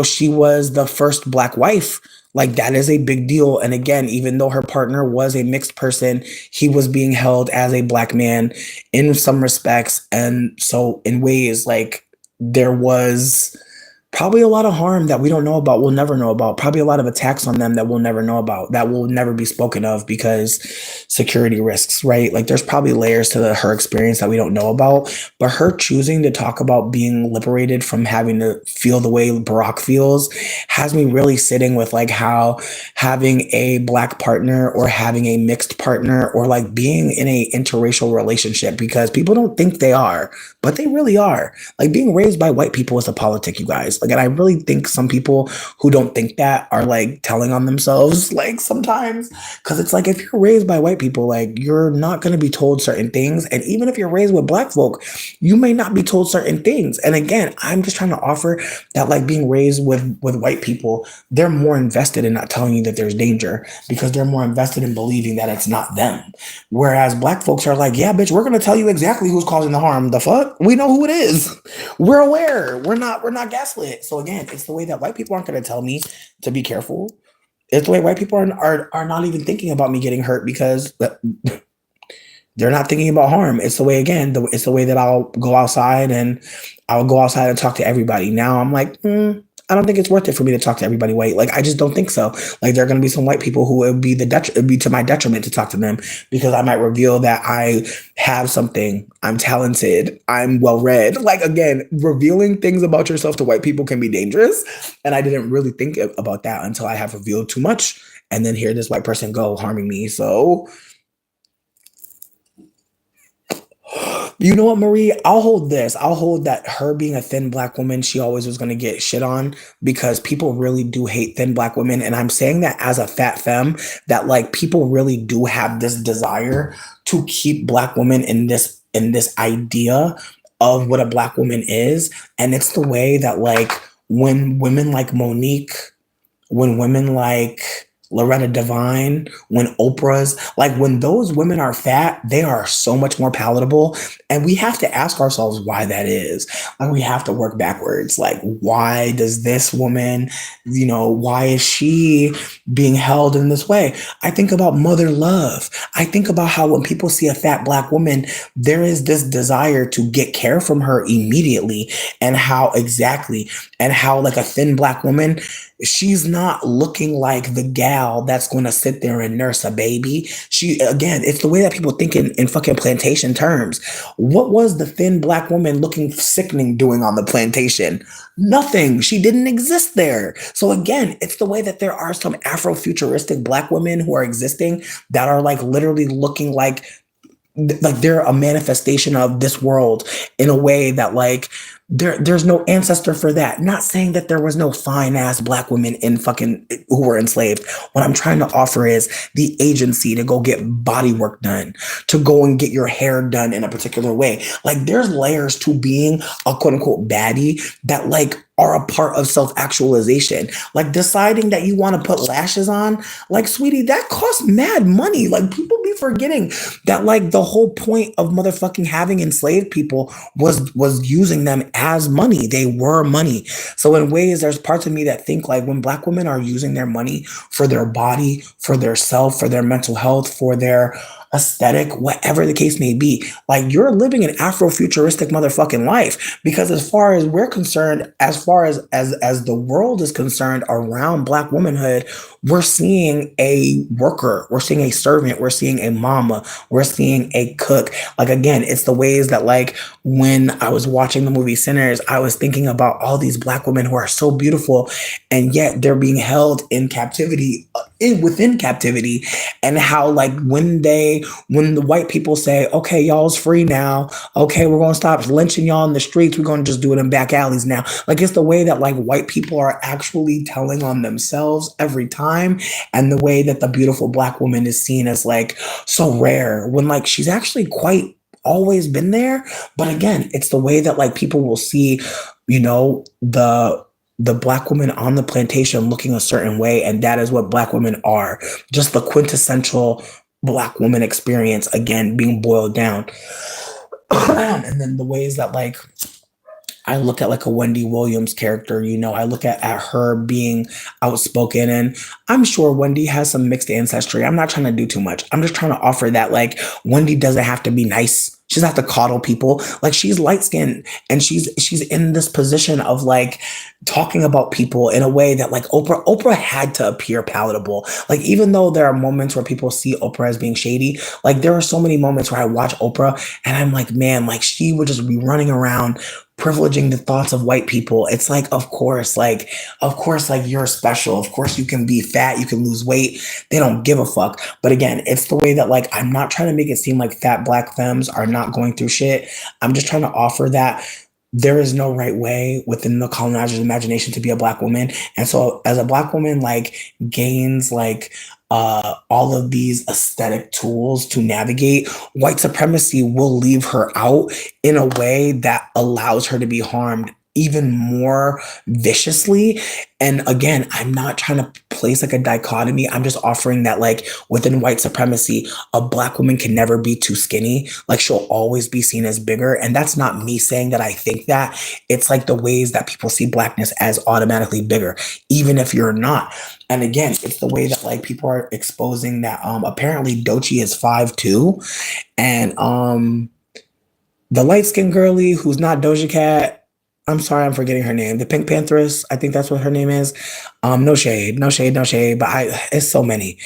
Speaker 1: she was the first Black wife. Like that is a big deal. And again, even though her partner was a mixed person, he was being held as a Black man in some respects. And so in ways like there was probably a lot of harm that we don't know about, we'll never know about, probably a lot of attacks on them that we'll never know about, that will never be spoken of because security risks, right? Like there's probably layers to her experience that we don't know about, but her choosing to talk about being liberated from having to feel the way Barack feels has me really sitting with like how having a Black partner or having a mixed partner or like being in a interracial relationship, because people don't think they are, but they really are. Like being raised by white people is a politic, you guys. Like, and I really think some people who don't think that are like telling on themselves, like sometimes, because it's like if you're raised by white people, like you're not going to be told certain things. And even if you're raised with Black folk, you may not be told certain things. And again, I'm just trying to offer that like being raised with white people, they're more invested in not telling you that there's danger because they're more invested in believing that it's not them. Whereas Black folks are like, yeah, bitch, we're going to tell you exactly who's causing the harm. The fuck? We know who it is. We're aware. We're not gaslit. So again, it's the way that white people aren't going to tell me to be careful. It's the way white people are not even thinking about me getting hurt because they're not thinking about harm. It's the way, again, it's the way that I'll go outside and talk to everybody. Now I'm like, I don't think it's worth it for me to talk to everybody white. Like, I just don't think so. Like, there are going to be some white people who it would be to my detriment to talk to them because I might reveal that I have something. I'm talented. I'm well-read. Like, again, revealing things about yourself to white people can be dangerous. And I didn't really think about that until I have revealed too much. And then here this white person go harming me. So You know what, Marie? I'll hold this. I'll hold that her being a thin black woman, she always was going to get shit on because people really do hate thin black women. And I'm saying that as a fat femme, that like people really do have this desire to keep black women in this idea of what a black woman is. And it's the way that like when women like Monique, when women like Loretta Devine, when Oprah's, like when those women are fat, they are so much more palatable. And we have to ask ourselves why that is. Like we have to work backwards. Like, why does this woman, why is she being held in this way? I think about mother love. I think about how when people see a fat black woman, there is this desire to get care from her immediately. And how like a thin black woman, she's not looking like the gal that's going to sit there and nurse a baby. Again, it's the way that people think in fucking plantation terms. What was the thin black woman looking sickening doing on the plantation? Nothing. She didn't exist there. So again, it's the way that there are some Afrofuturistic black women who are existing that are like literally looking like they're a manifestation of this world in a way that like there's no ancestor for that. Not saying that there was no fine ass black women in fucking who were enslaved. What I'm trying to offer is the agency to go get body work done, to go and get your hair done in a particular way. Like there's layers to being a quote unquote baddie that like are a part of self-actualization. Like deciding that you want to put lashes on, like sweetie, that costs mad money. Like people be forgetting that like the whole point of motherfucking having enslaved people was using them as money. They were money. So in ways, there's parts of me that think like when black women are using their money for their body, for their self, for their mental health, for their aesthetic, whatever the case may be, like you're living an Afrofuturistic motherfucking life. Because as far as we're concerned, as far as the world is concerned around black womanhood, we're seeing a worker, we're seeing a servant, we're seeing a mama, we're seeing a cook. Like again, it's the ways that like when I was watching the movie Sinners, I was thinking about all these black women who are so beautiful, and yet they're being held in captivity, within captivity, and how like when the white people say, okay, y'all's free now, okay, we're gonna stop lynching y'all in the streets, we're gonna just do it in back alleys now. Like it's the way that like white people are actually telling on themselves every time, and the way that the beautiful black woman is seen as like so rare when like she's actually quite always been there. But again, it's the way that like people will see, the black woman on the plantation looking a certain way, and that is what black women are. Just the quintessential black woman experience, again, being boiled down. And then the ways that like I look at like a Wendy Williams character, I look at her being outspoken, and I'm sure Wendy has some mixed ancestry. I'm not trying to do too much. I'm just trying to offer that like Wendy doesn't have to be nice. She doesn't have to coddle people. Like she's light skinned, and she's in this position of like talking about people in a way that like Oprah had to appear palatable. Like even though there are moments where people see Oprah as being shady, like there are so many moments where I watch Oprah and I'm like, man, like she would just be running around privileging the thoughts of white people. It's like, of course, like you're special. Of course you can be fat, you can lose weight. They don't give a fuck. But again, it's the way that like, I'm not trying to make it seem like fat black femmes are not going through shit. I'm just trying to offer that there is no right way within the colonizer's imagination to be a black woman. And so as a black woman, like gains like all of these aesthetic tools to navigate, white supremacy will leave her out in a way that allows her to be harmed even more viciously. And again, I'm not trying to place like a dichotomy. I'm just offering that like within white supremacy, a black woman can never be too skinny. Like she'll always be seen as bigger. And that's not me saying that I think that. It's like the ways that people see blackness as automatically bigger, even if you're not. And again, it's the way that like people are exposing that apparently Doechii is 5'2", and the light-skinned girly who's not Doja Cat, I'm sorry, I'm forgetting her name. The Pink Pantheress, I think that's what her name is. No shade, no shade, no shade, but it's so many.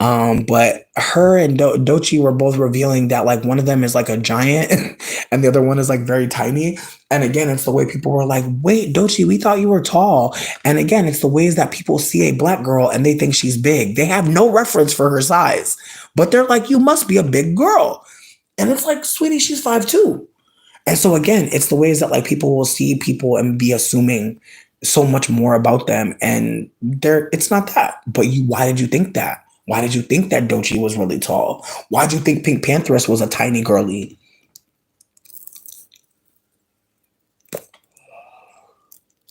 Speaker 1: But her and Doechii were both revealing that like one of them is like a giant and the other one is like very tiny. And again, it's the way people were like, wait, Doechii, we thought you were tall. And again, it's the ways that people see a black girl and they think she's big. They have no reference for her size, but they're like, you must be a big girl. And it's like, sweetie, she's 5'2". And so again, it's the ways that like people will see people and be assuming so much more about them, and it's not that. But why did you think that? Why did you think that Doechii was really tall? Why did you think Pink Pantheress was a tiny girly?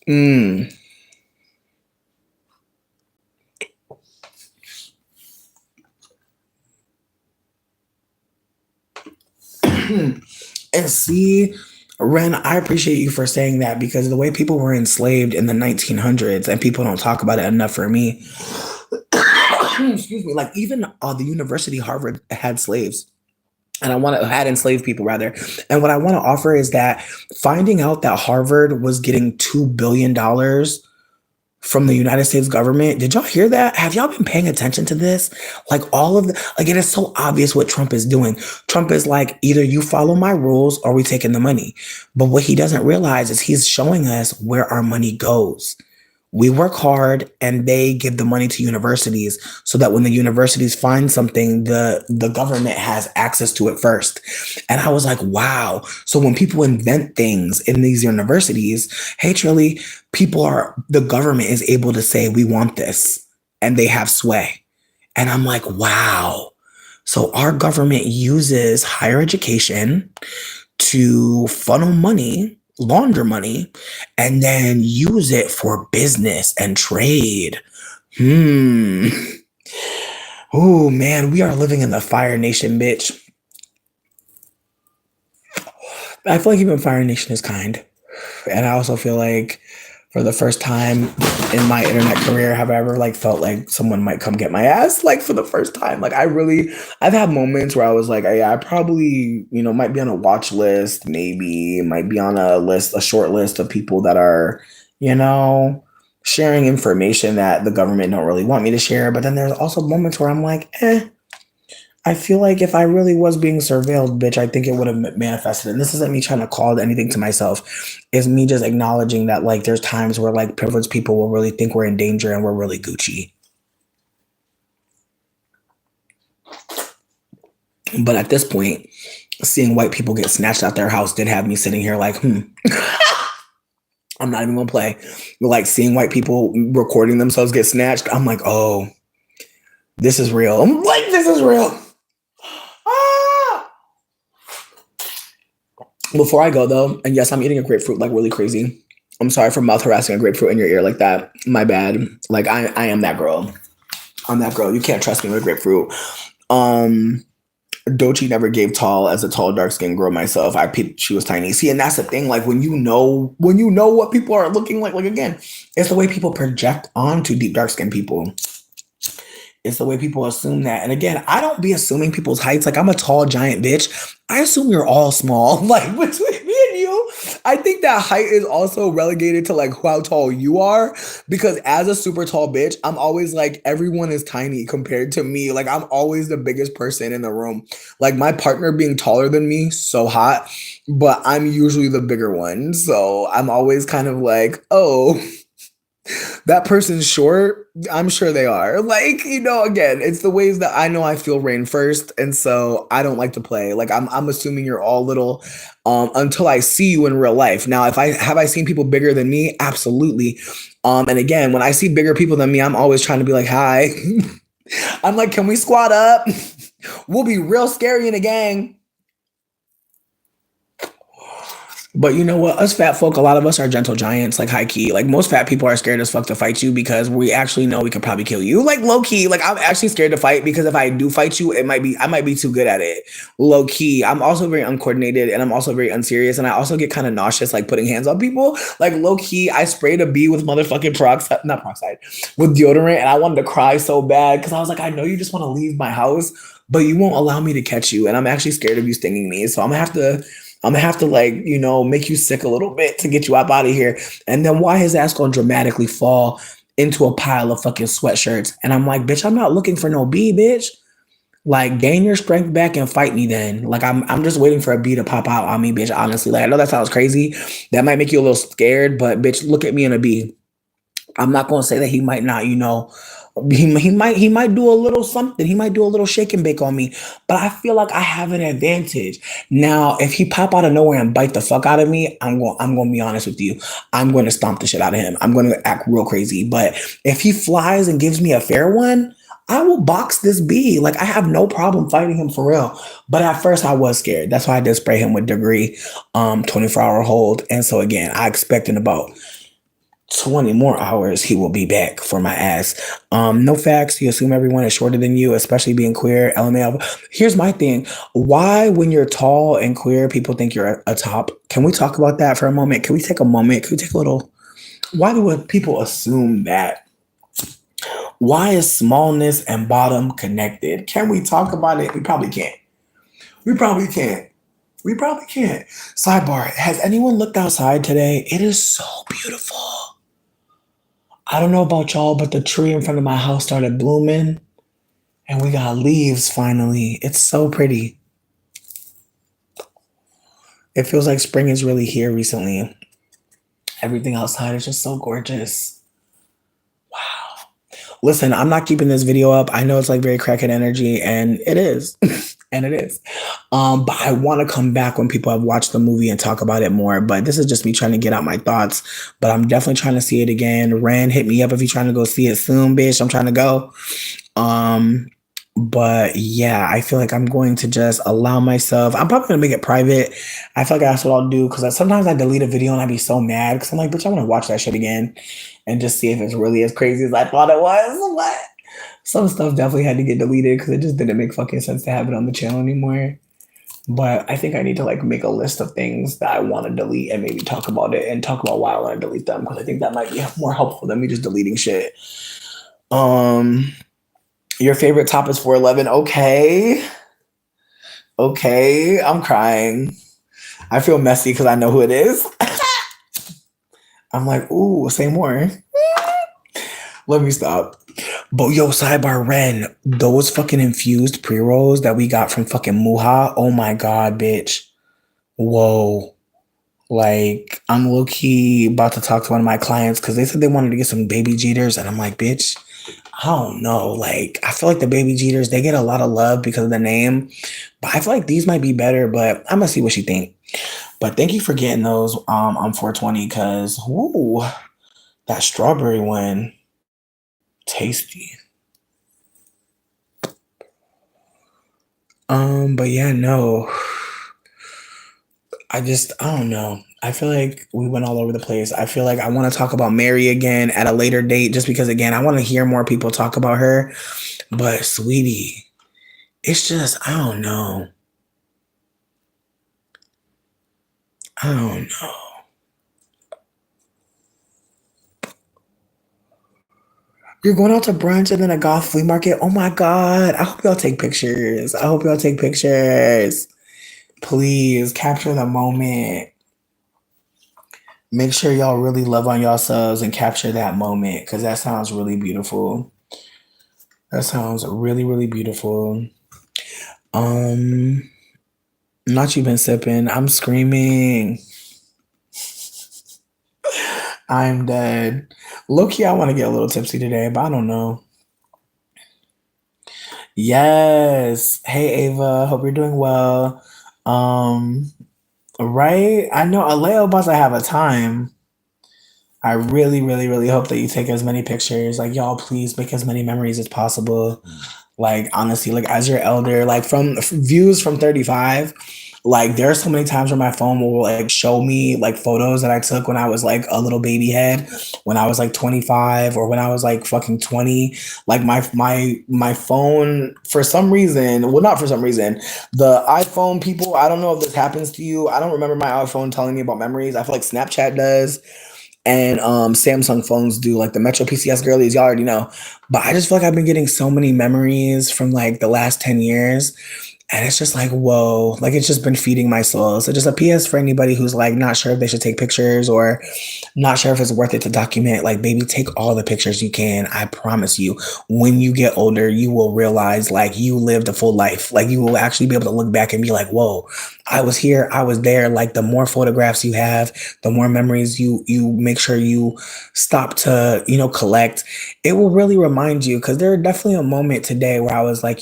Speaker 1: Mm. And see, Ren, I appreciate you for saying that, because the way people were enslaved in the 1900s, and people don't talk about it enough for me. Excuse me, like even the university Harvard had slaves. And I want to had enslaved people rather. And what I want to offer is that finding out that Harvard was getting $2 billion from the United States government. Did y'all hear that? Have y'all been paying attention to this? Like all of the, like it is so obvious what Trump is doing. Trump is like, either you follow my rules or we taking the money. But what he doesn't realize is he's showing us where our money goes. We work hard and they give the money to universities so that when the universities find something, the government has access to it first. And I was like, wow. So when people invent things in these universities, hey, Trilly, the government is able to say, we want this, and they have sway. And I'm like, wow. So our government uses higher education to funnel money, launder money, and then use it for business and trade. Oh man, we are living in the Fire Nation, bitch. I feel like even Fire Nation is kind. And I also feel like for the first time in my internet career have I ever like felt like someone might come get my ass, like for the first time. Like I've had moments where I was like, yeah, I probably, might be on a watch list, maybe might be on a short list of people that are, sharing information that the government don't really want me to share. But then there's also moments where I'm like, I feel like if I really was being surveilled, bitch, I think it would have manifested. And this isn't me trying to call anything to myself. It's me just acknowledging that like there's times where like privileged people will really think we're in danger and we're really Gucci. But at this point, seeing white people get snatched out their house did have me sitting here like, I'm not even gonna play. Like seeing white people recording themselves get snatched, I'm like, oh, this is real. I'm like, this is real. Before I go though, and yes, I'm eating a grapefruit like really crazy. I'm sorry for mouth harassing a grapefruit in your ear like that. My bad. Like I am that girl. I'm that girl. You can't trust me with grapefruit. Doechii never gave tall as a tall, dark skinned girl myself. I peeped she was tiny. See, and that's the thing. Like when you know what people are looking like again, it's the way people project onto deep dark skinned people. It's the way people assume that. And again, I don't be assuming people's heights. Like I'm a tall giant bitch. I assume you're all small. Like between me and you, I think that height is also relegated to like how tall you are. Because as a super tall bitch, I'm always like, everyone is tiny compared to me. Like I'm always the biggest person in the room. Like my partner being taller than me, so hot. But I'm usually the bigger one. So I'm always kind of like, oh, that person's short. I'm sure they are. Like, again, it's the ways that I know I feel rain first. And so I don't like to play. Like I'm assuming you're all little until I see you in real life. Now, if I seen people bigger than me? Absolutely. And again, when I see bigger people than me, I'm always trying to be like, hi. I'm like, can we squat up? We'll be real scary in a gang. But you know what? Us fat folk, a lot of us are gentle giants, like high key. Like most fat people are scared as fuck to fight you because we actually know we could probably kill you. Like low key, like I'm actually scared to fight because if I do fight you, I might be too good at it. Low key. I'm also very uncoordinated and I'm also very unserious. And I also get kind of nauseous, like putting hands on people. Like low key, I sprayed a bee with motherfucking not peroxide, with deodorant. And I wanted to cry so bad because I was like, I know you just want to leave my house, but you won't allow me to catch you. And I'm actually scared of you stinging me. So I'm gonna have to like, make you sick a little bit to get you up out of here. And then why his ass gonna dramatically fall into a pile of fucking sweatshirts? And I'm like, bitch, I'm not looking for no bee, bitch. Like gain your strength back and fight me then. Like I'm just waiting for a bee to pop out on me, bitch. Honestly, like I know that sounds crazy. That might make you a little scared, but bitch, look at me in a bee. I'm not gonna say that he might not, He might do a little something. He might do a little shake and bake on me. But I feel like I have an advantage. Now, if he pop out of nowhere and bite the fuck out of me, I'm gonna be honest with you. I'm gonna stomp the shit out of him. I'm gonna act real crazy. But if he flies and gives me a fair one, I will box this bee. Like I have no problem fighting him for real. But at first I was scared. That's why I did spray him with degree 24-hour hold. And so again, I expect in about 20 more hours he will be back for my ass. No facts. You assume everyone is shorter than you, especially being queer. LMAO. Here's my thing. Why, when you're tall and queer, people think you're a top? Can we talk about that for a moment? Can we take a moment? Can we take a little? Why do people assume that? Why is smallness and bottom connected? Can we talk about it? We probably can't. We probably can't. We probably can't. Sidebar. Has anyone looked outside today? It is so beautiful. I don't know about y'all, but the tree in front of my house started blooming and we got leaves finally. It's so pretty. It feels like spring is really here recently. Everything outside is just so gorgeous. Wow. Listen, I'm not keeping this video up. I know it's like very crackhead energy, and it is. And it is. But I want to come back when people have watched the movie and talk about it more. But this is just me trying to get out my thoughts. But I'm definitely trying to see it again. Ren, hit me up if you're trying to go see it soon, bitch. I'm trying to go. But yeah, I feel like I'm going to just allow myself. I'm probably gonna make it private. I feel like that's what I'll do because sometimes I delete a video and I'd be so mad because I'm like, bitch, I want to watch that shit again and just see if it's really as crazy as I thought it was. What? Some stuff definitely had to get deleted because it just didn't make fucking sense to have it on the channel anymore. But I think I need to like make a list of things that I want to delete and maybe talk about it and talk about why I want to delete them because I think that might be more helpful than me just deleting shit. Your favorite top is 411. Okay. Okay. I'm crying. I feel messy because I know who it is. I'm like, ooh, say more. Let me stop. But yo, sidebar Ren, those fucking infused pre-rolls that we got from fucking Muha, oh my god, bitch. Whoa. Like, I'm low-key about to talk to one of my clients because they said they wanted to get some baby jeeters, and I'm like, bitch, I don't know. Like, I feel like the baby jeeters, they get a lot of love because of the name, but I feel like these might be better, but I'm gonna see what she think. But thank you for getting those on 420 because, ooh, that strawberry one, tasty. But yeah, no. I don't know. I feel like we went all over the place. I feel like I want to talk about Mary again at a later date just because again, I want to hear more people talk about her. But sweetie, it's just I don't know. I don't know. You're going out to brunch and then a goth flea market. Oh my God. I hope y'all take pictures. I hope y'all take pictures. Please capture the moment. Make sure y'all really love on yourselves and capture that moment because that sounds really beautiful. That sounds really, really beautiful. Not you been sipping. I'm screaming. I'm dead. Low-key, I want to get a little tipsy today, but I don't know. Yes. Hey Ava, hope you're doing well. Right? I know Aleo about to have a time. I really, really, really hope that you take as many pictures. Like, y'all, please make as many memories as possible. Like, honestly, like as your elder, like from views from 35, like there are so many times where my phone will like show me like photos that I took when I was like a little baby head, when I was like 25 or when I was like fucking 20. Like my phone, for some reason, well, not for some reason, the iPhone people, I don't know if this happens to you. I don't remember my iPhone telling me about memories. I feel like Snapchat does. And Samsung phones do, like the Metro PCS girlies, y'all already know. But I just feel like I've been getting so many memories from like the last 10 years. And it's just like, whoa, like it's just been feeding my soul. So just a PS for anybody who's like not sure if they should take pictures or not sure if it's worth it to document. Like, baby, take all the pictures you can. I promise you, when you get older, you will realize like you lived a full life. Like you will actually be able to look back and be like, whoa, I was here, I was there. Like the more photographs you have, the more memories you make sure you stop to, collect. It will really remind you because there are definitely a moment today where I was like,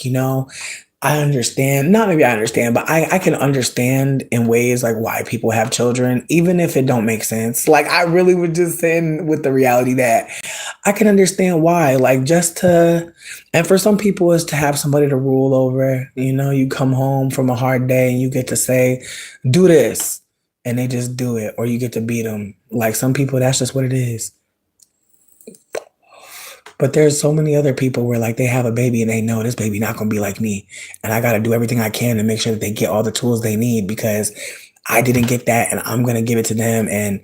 Speaker 1: I understand. Not maybe I understand, but I can understand in ways like why people have children, even if it don't make sense. Like I really would just say with the reality that I can understand why. Like just to, and for some people is to have somebody to rule over. You come home from a hard day and you get to say, do this. And they just do it, or you get to beat them. Like some people, that's just what it is. But there's so many other people where like they have a baby and they know this baby not gonna be like me. And I gotta do everything I can to make sure that they get all the tools they need because I didn't get that and I'm gonna give it to them. And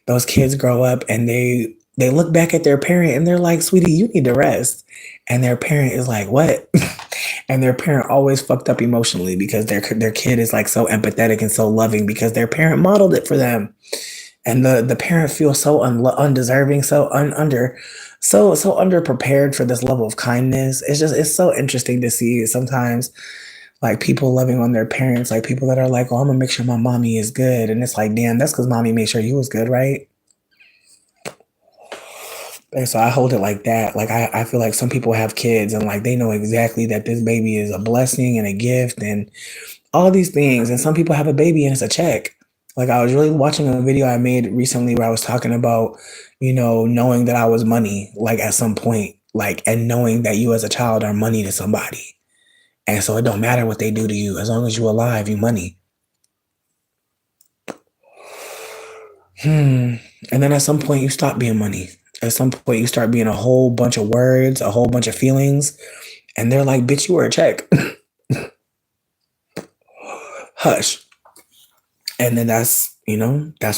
Speaker 1: those kids grow up and they look back at their parent and they're like, sweetie, you need to rest. And their parent is like, what? And their parent always fucked up emotionally because their kid is like so empathetic and so loving because their parent modeled it for them. And the parent feels so undeserving, so underprepared for this level of kindness. It's so interesting to see sometimes like people loving on their parents, like people that are like, oh, I'm gonna make sure my mommy is good. And it's like, damn, that's because mommy made sure you was good, right? And so I hold it like that. Like I feel like some people have kids and like they know exactly that this baby is a blessing and a gift and all these things. And some people have a baby and it's a check. Like I was really watching a video I made recently where I was talking about, knowing that I was money, like at some point, like, and knowing that you as a child are money to somebody. And so it don't matter what they do to you. As long as you're alive, you money. And then at some point you stop being money. At some point you start being a whole bunch of words, a whole bunch of feelings. And they're like, bitch, you were a check. Hush. And then that's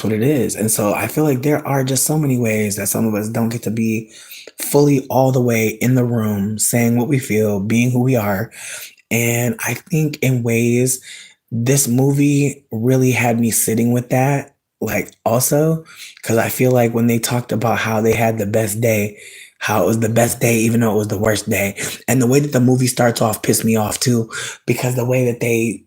Speaker 1: what it is. And so I feel like there are just so many ways that some of us don't get to be fully all the way in the room, saying what we feel, being who we are. And I think in ways, this movie really had me sitting with that. Like also, because I feel like when they talked about how they had the best day, how it was the best day, even though it was the worst day. And the way that the movie starts off pissed me off too, because the way that they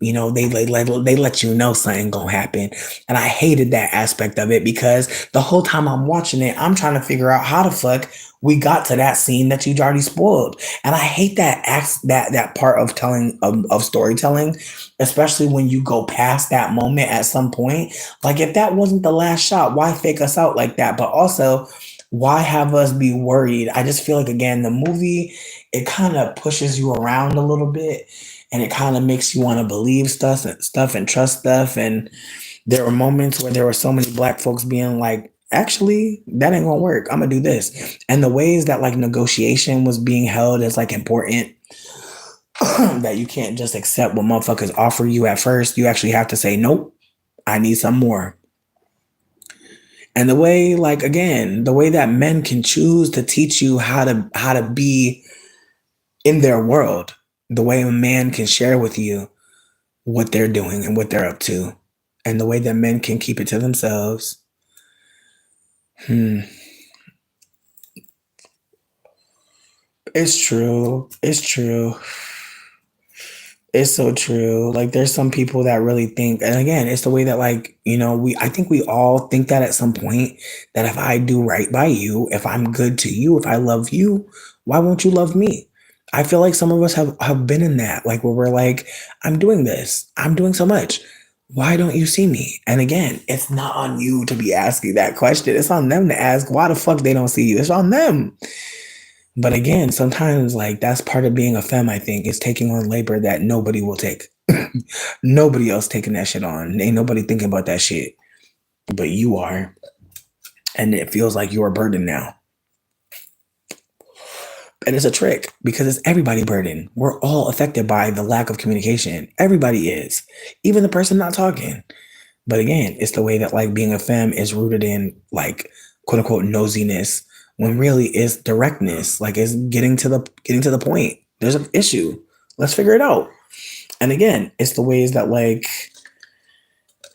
Speaker 1: let you know something gonna happen. And I hated that aspect of it because the whole time I'm watching it, I'm trying to figure out how the fuck we got to that scene that you already spoiled. And I hate that part of telling of storytelling, especially when you go past that moment at some point. Like if that wasn't the last shot, why fake us out like that? But also, why have us be worried? I just feel like again, the movie, it kind of pushes you around a little bit and it kind of makes you want to believe stuff and trust stuff. And there were moments where there were so many black folks being like, actually, that ain't gonna work. I'm gonna do this. And the ways that like negotiation was being held as like important that you can't just accept what motherfuckers offer you at first. You actually have to say, nope, I need some more. And the way, like again, the way that men can choose to teach you how to be in their world, the way a man can share with you what they're doing and what they're up to, and the way that men can keep it to themselves. Hmm. It's true. It's true. It's so true. Like there's some people that really think, and again, it's the way that like, I think we all think that at some point that if I do right by you, if I'm good to you, if I love you, why won't you love me? I feel like some of us have been in that, like where we're like, I'm doing this, I'm doing so much. Why don't you see me? And again, it's not on you to be asking that question. It's on them to ask why the fuck they don't see you. It's on them. But again, sometimes like that's part of being a femme, I think, is taking on labor that nobody will take. Nobody else taking that shit on. Ain't nobody thinking about that shit. But you are. And it feels like you're a burden now. And it's a trick because it's everybody burden. We're all affected by the lack of communication. Everybody is. Even the person not talking. But again, it's the way that like being a femme is rooted in like quote unquote nosiness when really it's directness. Like it's getting to the point. There's an issue. Let's figure it out. And again, it's the ways that like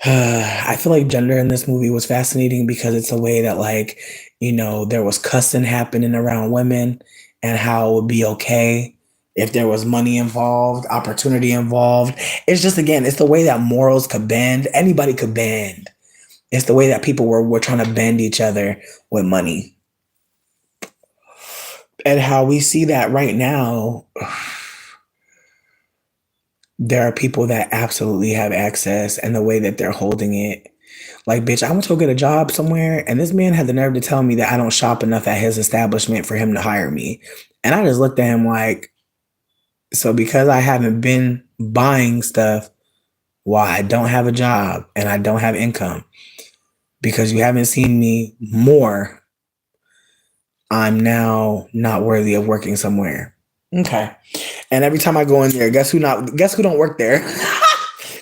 Speaker 1: I feel like gender in this movie was fascinating because it's a way that like, there was cussing happening around women and how it would be okay if there was money involved, opportunity involved. It's just again, it's the way that morals could bend. Anybody could bend. It's the way that people were trying to bend each other with money. And how we see that right now, there are people that absolutely have access and the way that they're holding it. Like, bitch, I went to go get a job somewhere, and this man had the nerve to tell me that I don't shop enough at his establishment for him to hire me. And I just looked at him like, so because I haven't been buying stuff while I don't have a job and I don't have income, because you haven't seen me more, I'm now not worthy of working somewhere. Okay. And every time I go in there, guess who don't work there?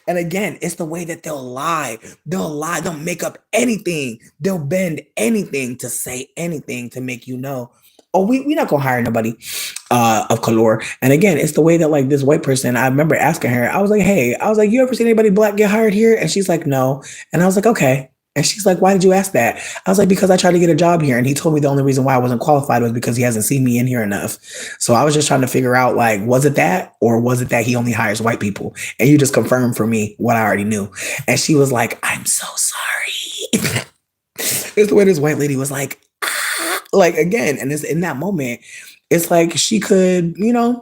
Speaker 1: And again, it's the way that they'll lie. They'll lie. They'll make up anything. They'll bend anything to say anything to make you know, oh, we not gonna hire nobody of color. And again, it's the way that like this white person, I remember asking her, I was like, hey, I was like, you ever seen anybody black get hired here? And she's like, no. And I was like, okay. And she's like, why did you ask that? I was like, because I tried to get a job here. And he told me the only reason why I wasn't qualified was because he hasn't seen me in here enough. So I was just trying to figure out, like, was it that? Or was it that he only hires white people? And you just confirmed for me what I already knew. And she was like, I'm so sorry. It's the way this white lady was like, ah. Like, again, and it's in that moment, it's like she could,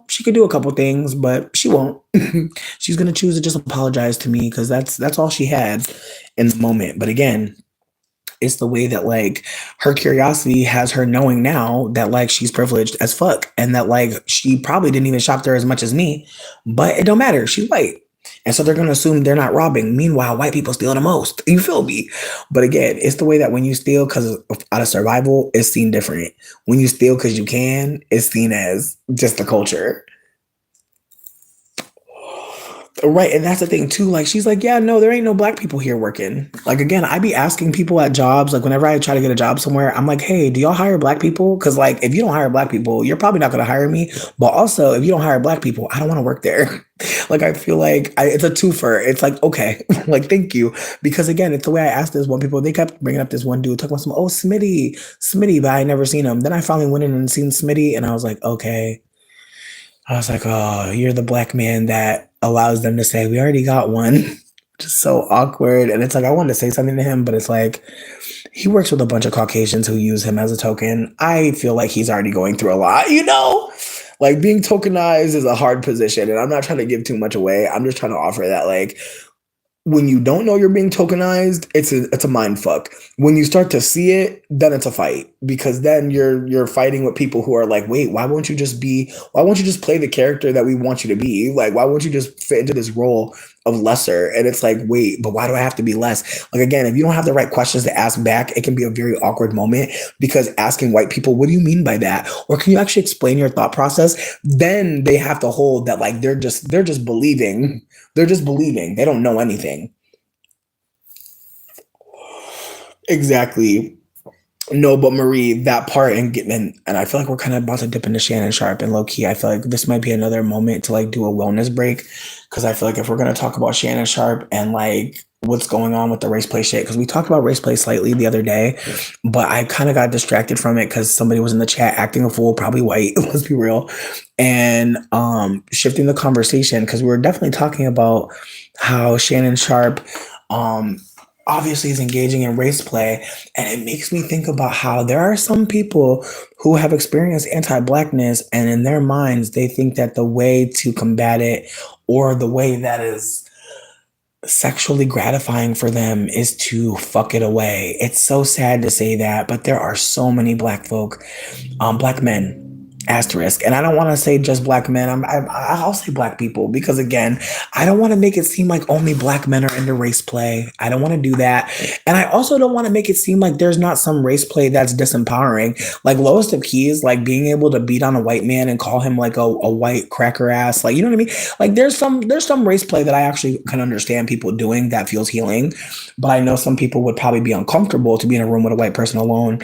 Speaker 1: she could do a couple things, but she won't. She's gonna choose to just apologize to me because that's all she had in the moment. But again, it's the way that like her curiosity has her knowing now that like she's privileged as fuck and that like she probably didn't even shop there as much as me, but it don't matter. She's white. And so they're going to assume they're not robbing. Meanwhile, white people steal the most. You feel me? But again, it's the way that when you steal because out of survival, it's seen different. When you steal because you can, it's seen as just the culture. Right. And that's the thing too. Like, she's like, yeah, no, there ain't no black people here working. Like, again, I be asking people at jobs, like whenever I try to get a job somewhere, I'm like, hey, do y'all hire black people? Cause like, if you don't hire black people, you're probably not going to hire me. But also if you don't hire black people, I don't want to work there. Like, I feel like it's a twofer. It's like, okay, like, thank you. Because again, it's the way I asked this one people, they kept bringing up this one dude talking about Smitty, but I never seen him. Then I finally went in and seen Smitty and I was like, okay. I was like, oh, you're the black man that allows them to say, we already got one. Just so awkward. And it's like, I wanted to say something to him, but it's like, he works with a bunch of Caucasians who use him as a token. I feel like he's already going through a lot, Like, being tokenized is a hard position. And I'm not trying to give too much away. I'm just trying to offer that, like, when you don't know you're being tokenized, it's a mind fuck. When you start to see it, then it's a fight because then you're fighting with people who are like, wait, why won't you just play the character that we want you to be? Like, why won't you just fit into this role of lesser? And it's like, wait, but why do I have to be less? Like, again, if you don't have the right questions to ask back, it can be a very awkward moment because asking white people, what do you mean by that? Or can you actually explain your thought process? Then they have to hold that like they're just believing. They're just believing. They don't know anything. Exactly. No, but Marie, that part and I feel like we're kind of about to dip into Shannon Sharp and low key. I feel like this might be another moment to like do a wellness break because I feel like if we're gonna talk about Shannon Sharp and like what's going on with the race play shit, because we talked about race play slightly the other day, but I kind of got distracted from it because somebody was in the chat acting a fool, probably white. Let's be real, and shifting the conversation because we were definitely talking about how Shannon Sharp obviously is engaging in race play. And it makes me think about how there are some people who have experienced anti-blackness and in their minds, they think that the way to combat it or the way that is sexually gratifying for them is to fuck it away. It's so sad to say that, but there are so many black folk, black men, asterisk, and I don't want to say just black men. I'll say black people because again, I don't want to make it seem like only black men are into race play. I don't want to do that, and I also don't want to make it seem like there's not some race play that's disempowering. Like Lowest of Keys, like being able to beat on a white man and call him like a white cracker ass, like you know what I mean. Like there's some race play that I actually can understand people doing that feels healing, but I know some people would probably be uncomfortable to be in a room with a white person alone,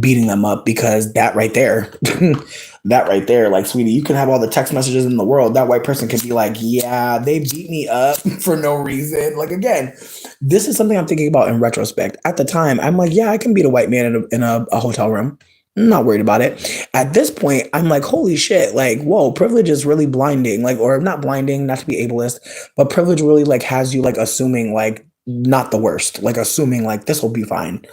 Speaker 1: beating them up because that right there. That right there, like, sweetie, you can have all the text messages in the world. That white person can be like, yeah, they beat me up for no reason. Like, again, this is something I'm thinking about in retrospect. At the time, I'm like, yeah, I can beat a white man in a hotel room. I'm not worried about it. At this point, I'm like, holy shit, like, whoa, privilege is really blinding. Like, or not blinding, not to be ableist, but privilege really like has you like assuming like not the worst, like assuming like this will be fine.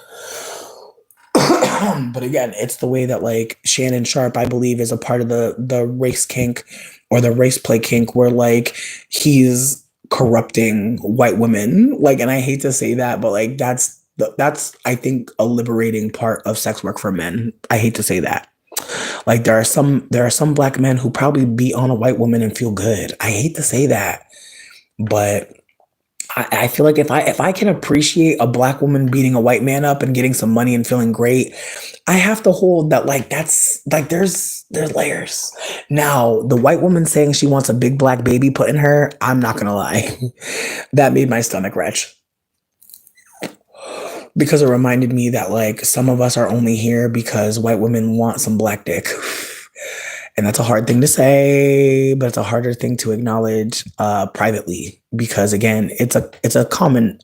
Speaker 1: But again, it's the way that like Shannon Sharp, I believe, is a part of the race kink or the race play kink where like he's corrupting white women. Like, and I hate to say that, but like that's I think a liberating part of sex work for men. I hate to say that. Like there are some black men who probably beat on a white woman and feel good. I hate to say that, but I feel like if I can appreciate a black woman beating a white man up and getting some money and feeling great, I have to hold that like that's like there's layers. Now, the white woman saying she wants a big black baby put in her, I'm not gonna lie. That made my stomach retch because it reminded me that like some of us are only here because white women want some black dick. And that's a hard thing to say, but it's a harder thing to acknowledge privately because again, it's a common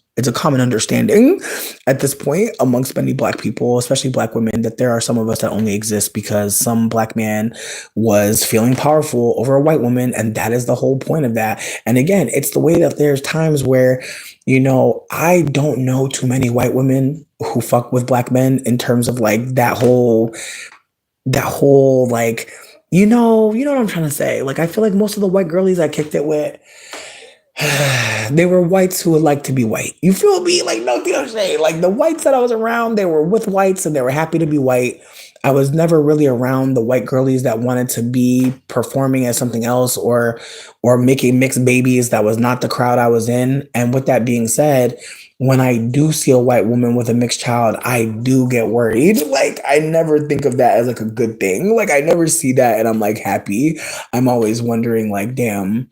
Speaker 1: understanding at this point amongst many black people, especially black women, that there are some of us that only exist because some black man was feeling powerful over a white woman, and that is the whole point of that. And again, it's the way that there's times where, I don't know too many white women who fuck with black men in terms of like that whole like you know what I'm trying to say. Like I feel like most of the white girlies I kicked it with, they were whites who would like to be white. You feel me? Like no shade. Like the whites that I was around, they were with whites and they were happy to be white. I was never really around the white girlies that wanted to be performing as something else or making mixed babies. That was not the crowd I was in. And with that being said, when I do see a white woman with a mixed child, I do get worried. Like I never think of that as like a good thing. Like I never see that and I'm like happy. I'm always wondering like, damn,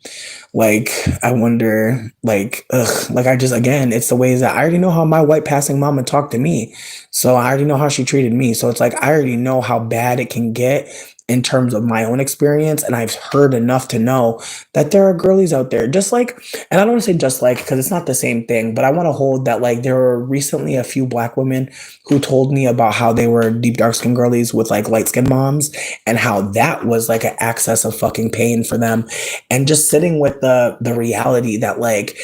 Speaker 1: like I wonder, like, ugh, like I just again, it's the ways that I already know how my white passing mama talked to me. So I already know how she treated me. So it's like I already know how bad it can get in terms of my own experience. And I've heard enough to know that there are girlies out there, just like, and I don't want to say just like, because it's not the same thing, but I want to hold that like there were recently a few black women who told me about how they were deep dark skin girlies with like light skin moms and how that was like an access of fucking pain for them. And just sitting with the reality that like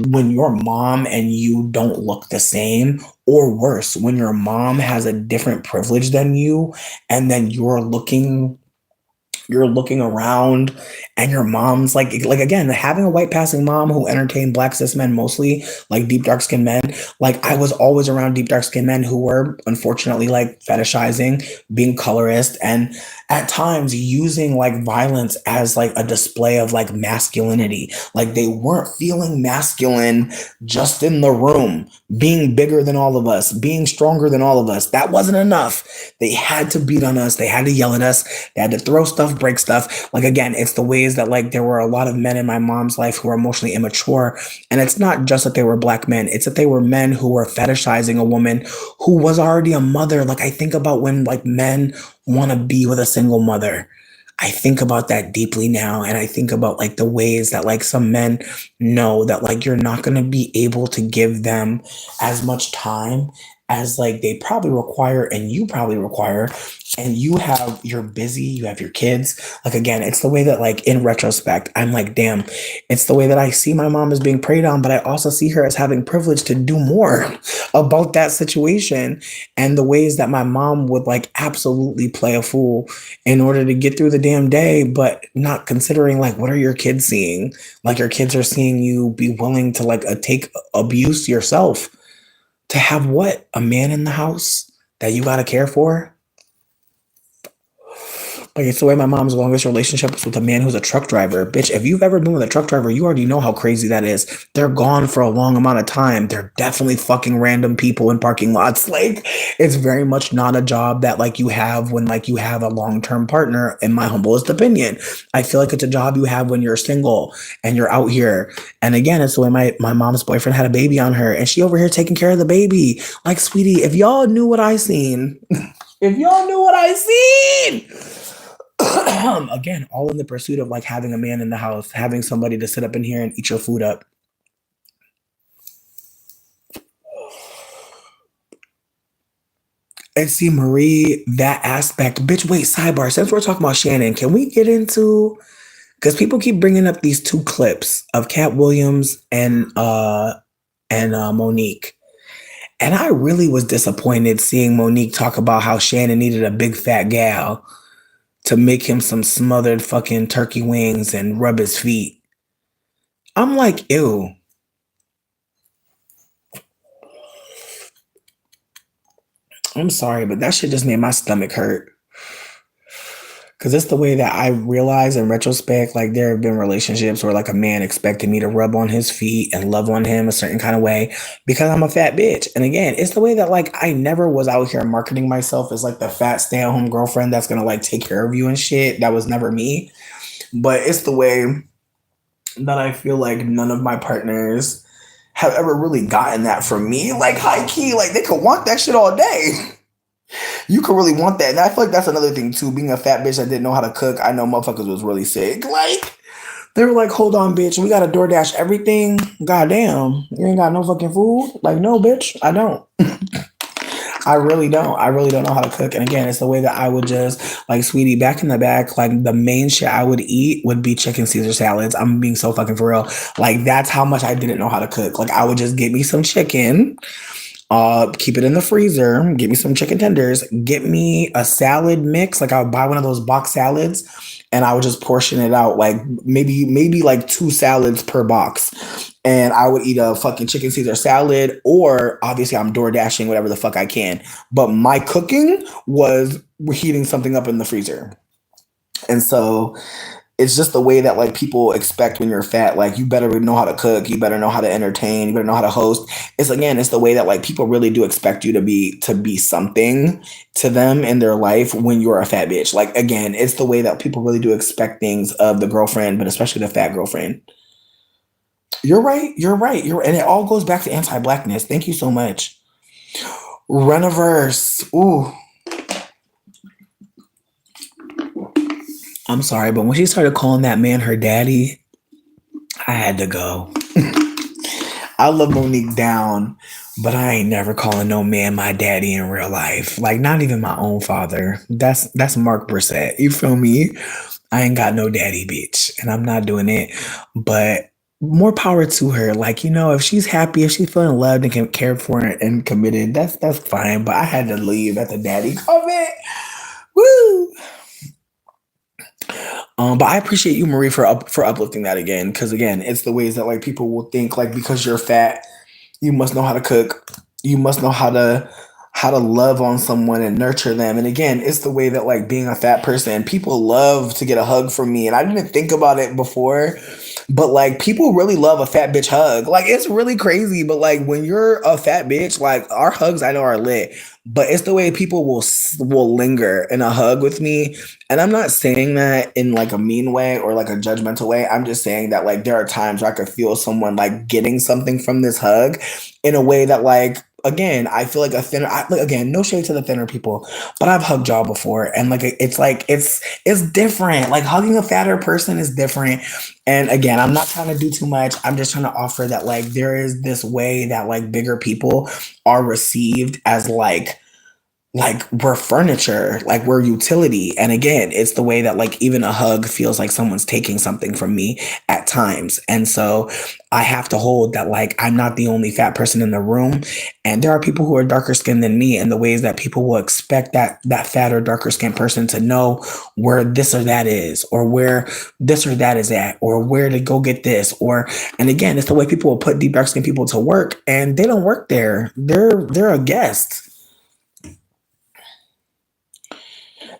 Speaker 1: when your mom and you don't look the same, or worse, when your mom has a different privilege than you, and then you're looking around and your mom's like again having a white passing mom who entertained black cis men, mostly like deep dark skinned men. Like I was always around deep dark skinned men who were unfortunately like fetishizing, being colorist, and at times using like violence as like a display of like masculinity. Like they weren't feeling masculine just in the room, being bigger than all of us, being stronger than all of us. That wasn't enough. They had to beat on us, they had to yell at us, they had to throw stuff, break stuff. Like again, it's the ways that like there were a lot of men in my mom's life who were emotionally immature. And it's not just that they were black men, it's that they were men who were fetishizing a woman who was already a mother. Like I think about when like men want to be with a single mother. I think about that deeply now. And I think about like the ways that like some men know that like you're not going to be able to give them as much time as like they probably require and you probably require. And you're busy, you have your kids. Like again, it's the way that like in retrospect, I'm like, damn, it's the way that I see my mom as being preyed on, but I also see her as having privilege to do more about that situation. And the ways that my mom would like absolutely play a fool in order to get through the damn day, but not considering like what are your kids seeing? Like your kids are seeing you be willing to like take abuse yourself to have what? A man in the house that you gotta care for? Like it's the way my mom's longest relationship was with a man who's a truck driver. Bitch, if you've ever been with a truck driver, you already know how crazy that is. They're gone for a long amount of time. They're definitely fucking random people in parking lots. Like it's very much not a job that like you have when like you have a long-term partner, in my humblest opinion. I feel like it's a job you have when you're single and you're out here. And again, it's the way my mom's boyfriend had a baby on her and she over here taking care of the baby. Like, sweetie, if y'all knew what I seen, if y'all knew what I seen. Again, all in the pursuit of like having a man in the house, having somebody to sit up in here and eat your food up. And see, Marie, that aspect, bitch. Wait, sidebar. Since we're talking about Shannon, can we get into, because people keep bringing up these two clips of Cat Williams and Monique. And I really was disappointed seeing Monique talk about how Shannon needed a big fat gal to make him some smothered fucking turkey wings and rub his feet. I'm like, ew. I'm sorry, but that shit just made my stomach hurt. Cause it's the way that I realize in retrospect, like there have been relationships where like a man expected me to rub on his feet and love on him a certain kind of way because I'm a fat bitch. And again, it's the way that like I never was out here marketing myself as like the fat stay-at-home girlfriend that's gonna like take care of you and shit. That was never me. But it's the way that I feel like none of my partners have ever really gotten that from me. Like high key, like they could want that shit all day. You could really want that. And I feel like that's another thing too. Being a fat bitch that didn't know how to cook, I know motherfuckers was really sick. Like, they were like, hold on, bitch. We got to DoorDash everything. Goddamn. You ain't got no fucking food? Like, no, bitch. I don't. I really don't. I really don't know how to cook. And again, it's the way that I would just, like, sweetie, back in the back, like, the main shit I would eat would be chicken Caesar salads. I'm being so fucking for real. Like, that's how much I didn't know how to cook. Like, I would just get me some chicken. Keep it in the freezer. Get me some chicken tenders. Get me a salad mix. Like I would buy one of those box salads, and I would just portion it out. Like maybe like 2 salads per box, and I would eat a fucking chicken Caesar salad. Or obviously, I'm door dashing whatever the fuck I can. But my cooking was heating something up in the freezer, and so it's just the way that like people expect when you're fat. Like you better know how to cook, you better know how to entertain, you better know how to host. It's the way that like people really do expect you to be something to them in their life when you're a fat bitch. Like again, it's the way that people really do expect things of the girlfriend, but especially the fat girlfriend. You're right. You're right. And it all goes back to anti-blackness. Thank you so much. Reniverse. Ooh. I'm sorry, but when she started calling that man her daddy, I had to go. I love Monique down, but I ain't never calling no man my daddy in real life. Like not even my own father. That's Mark Brissett. You feel me? I ain't got no daddy, bitch, and I'm not doing it. But more power to her. Like if she's happy, if she's feeling loved and cared for and committed, that's fine. But I had to leave at the daddy comment. Woo! But I appreciate you, Marie, for uplifting that again, because again, it's the ways that like people will think like because you're fat, you must know how to cook, you must know how to love on someone and nurture them. And again, it's the way that like being a fat person, people love to get a hug from me, and I didn't think about it before, but like people really love a fat bitch hug. Like it's really crazy, but like when you're a fat bitch, like our hugs I know are lit, but it's the way people will linger in a hug with me. And I'm not saying that in like a mean way or like a judgmental way. I'm just saying that like there are times where I could feel someone like getting something from this hug in a way that like again, I feel like again, no shade to the thinner people, but I've hugged y'all before, and like it's different. Like hugging a fatter person is different. And again, I'm not trying to do too much. I'm just trying to offer that like there is this way that like bigger people are received as like we're furniture, like we're utility. And again, it's the way that like even a hug feels like someone's taking something from me at times. And so I have to hold that like I'm not the only fat person in the room. And there are people who are darker skinned than me, and the ways that people will expect that fatter, darker skinned person to know where this or that is, or where this or that is at, or where to go get this. And again, it's the way people will put deep dark skinned people to work, and they don't work there. They're a guest.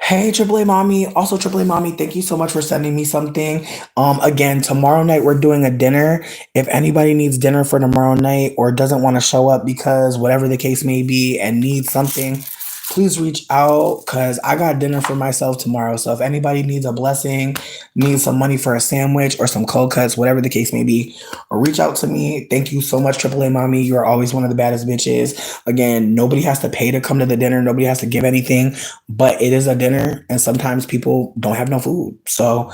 Speaker 1: Hey, AAA Mommy. Also, AAA Mommy, thank you so much for sending me something. Again, tomorrow night we're doing a dinner. If anybody needs dinner for tomorrow night or doesn't want to show up because whatever the case may be and needs something, please reach out because I got dinner for myself tomorrow. So if anybody needs a blessing, needs some money for a sandwich or some cold cuts, whatever the case may be, or reach out to me. Thank you so much, AAA Mommy. You are always one of the baddest bitches. Again, nobody has to pay to come to the dinner. Nobody has to give anything, but it is a dinner, and sometimes people don't have no food. So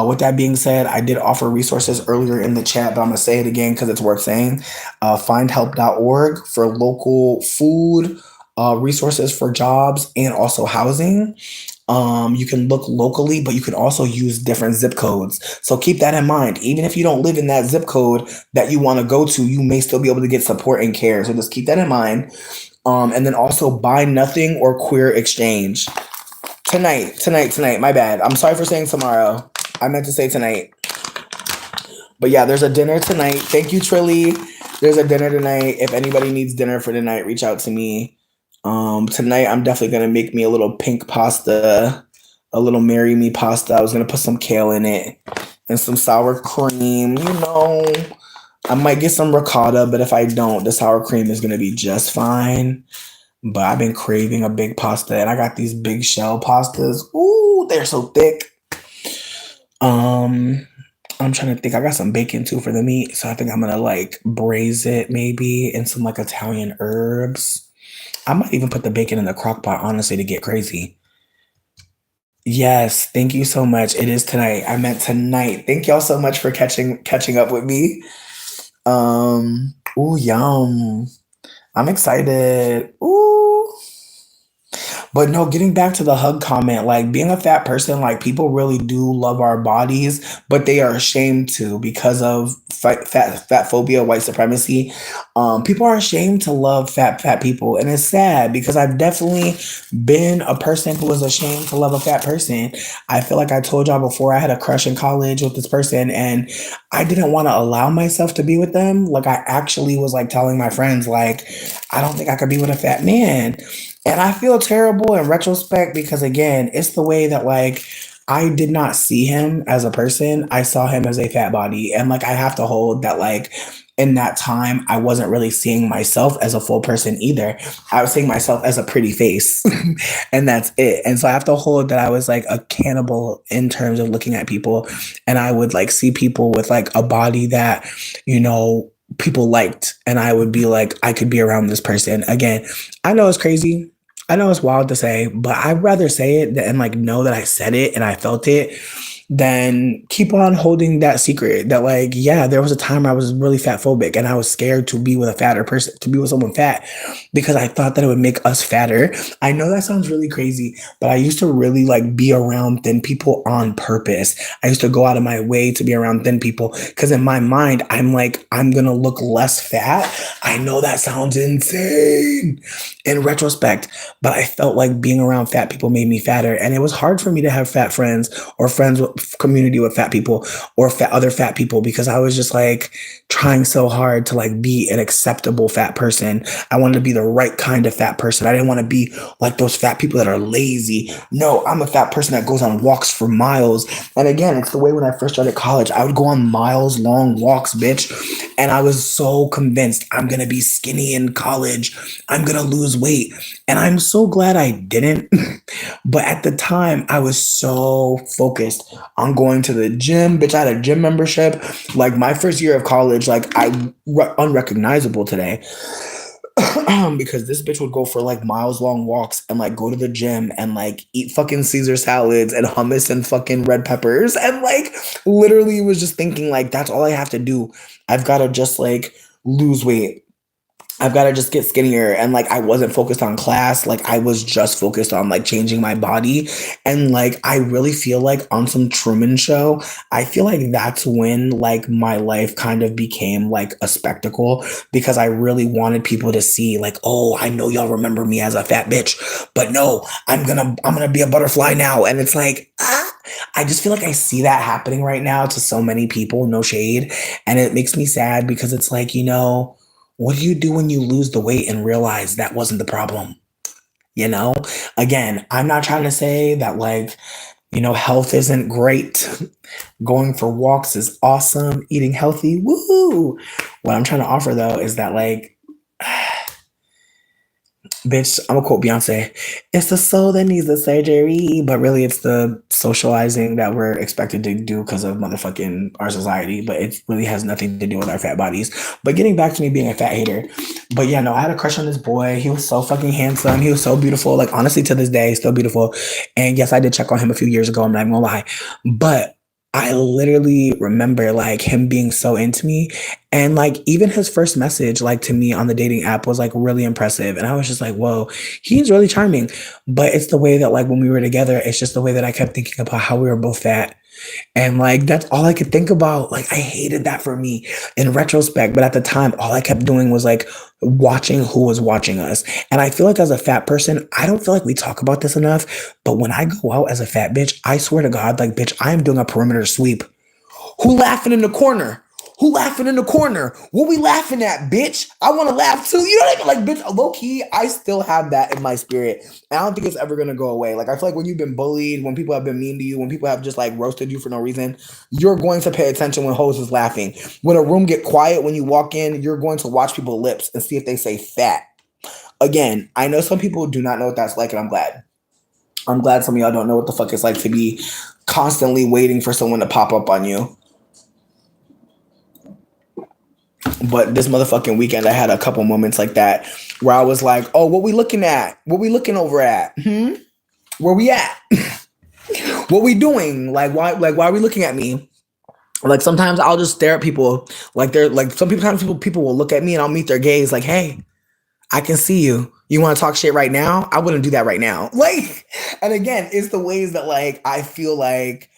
Speaker 1: with that being said, I did offer resources earlier in the chat, but I'm going to say it again because it's worth saying. Findhelp.org for local food, resources for jobs, and also housing. You can look locally, but you can also use different zip codes. So keep that in mind. Even if you don't live in that zip code that you want to go to, you may still be able to get support and care. So just keep that in mind. And then also buy nothing or queer exchange. Tonight. My bad. I'm sorry for saying tomorrow. I meant to say tonight. But yeah, there's a dinner tonight. Thank you, Trilly. There's a dinner tonight. If anybody needs dinner for tonight, reach out to me. Tonight I'm definitely gonna make me a little pink pasta, a little marry me pasta. I was gonna put some kale in it and some sour cream. I might get some ricotta, but if I don't, the sour cream is gonna be just fine. But I've been craving a big pasta, and I got these big shell pastas. Ooh, they're so thick. I'm trying to think. I got some bacon too for the meat, so I think I'm gonna like braise it maybe in some like Italian herbs. I might even put the bacon in the crock pot, honestly, to get crazy. Yes, thank you so much. It is tonight. I meant tonight. Thank y'all so much for catching up with me. Ooh, yum. I'm excited. Ooh. But no, getting back to the hug comment, like being a fat person, like people really do love our bodies, but they are ashamed to because of fat phobia, white supremacy. People are ashamed to love fat people, and it's sad because I've definitely been a person who was ashamed to love a fat person. I feel like I told y'all before I had a crush in college with this person, and I didn't want to allow myself to be with them. Like I actually was like telling my friends, like, I don't think I could be with a fat man. And I feel terrible in retrospect because again, it's the way that like I did not see him as a person. I saw him as a fat body. And like I have to hold that like in that time I wasn't really seeing myself as a full person either. I was seeing myself as a pretty face. And that's it. And so I have to hold that I was like a cannibal in terms of looking at people. And I would like see people with like a body that, you know, people liked, and I would be like, I could be around this person. Again, I know it's crazy. I know it's wild to say, but I'd rather say it and like know that I said it and I felt it than keep on holding that secret that like, yeah, there was a time I was really fat phobic and I was scared to be with a fatter person, to be with someone fat because I thought that it would make us fatter. I know that sounds really crazy, but I used to really like be around thin people on purpose. I used to go out of my way to be around thin people because in my mind, I'm like, I'm going to look less fat. I know that sounds insane in retrospect, but I felt like being around fat people made me fatter. And it was hard for me to have fat friends or friends with community with fat people or other fat people because I was just like trying so hard to like be an acceptable fat person. I wanted to be the right kind of fat person. I didn't want to be like those fat people that are lazy. No, I'm a fat person that goes on walks for miles. And again, it's the way when I first started college, I would go on miles long walks, bitch. And I was so convinced I'm going to be skinny in college. I'm going to lose weight. And I'm so glad I didn't. But at the time, I was so focused on going to the gym. Bitch, I had a gym membership. Like my first year of college, like I'm unrecognizable today. Because this bitch would go for like miles long walks and like go to the gym and like eat fucking Caesar salads and hummus and fucking red peppers and like literally was just thinking like that's all I have to do. I've got to just like lose weight. I've got to just get skinnier. And like, I wasn't focused on class. Like, I was just focused on like changing my body. And like, I really feel like on some Truman Show, I feel like that's when like my life kind of became like a spectacle because I really wanted people to see like, oh, I know y'all remember me as a fat bitch, but no, I'm gonna be a butterfly now. And it's like, I just feel like I see that happening right now to so many people, no shade. And it makes me sad because it's like, you know, what do you do when you lose the weight and realize that wasn't the problem? You know, again, I'm not trying to say that like, you know, health isn't great. Going for walks is awesome. Eating healthy, woohoo. What I'm trying to offer though is that like, Bitch, I'm gonna quote Beyonce. It's the soul that needs the surgery, but really it's the socializing that we're expected to do because of motherfucking our society. But it really has nothing to do with our fat bodies. But getting back to me being a fat hater. But yeah, no, I had a crush on this boy. He was so fucking handsome. He was so beautiful. Like honestly, to this day, still beautiful. And yes, I did check on him a few years ago. I'm not even gonna lie. But I literally remember like him being so into me and like even his first message, like to me on the dating app was like really impressive. And I was just like, whoa, he's really charming. But it's the way that like when we were together, it's just the way that I kept thinking about how we were both fat. And like that's all I could think about. Like I hated that for me in retrospect. But at the time, all I kept doing was like watching who was watching us. And I feel like as a fat person, I don't feel like we talk about this enough. But when I go out as a fat bitch, I swear to God, like bitch, I am doing a perimeter sweep. Who laughing in the corner? Who laughing in the corner? What we laughing at, bitch? I want to laugh too. You know what I mean? Like, bitch, low key, I still have that in my spirit. And I don't think it's ever gonna go away. Like, I feel like when you've been bullied, when people have been mean to you, when people have just like roasted you for no reason, you're going to pay attention when hoes is laughing. When a room get quiet when you walk in, you're going to watch people's lips and see if they say fat. Again, I know some people do not know what that's like, and I'm glad. I'm glad some of y'all don't know what the fuck it's like to be constantly waiting for someone to pop up on you. But this motherfucking weekend, I had a couple moments like that where I was like, "Oh, what we looking at? What we looking over at? Where we at? What we doing? Like, why are we looking at me? Like, sometimes I'll just stare at people. Like, they're like, sometimes people will look at me and I'll meet their gaze. Like, hey, I can see you. You want to talk shit right now? I wouldn't do that right now. Like, and again, it's the ways that like I feel like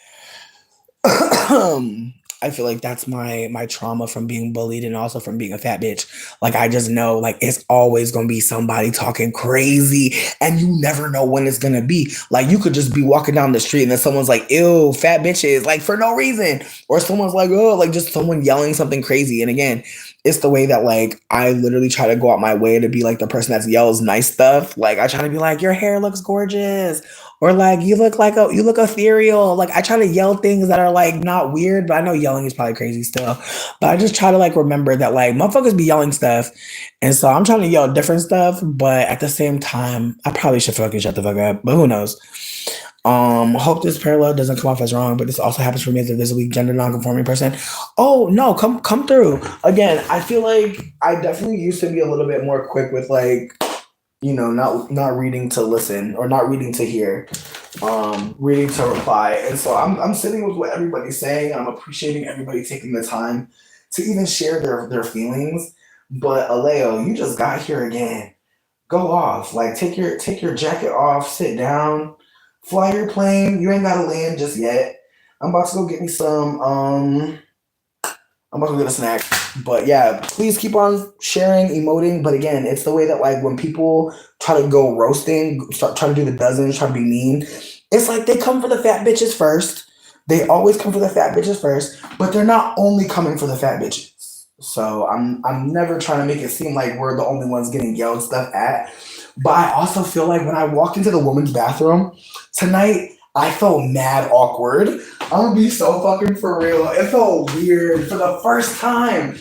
Speaker 1: I feel like that's my trauma from being bullied and also from being a fat bitch. Like I just know like it's always gonna be somebody talking crazy and you never know when it's gonna be. Like you could just be walking down the street and then someone's like, ew, fat bitches, like for no reason. Or someone's like, oh, like just someone yelling something crazy. And again, it's the way that like I literally try to go out my way to be like the person that yells nice stuff. Like I try to be like, your hair looks gorgeous. Or like you look ethereal. Like I try to yell things that are like not weird, but I know yelling is probably crazy still. But I just try to like remember that like motherfuckers be yelling stuff. And so I'm trying to yell different stuff, but at the same time, I probably should fucking shut the fuck up. But who knows? Hope this parallel doesn't come off as wrong, but this also happens for me as a visibly gender nonconforming person. Oh no, come through. Again, I feel like I definitely used to be a little bit more quick with like not reading to listen or not reading to hear, reading to reply. And so I'm sitting with what everybody's saying. I'm appreciating everybody taking the time to even share their feelings. But Aleo, you just got here again. Go off. Like take your jacket off, sit down, fly your plane. You ain't gotta land just yet. I'm about to go get me some I'm about to go get a snack. But yeah, please keep on sharing, emoting. But again, it's the way that like when people try to go roasting, start trying to do the dozens, try to be mean, it's like they come for the fat bitches first. They always come for the fat bitches first, but they're not only coming for the fat bitches. So I'm never trying to make it seem like we're the only ones getting yelled stuff at. But I also feel like when I walked into the women's bathroom tonight, I felt mad awkward. I'm gonna be so fucking for real. It felt weird for the first time.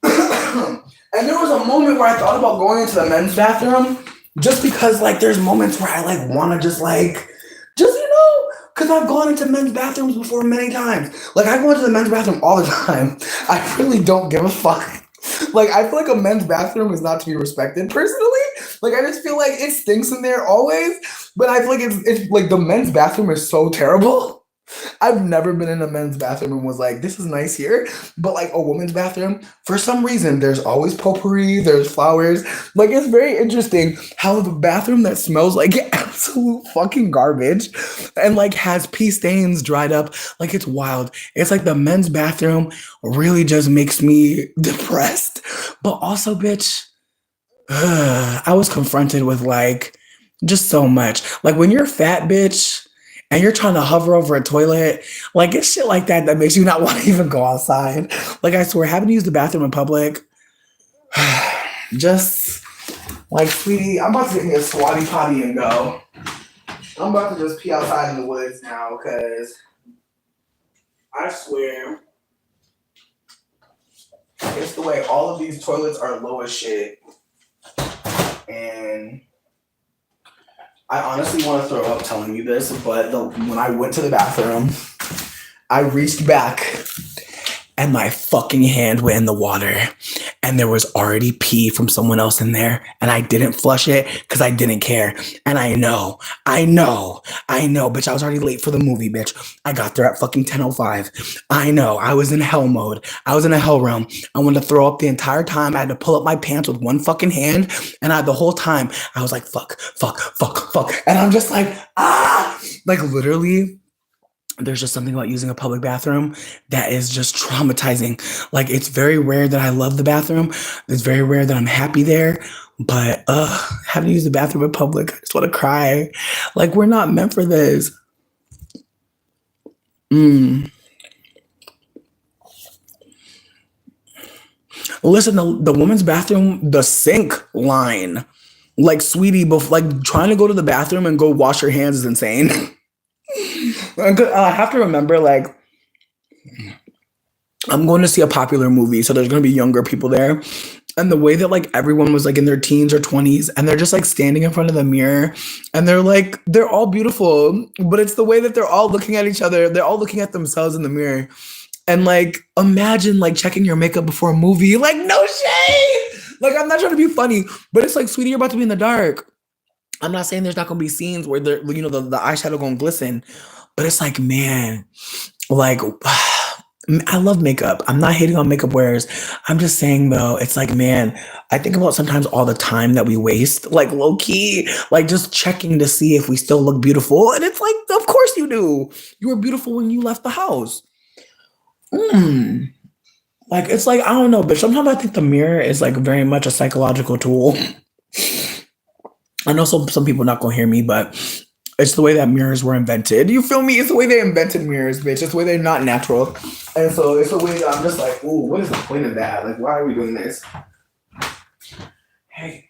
Speaker 1: And there was a moment where I thought about going into the men's bathroom just because like there's moments where I like wanna just because I've gone into men's bathrooms before many times. Like I go into the men's bathroom all the time. I really don't give a fuck. Like I feel like a men's bathroom is not to be respected personally. Like I just feel like it stinks in there always. But I feel like it's like the men's bathroom is so terrible. I've never been in a men's bathroom and was like, this is nice here. But like a woman's bathroom, for some reason, there's always potpourri, there's flowers. Like it's very interesting how the bathroom that smells like absolute fucking garbage and like has pee stains dried up. Like it's wild. It's like the men's bathroom really just makes me depressed. But also, bitch, I was confronted with like just so much. Like when you're a fat bitch and you're trying to hover over a toilet, like it's shit like that that makes you not want to even go outside. Like I swear, having to use the bathroom in public, just like, sweetie, I'm about to get me a squatty potty and go. I'm about to just pee outside in the woods now because I swear it's the way all of these toilets are low as shit. And I honestly want to throw up telling you this, but when I went to the bathroom, I reached back and my fucking hand went in the water and there was already pee from someone else in there and I didn't flush it because I didn't care. And I know, bitch, I was already late for the movie, bitch. I got there at fucking 10:05. I know, I was in hell mode. I was in a hell realm. I wanted to throw up the entire time. I had to pull up my pants with one fucking hand. And the whole time, I was like, fuck. And I'm just like, like literally, there's just something about using a public bathroom that is just traumatizing. Like, it's very rare that I love the bathroom. It's very rare that I'm happy there. But having to use the bathroom in public, I just want to cry. Like, we're not meant for this. Listen, the women's bathroom, the sink line, like, sweetie, like trying to go to the bathroom and go wash your hands is insane. I have to remember, like, I'm going to see a popular movie, so there's going to be younger people there. And the way that, like, everyone was, like, in their teens or 20s, and they're just, like, standing in front of the mirror, and they're all beautiful, but it's the way that they're all looking at each other. They're all looking at themselves in the mirror. And, like, imagine, like, checking your makeup before a movie. Like, no shade! Like, I'm not trying to be funny, but it's like, sweetie, you're about to be in the dark. I'm not saying there's not going to be scenes where the eyeshadow going to glisten, but it's like, man, like, I love makeup. I'm not hating on makeup wearers. I'm just saying, though, it's like, man, I think about sometimes all the time that we waste, like, low key, like, just checking to see if we still look beautiful. And it's like, of course you do. You were beautiful when you left the house. Like, it's like, I don't know, but sometimes I think the mirror is, like, very much a psychological tool. I know some people not gonna hear me, but it's the way that mirrors were invented. You feel me? It's the way they invented mirrors, bitch. It's the way they're not natural. And so it's the way that I'm just like, ooh, what is the point of that? Like, why are we doing this? Hey.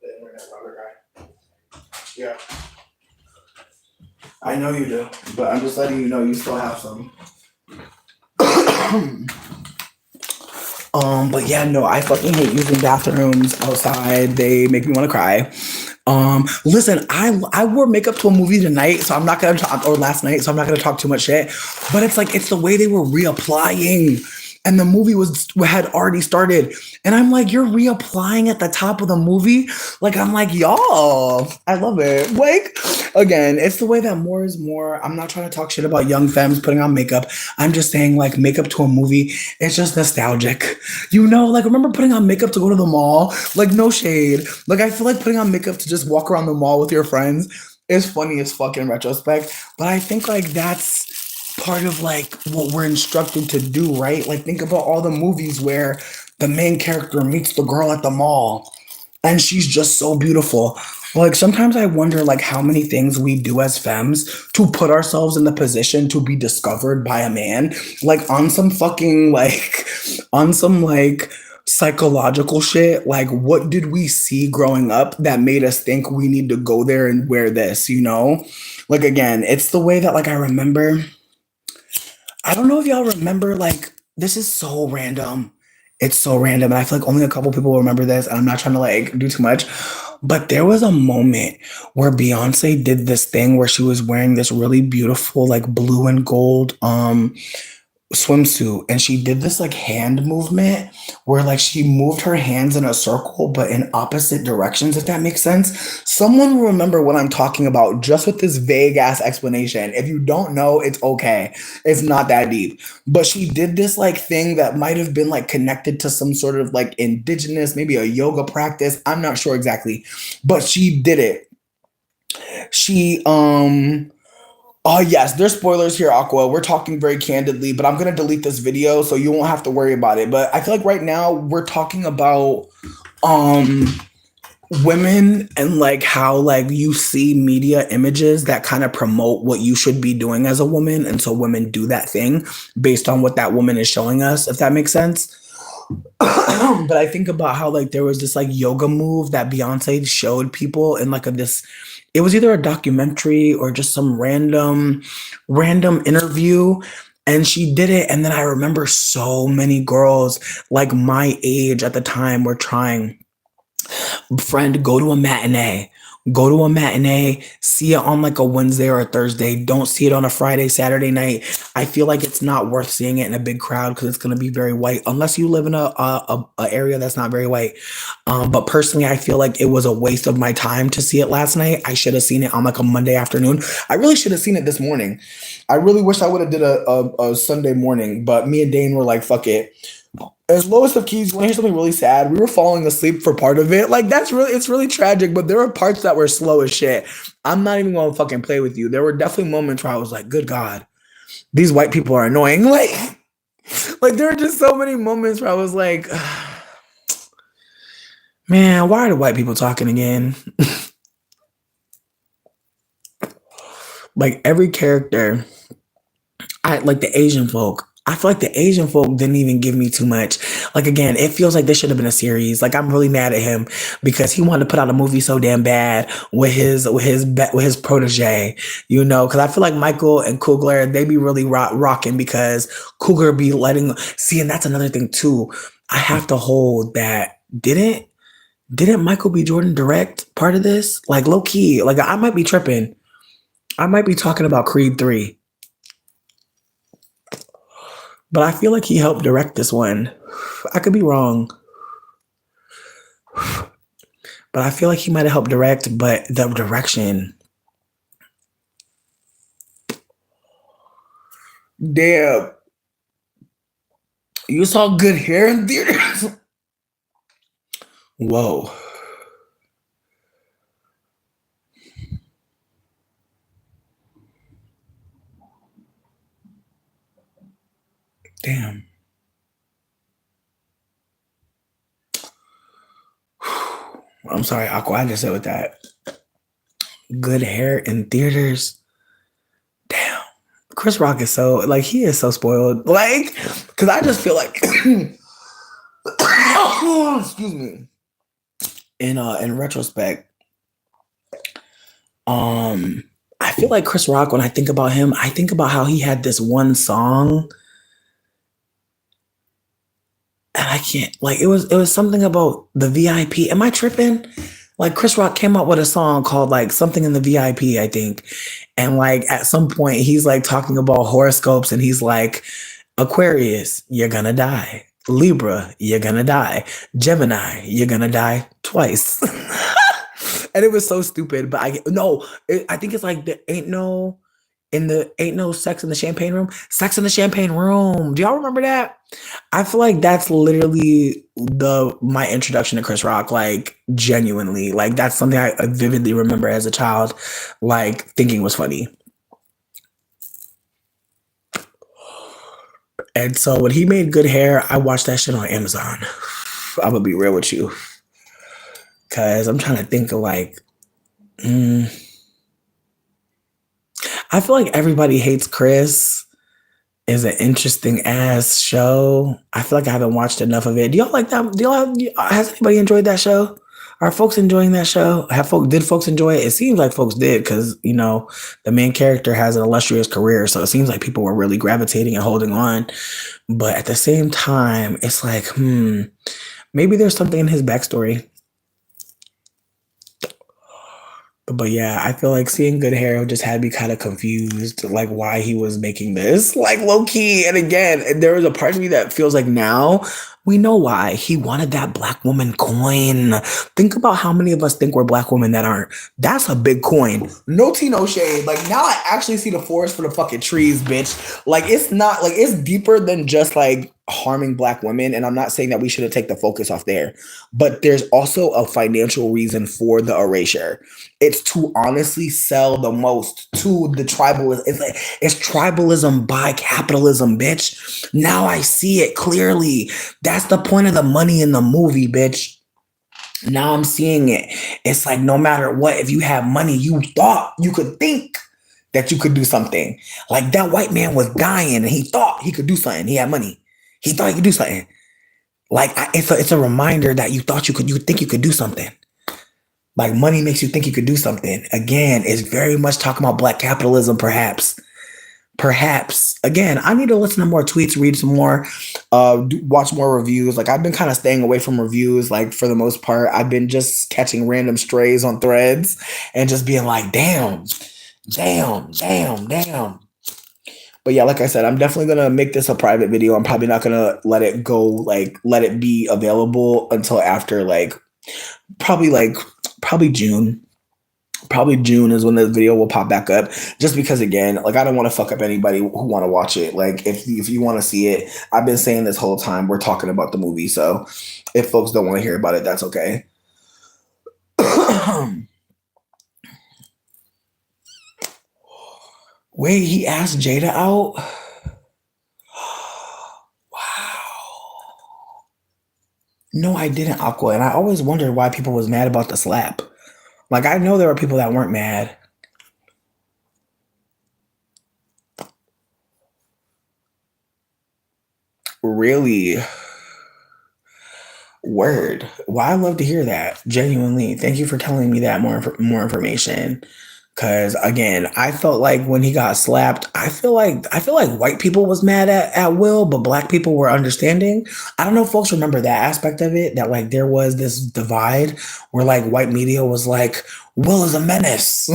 Speaker 1: The internet router guy. Yeah. I know you do, but I'm just letting you know you still have some. But yeah, no, I fucking hate using bathrooms outside. They make me want to cry. Listen, I wore makeup to a movie tonight, so I'm not gonna talk, or last night, so I'm not gonna talk too much shit. But it's like, it's the way they were reapplying. And the movie had already started. And I'm like, you're reapplying at the top of the movie? Like, I'm like, y'all, I love it. Like, again, it's the way that more is more. I'm not trying to talk shit about young femmes putting on makeup. I'm just saying, like, makeup to a movie, it's just nostalgic. Like, remember putting on makeup to go to the mall? Like, no shade. Like, I feel like putting on makeup to just walk around the mall with your friends is funny as fuck in retrospect. But I think, like, that's part of, like, what we're instructed to do, right? Like, think about all the movies where the main character meets the girl at the mall and she's just so beautiful. Like, sometimes I wonder, like, how many things we do as femmes to put ourselves in the position to be discovered by a man, like, on some fucking, like, on some, like, psychological shit. Like, what did we see growing up that made us think we need to go there and wear this, Like, again, it's the way that, like, I remember, I don't know if y'all remember, like, this is so random. It's so random. And I feel like only a couple people will remember this. And I'm not trying to, like, do too much. But there was a moment where Beyonce did this thing where she was wearing this really beautiful, like, blue and gold swimsuit, and she did this, like, hand movement where, like, she moved her hands in a circle but in opposite directions, if that makes sense. Someone will remember what I'm talking about just with this vague ass explanation. If you don't know, it's okay, it's not that deep. But she did this, like, thing that might have been, like, connected to some sort of, like, indigenous, maybe a yoga practice, I'm not sure exactly, but she did it. She Oh yes, there's spoilers here, Aqua. We're talking very candidly, but I'm gonna delete this video so you won't have to worry about it. But I feel like right now we're talking about um women and, like, how, like, you see media images that kind of promote what you should be doing as a woman, and so women do that thing based on what that woman is showing us, if that makes sense. But I think about how like there was this like yoga move that Beyonce showed people in like a this it was either a documentary or just some random interview, and she did it, and then I remember so many girls like my age at the time were trying, friend, go to a matinee, see it on like a Wednesday or a Thursday. Don't see it on a Friday, Saturday night. I feel like it's not worth seeing it in a big crowd because it's going to be very white unless you live in a area that's not very white. But personally, I feel like it was a waste of my time to see it last night. I should have seen it on like a Monday afternoon. I really should have seen it this morning. I really wish I would have did a Sunday morning, but me and Dane were like, fuck it. As lowest of keys, you want to hear something really sad? We were falling asleep for part of it. Like it's really tragic, but there were parts that were slow as shit. I'm not even gonna fucking play with you. There were definitely moments where I was like, good God, these white people are annoying. Like there are just so many moments where I was like, man, why are the white people talking again? Like every character, I like the Asian folk. I feel like the Asian folk didn't even give me too much. Like again, it feels like this should have been a series. Like I'm really mad at him because he wanted to put out a movie so damn bad with his protege, you know. Because I feel like Michael and Coogler, they be really rocking because Coogler be letting see, and that's another thing too. I have to hold that. Didn't Michael B. Jordan direct part of this? Like low key, like I might be tripping. I might be talking about Creed 3. But I feel like he helped direct this one. I could be wrong. But I feel like he might have helped direct, but the direction. Damn. You saw Good Hair in theaters? Whoa. Damn. I'm sorry, Aqua. I just said with that. Good Hair in theaters. Damn. Chris Rock is so like he is so spoiled. Like, because I just feel like excuse me. In retrospect, I feel like Chris Rock, when I think about him, I think about how he had this one song. And I can't like it was something about the VIP. Am I tripping? Like Chris Rock came out with a song called like something in the VIP, I think. And like at some point he's like talking about horoscopes and he's like, Aquarius, you're gonna die. Libra, you're gonna die. Gemini, you're gonna die twice. And it was so stupid, but I think it's like ain't no sex in the champagne room. Sex in the champagne room. Do y'all remember that? I feel like that's literally my introduction to Chris Rock. Like genuinely, like that's something I vividly remember as a child, like thinking was funny. And so when he made Good Hair, I watched that shit on Amazon. I'm gonna be real with you, cause I'm trying to think of like. I feel like Everybody Hates Chris is an interesting ass show. I feel like I haven't watched enough of it. Do y'all like that? Has anybody enjoyed that show? Are folks enjoying that show? Did folks enjoy it? It seems like folks did because the main character has an illustrious career, so it seems like people were really gravitating and holding on. But at the same time, it's like, maybe there's something in his backstory. But yeah, I feel like seeing Good Hair just had me kind of confused, like why he was making this, like low key. And again, there was a part of me that feels like now we know why he wanted that black woman coin. Think about how many of us think we're black women that aren't. That's a big coin. No tea, no shade. Like now I actually see the forest for the fucking trees, bitch. Like it's not like it's deeper than just like harming black women. And I'm not saying that we shouldn't take the focus off there, but there's also a financial reason for the erasure. It's to honestly sell the most to the tribalism. It's tribalism by capitalism, bitch. Now I see it clearly. That's the point of the money in the movie, bitch. Now I'm seeing it. It's like no matter what, if you have money, you thought you could think that you could do something. Like that white man was dying and he thought he could do something. He had money. He thought he could do something. Like it's a reminder that you think you could do something. Like money makes you think you could do something. Again, it's very much talking about black capitalism, perhaps. Perhaps. Again, I need to listen to more tweets, read some more, watch more reviews. Like I've been kind of staying away from reviews, like for the most part. I've been just catching random strays on threads and just being like, damn, damn, damn, damn. But yeah, like I said, I'm definitely gonna make this a private video. I'm probably not gonna let it go, like let it be available until after probably like probably June. Probably June is when the video will pop back up. Just because again, like I don't want to fuck up anybody who want to watch it. Like if you want to see it, I've been saying this whole time we're talking about the movie. So if folks don't want to hear about it, that's okay. Wait, he asked Jada out? Wow. No, I didn't, Aqua. And I always wondered why people was mad about the slap. Like I know there were people that weren't mad. Really? Word. Well, I love to hear that. Genuinely. Thank you for telling me that more information. Cause again, I felt like when he got slapped, I feel like white people was mad at Will, but black people were understanding. I don't know if folks remember that aspect of it, that like there was this divide where like white media was like, Will is a menace.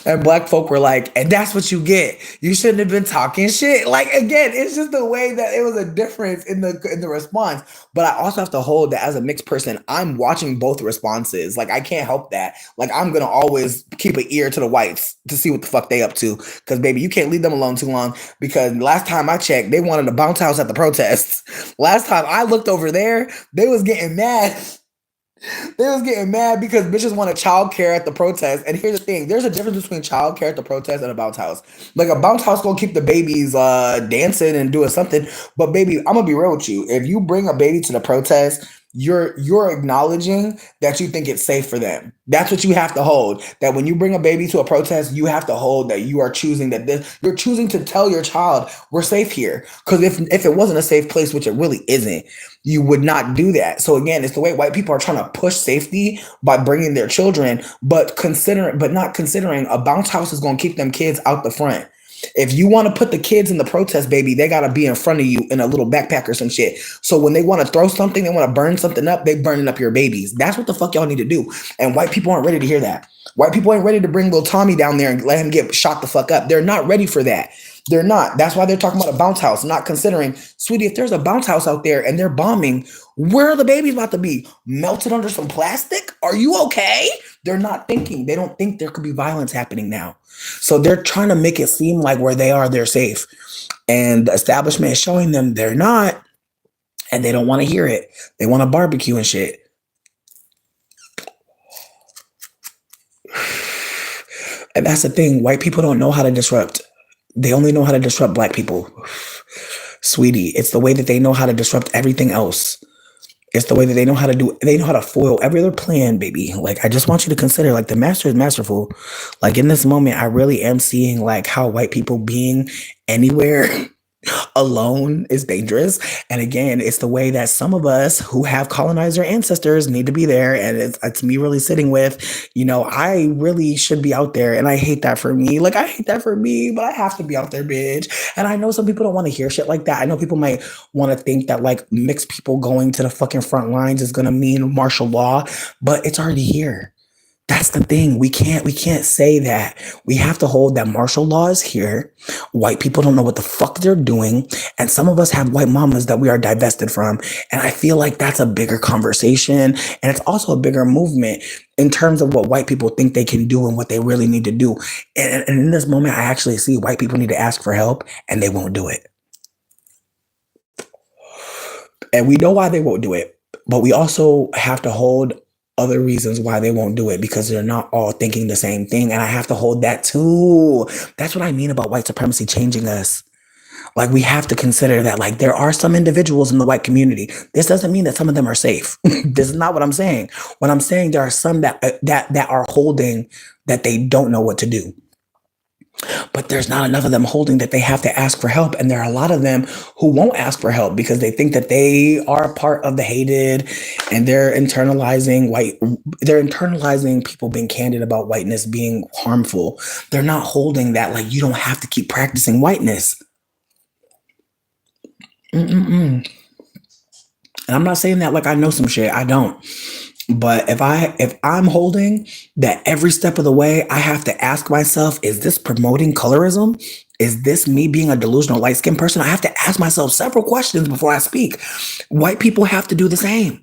Speaker 1: And black folk were like, and that's what you get. You shouldn't have been talking shit. Like again, it's just the way that it was a difference in the response. But I also have to hold that as a mixed person, I'm watching both responses. Like I can't help that. Like I'm gonna always keep an ear to the whites to see what the fuck they up to. Cause baby, you can't leave them alone too long. Because last time I checked, they wanted a bounce house at the protests. Last time I looked over there, they was getting mad. They was getting mad because bitches wanted childcare at the protest. And here's the thing: there's a difference between childcare at the protest and a bounce house. Like a bounce house gonna keep the babies dancing and doing something. But baby, I'm gonna be real with you. If you bring a baby to the protest, you're acknowledging that you think it's safe for them. That's what you have to hold. That when you bring a baby to a protest, you have to hold that you are choosing you're choosing to tell your child we're safe here. Because if it wasn't a safe place, which it really isn't, you would not do that. So again, it's the way white people are trying to push safety by bringing their children, but not considering a bounce house is going to keep them kids out the front. If you want to put the kids in the protest, baby, they got to be in front of you in a little backpack or some shit. So when they want to throw something, they want to burn something up, they burning up your babies. That's what the fuck y'all need to do. And white people aren't ready to hear that. White people ain't ready to bring little Tommy down there and let him get shot the fuck up. They're not ready for that. They're not. That's why they're talking about a bounce house, not considering, sweetie, if there's a bounce house out there and they're bombing, where are the babies about to be? Melted under some plastic? Are you okay? They're not thinking. They don't think there could be violence happening now. So they're trying to make it seem like where they are, they're safe. And the establishment is showing them they're not, and they don't want to hear it. They want to barbecue and shit. And that's the thing. White people don't know how to disrupt. They only know how to disrupt black people. Sweetie, it's the way that they know how to disrupt everything else. It's the way that they know how to foil every other plan, baby. Like, I just want you to consider, like, the master is masterful. Like, in this moment, I really am seeing, like, how white people being anywhere alone is dangerous. And again, it's the way that some of us who have colonizer ancestors need to be there. And it's me really sitting with, I really should be out there. And I hate that for me. Like, I hate that for me, but I have to be out there, bitch. And I know some people don't want to hear shit like that. I know people might want to think that like mixed people going to the fucking front lines is going to mean martial law, but it's already here. That's the thing. We can't say that. We have to hold that martial law is here. White people don't know what the fuck they're doing. And some of us have white mamas that we are divested from. And I feel like that's a bigger conversation. And it's also a bigger movement in terms of what white people think they can do and what they really need to do. And in this moment, I actually see white people need to ask for help and they won't do it. And we know why they won't do it. But we also have to hold other reasons why they won't do it, because they're not all thinking the same thing. And I have to hold that too. That's what I mean about white supremacy changing us. Like, we have to consider that, like, there are some individuals in the white community. This doesn't mean that some of them are safe. This is not what I'm saying. What I'm saying, there are some that are holding that they don't know what to do. but there's not enough of them holding that they have to ask for help. And there are a lot of them who won't ask for help because they think that they are a part of the hated, and they're internalizing people being candid about whiteness being harmful. They're not holding that, like, you don't have to keep practicing whiteness. Mm-mm-mm. And I'm not saying that like I know some shit. I don't. But if I'm holding that every step of the way, I have to ask myself, is this promoting colorism? Is this me being a delusional light skinned person? I have to ask myself several questions before I speak. White people have to do the same.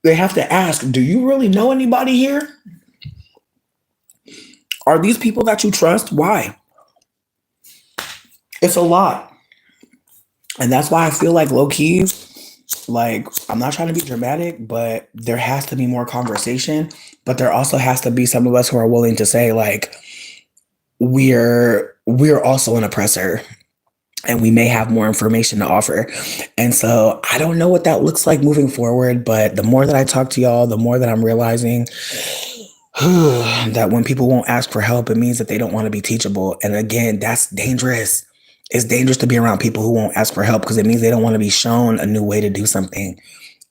Speaker 1: They have to ask, do you really know anybody here? Are these people that you trust? Why? It's a lot. And that's why I feel like low key, like, I'm not trying to be dramatic, but there has to be more conversation. But there also has to be some of us who are willing to say, like, we're also an oppressor, and we may have more information to offer. And so I don't know what that looks like moving forward, but the more that I talk to y'all, the more that I'm realizing that when people won't ask for help, it means that they don't want to be teachable. And again, that's dangerous. It's dangerous to be around people who won't ask for help because it means they don't want to be shown a new way to do something.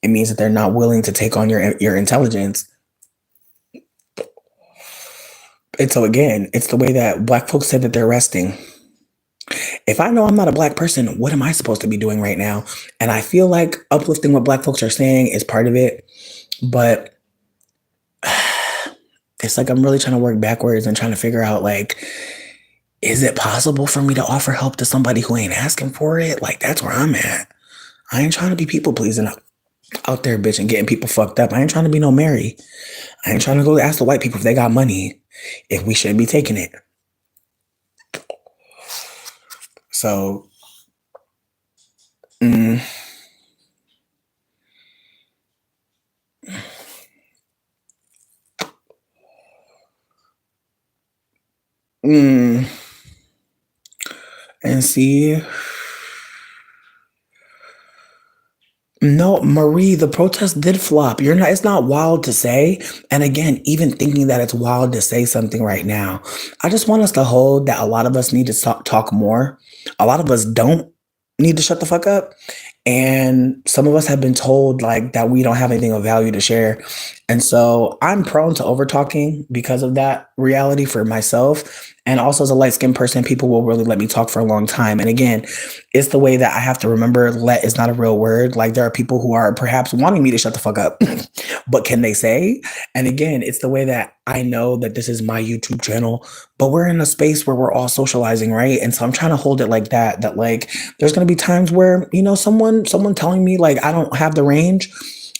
Speaker 1: It means that they're not willing to take on your intelligence. And so again, it's the way that Black folks said that they're resting. If I know I'm not a Black person, what am I supposed to be doing right now? And I feel like uplifting what Black folks are saying is part of it, but it's like I'm really trying to work backwards and trying to figure out, like, is it possible for me to offer help to somebody who ain't asking for it? Like, that's where I'm at. I ain't trying to be people pleasing out there, bitch, and getting people fucked up. I ain't trying to be no Mary. I ain't trying to go ask the white people if they got money, if we should be taking it. So, mm, mm, and see, no, Marie, the protest did flop. It's not wild to say. And again, even thinking that it's wild to say something right now, I just want us to hold that a lot of us need to talk more. A lot of us don't need to shut the fuck up. And some of us have been told like that we don't have anything of value to share. And so I'm prone to over talking because of that reality for myself. And also as a light skinned person, people will really let me talk for a long time. And again, it's the way that I have to remember let is not a real word. Like there are people who are perhaps wanting me to shut the fuck up, but can they say? And again, it's the way that I know that this is my YouTube channel, but we're in a space where we're all socializing, right? And so I'm trying to hold it like that like there's going to be times where, someone telling me like I don't have the range,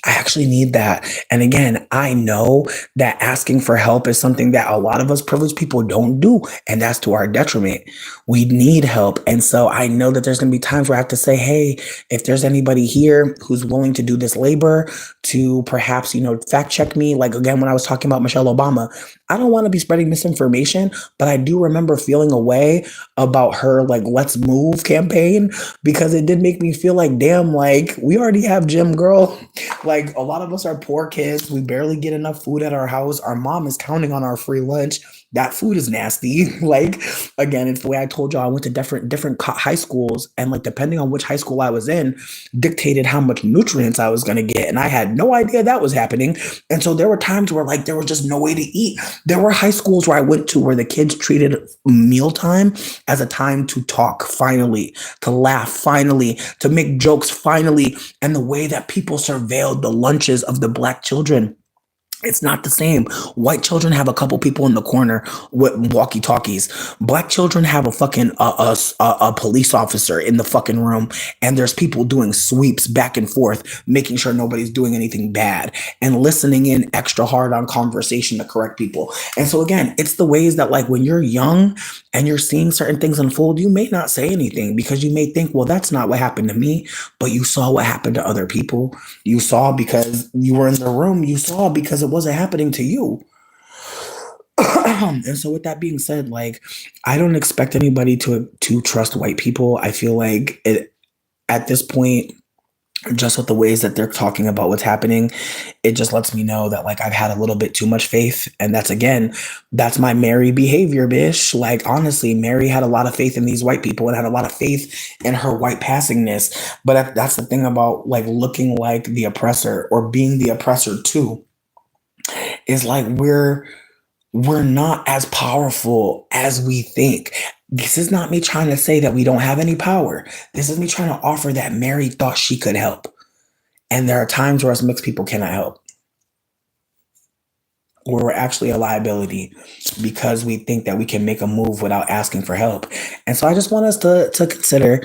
Speaker 1: I actually need that. And again, I know that asking for help is something that a lot of us privileged people don't do. And that's to our detriment. We need help. And so I know that there's going to be times where I have to say, hey, if there's anybody here who's willing to do this labor to perhaps, fact check me. Like again, when I was talking about Michelle Obama, I don't want to be spreading misinformation, but I do remember feeling a way about her, like, let's move campaign, because it did make me feel like, damn, like we already have Jim, girl. Like a lot of us are poor kids. We barely get enough food at our house. Our mom is counting on our free lunch. That food is nasty. Like again, it's the way I told y'all. I went to different high schools, and like depending on which high school I was in, dictated how much nutrients I was gonna get, and I had no idea that was happening. And so there were times where like there was just no way to eat. There were high schools where I went to where the kids treated mealtime as a time to talk, finally, to laugh, finally, to make jokes, finally, and the way that people surveilled the lunches of the Black children. It's not the same. White children have a couple people in the corner with walkie talkies. Black children have a fucking a police officer in the fucking room, and there's people doing sweeps back and forth, making sure nobody's doing anything bad, and listening in extra hard on conversation to correct people. And so again, it's the ways that like when you're young and you're seeing certain things unfold, you may not say anything because you may think, well, that's not what happened to me, but you saw what happened to other people. You saw because you were in the room. You saw because it wasn't happening to you. And so with that being said, like I don't expect anybody to trust white people. I feel like at this point just with the ways that they're talking about what's happening, it just lets me know that like I've had a little bit too much faith. And that's again, that's my Mary behavior, bish. Like honestly, Mary had a lot of faith in these white people and had a lot of faith in her white passingness. But that's the thing about like looking like the oppressor or being the oppressor too, is like we're not as powerful as we think. This is not me trying to say that we don't have any power. This is me trying to offer that Mary thought she could help. And there are times where us mixed people cannot help, where we're actually a liability because we think that we can make a move without asking for help. And so I just want us to consider,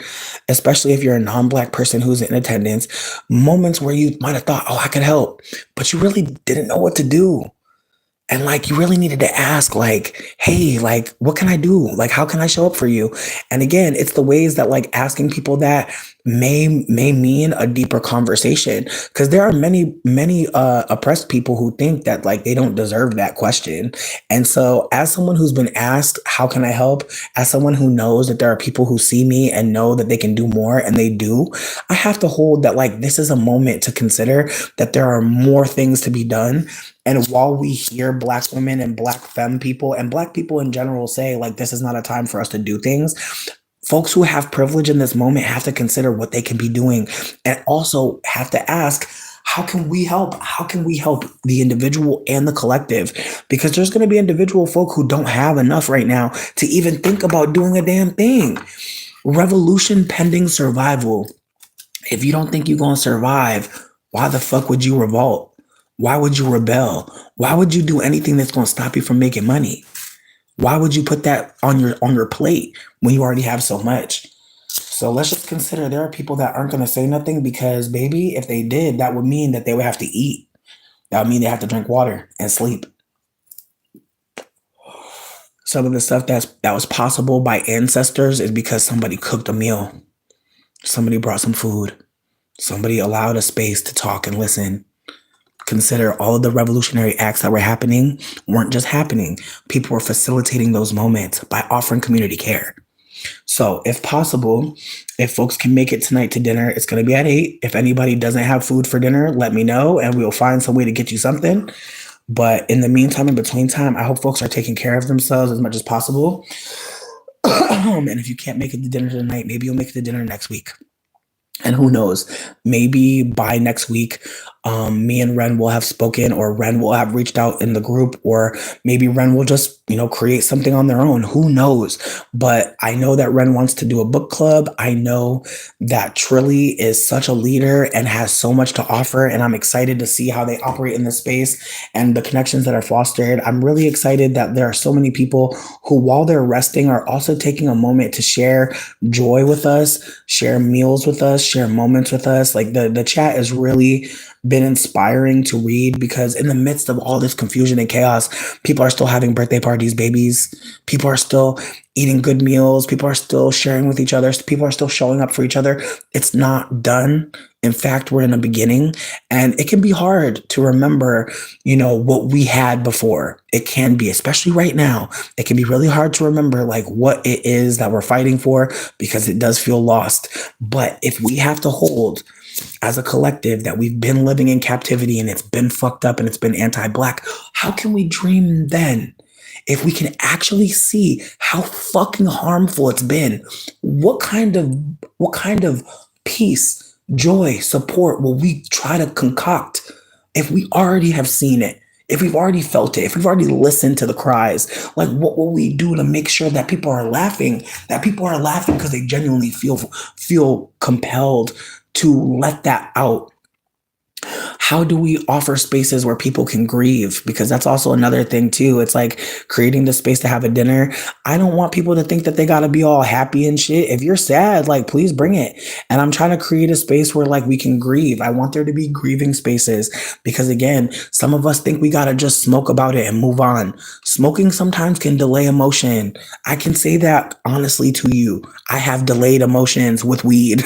Speaker 1: especially if you're a non-black person who's in attendance, moments where you might have thought, oh, I could help, but you really didn't know what to do. And like you really needed to ask, like, hey, like, what can I do? Like, how can I show up for you? And again, it's the ways that like asking people that may mean a deeper conversation. Because there are many oppressed people who think that like they don't deserve that question. And so as someone who's been asked, how can I help? As someone who knows that there are people who see me and know that they can do more and they do, I have to hold that like this is a moment to consider that there are more things to be done. And while we hear Black women and Black femme people and Black people in general say, like, this is not a time for us to do things, folks who have privilege in this moment have to consider what they can be doing and also have to ask, how can we help? How can we help the individual and the collective? Because there's going to be individual folk who don't have enough right now to even think about doing a damn thing. Revolution pending survival. If you don't think you're going to survive, why the fuck would you revolt? Why would you rebel? Why would you do anything that's going to stop you from making money? Why would you put that on your plate when you already have so much? So let's just consider there are people that aren't going to say nothing because, baby, if they did, that would mean that they would have to eat. That would mean they have to drink water and sleep. Some of the stuff that was possible by ancestors is because somebody cooked a meal. Somebody brought some food. Somebody allowed a space to talk and listen. Consider all of the revolutionary acts that were happening weren't just happening. People were facilitating those moments by offering community care. So if possible, if folks can make it tonight to dinner, it's going to be at 8. If anybody doesn't have food for dinner, let me know and we'll find some way to get you something. But in the meantime, in between time, I hope folks are taking care of themselves as much as possible. And if you can't make it to dinner tonight, maybe you'll make it to dinner next week. And who knows, maybe by next week, me and Ren will have spoken, or Ren will have reached out in the group, or maybe Ren will just, create something on their own. Who knows? But I know that Ren wants to do a book club. I know that Trilly is such a leader and has so much to offer. And I'm excited to see how they operate in this space and the connections that are fostered. I'm really excited that there are so many people who, while they're resting, are also taking a moment to share joy with us, share meals with us, share moments with us. Like the chat has really been inspiring to read because in the midst of all this confusion and chaos, people are still having birthday parties, babies. People are still eating good meals. People are still sharing with each other. People are still showing up for each other. It's not done. In fact, we're in the beginning, and it can be hard to remember, what we had before. It can be, especially right now, it can be really hard to remember like what it is that we're fighting for because it does feel lost. But if we have to hold as a collective that we've been living in captivity and it's been fucked up and it's been anti-Black, how can we dream then? If we can actually see how fucking harmful it's been, what kind of peace, joy, support will we try to concoct if we already have seen it? If we've already felt it, if we've already listened to the cries, like what will we do to make sure that people are laughing because they genuinely feel compelled to let that out? How do we offer spaces where people can grieve? Because that's also another thing too. It's like creating the space to have a dinner. I don't want people to think that they got to be all happy and shit. If you're sad, like please bring it. And I'm trying to create a space where like we can grieve. I want there to be grieving spaces because again, some of us think we got to just smoke about it and move on. Smoking sometimes can delay emotion. I can say that honestly to you. I have delayed emotions with weed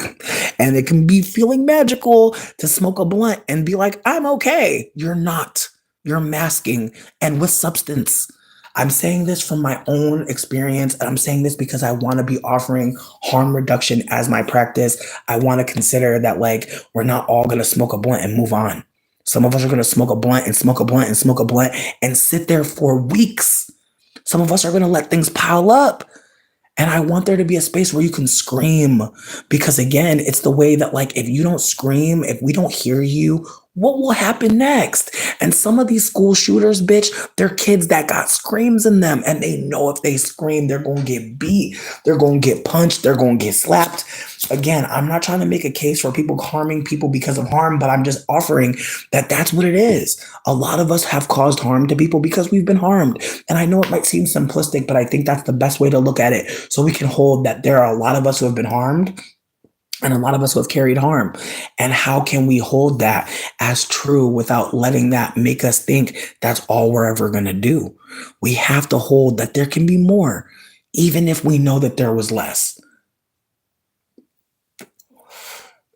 Speaker 1: and it can be feeling magical to smoke a blunt and be like, I'm okay. You're not. You're masking and with substance. I'm saying this from my own experience, and I'm saying this because I want to be offering harm reduction as my practice. I want to consider that, like, we're not all going to smoke a blunt and move on. Some of us are going to smoke a blunt and smoke a blunt and smoke a blunt and sit there for weeks. Some of us are going to let things pile up. And I want there to be a space where you can scream, because again, it's the way that, like, if you don't scream, if we don't hear you, what will happen next? And some of these school shooters, bitch, they're kids that got screams in them, and they know if they scream, they're going to get beat, they're going to get punched, they're going to get slapped. Again, I'm not trying to make a case for people harming people because of harm, but I'm just offering that that's what it is. A lot of us have caused harm to people because we've been harmed. And I know it might seem simplistic, but I think that's the best way to look at it. So we can hold that there are a lot of us who have been harmed and a lot of us who have carried harm. And how can we hold that as true without letting that make us think that's all we're ever going to do? We have to hold that there can be more, even if we know that there was less.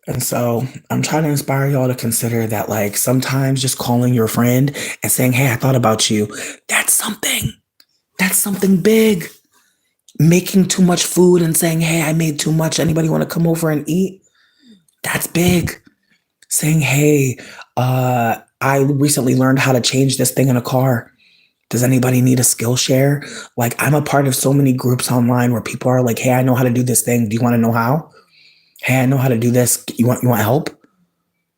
Speaker 1: And so I'm trying to inspire y'all to consider that, like, sometimes just calling your friend and saying, hey, I thought about you. That's something. That's something big. Making too much food and saying, hey, I made too much. Anybody want to come over and eat? That's big. Saying, hey, I recently learned how to change this thing in a car. Does anybody need a skill share? Like, I'm a part of so many groups online where people are like, hey, I know how to do this thing. Do you want to know how? Hey, I know how to do this. You want help?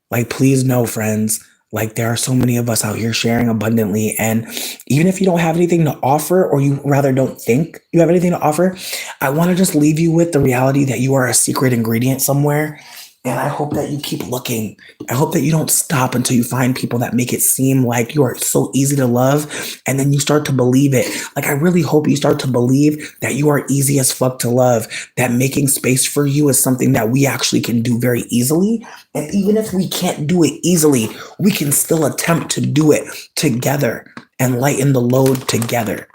Speaker 1: Like, please know, friends, like, there are so many of us out here sharing abundantly. And even if you don't have anything to offer, or you rather don't think you have anything to offer, I want to just leave you with the reality that you are a secret ingredient somewhere. And I hope that you keep looking. I hope that you don't stop until you find people that make it seem like you are so easy to love. And then you start to believe it. Like, I really hope you start to believe that you are easy as fuck to love, that making space for you is something that we actually can do very easily. And even if we can't do it easily, we can still attempt to do it together and lighten the load together.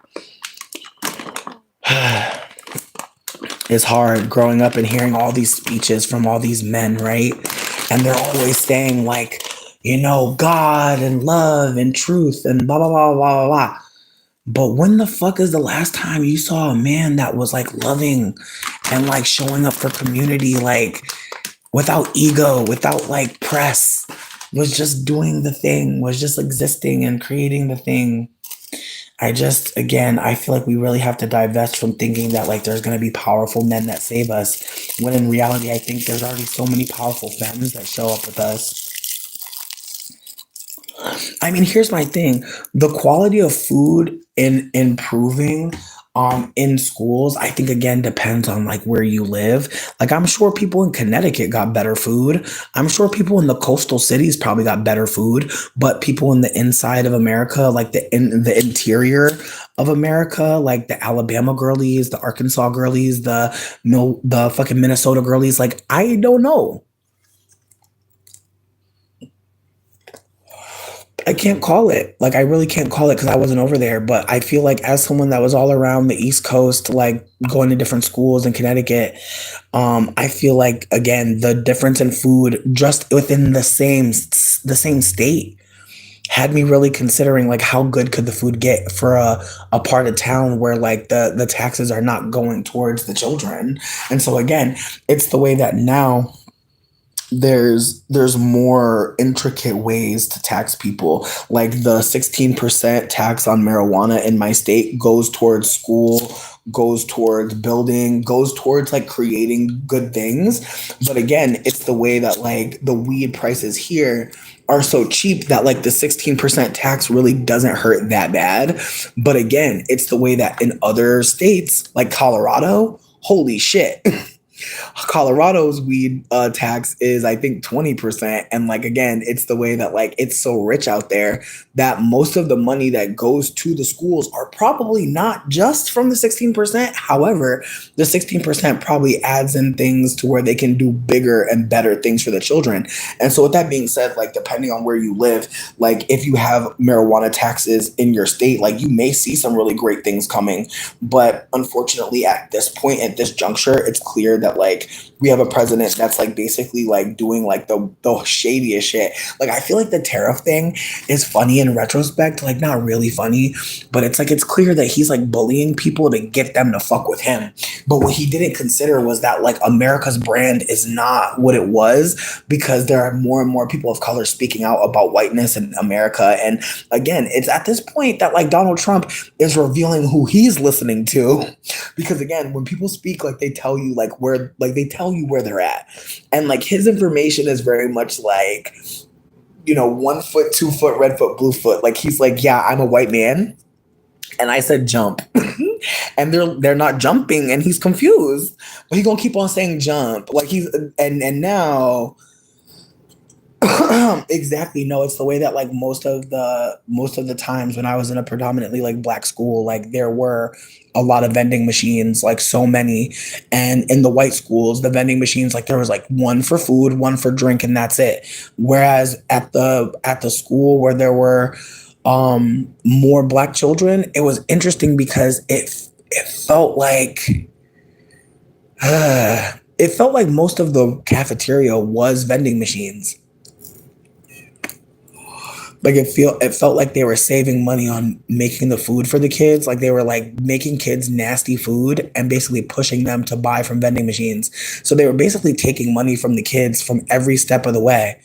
Speaker 1: It's hard growing up and hearing all these speeches from all these men, right? And they're always saying, like, you know, God and love and truth and blah, blah, blah, blah, blah, blah. But when the fuck is the last time you saw a man that was, like, loving and, like, showing up for community, like, without ego, without, like, press, was just doing the thing, was just existing and creating the thing? Again, I feel like we really have to divest from thinking that, like, there's going to be powerful men that save us, when in reality, I think there's already so many powerful femmes that show up with us. I mean, here's my thing. The quality of food in improving in schools, I think, again, depends on, like, where you live. Like, I'm sure people in Connecticut got better food. I'm sure people in the coastal cities probably got better food, but people in the inside of America, like the interior of America, like the Alabama girlies, the Arkansas girlies, the fucking Minnesota girlies, like, I don't know. I can't call it. Like, I really can't call it because I wasn't over there. But I feel like, as someone that was all around the East Coast, like, going to different schools in Connecticut, I feel like, again, the difference in food just within the same state had me really considering, like, how good could the food get for a part of town where, like, the taxes are not going towards the children. And so, again, it's the way that now there's more intricate ways to tax people. Like, the 16% tax on marijuana in my state goes towards school, goes towards building, goes towards, like, creating good things. But again, it's the way that, like, the weed prices here are so cheap that, like, the 16% tax really doesn't hurt that bad. But again, it's the way that in other states, like Colorado, holy shit. Colorado's weed tax is, I think, 20%. And, like, again, it's the way that, like, it's so rich out there that most of the money that goes to the schools are probably not just from the 16%. However, the 16% probably adds in things to where they can do bigger and better things for the children. And so, with that being said, like, depending on where you live, like, if you have marijuana taxes in your state, like, you may see some really great things coming. But unfortunately, at this point, at this juncture, it's clear that like we have a president that's like basically like doing like the shadiest shit. Like I feel like the tariff thing is funny in retrospect, like not really funny, but it's like it's clear that he's like bullying people to get them to fuck with him. But what he didn't consider was that like America's brand is not what it was because there are more and more people of color speaking out about whiteness in America. And again, it's at this point that like Donald Trump is revealing who he's listening to. Because again, when people speak, like they tell you like where like they tell you where they're at. And like his information is very much like, you know, 1 foot, 2 foot, red foot, blue foot. Like he's like, yeah, I'm a white man. And I said jump. And they're not jumping and he's confused. But he's gonna keep on saying jump. Like he's and now exactly. No, it's the way that like most of the times when I was in a predominantly like black school, like there were a lot of vending machines, like so many. And in the white schools, the vending machines, like there was like one for food, one for drink, and that's it. Whereas at the school where there were more black children, it was interesting because it felt like it felt like most of the cafeteria was vending machines. Like it felt like they were saving money on making the food for the kids. Like they were like making kids nasty food and basically pushing them to buy from vending machines. So they were basically taking money from the kids from every step of the way.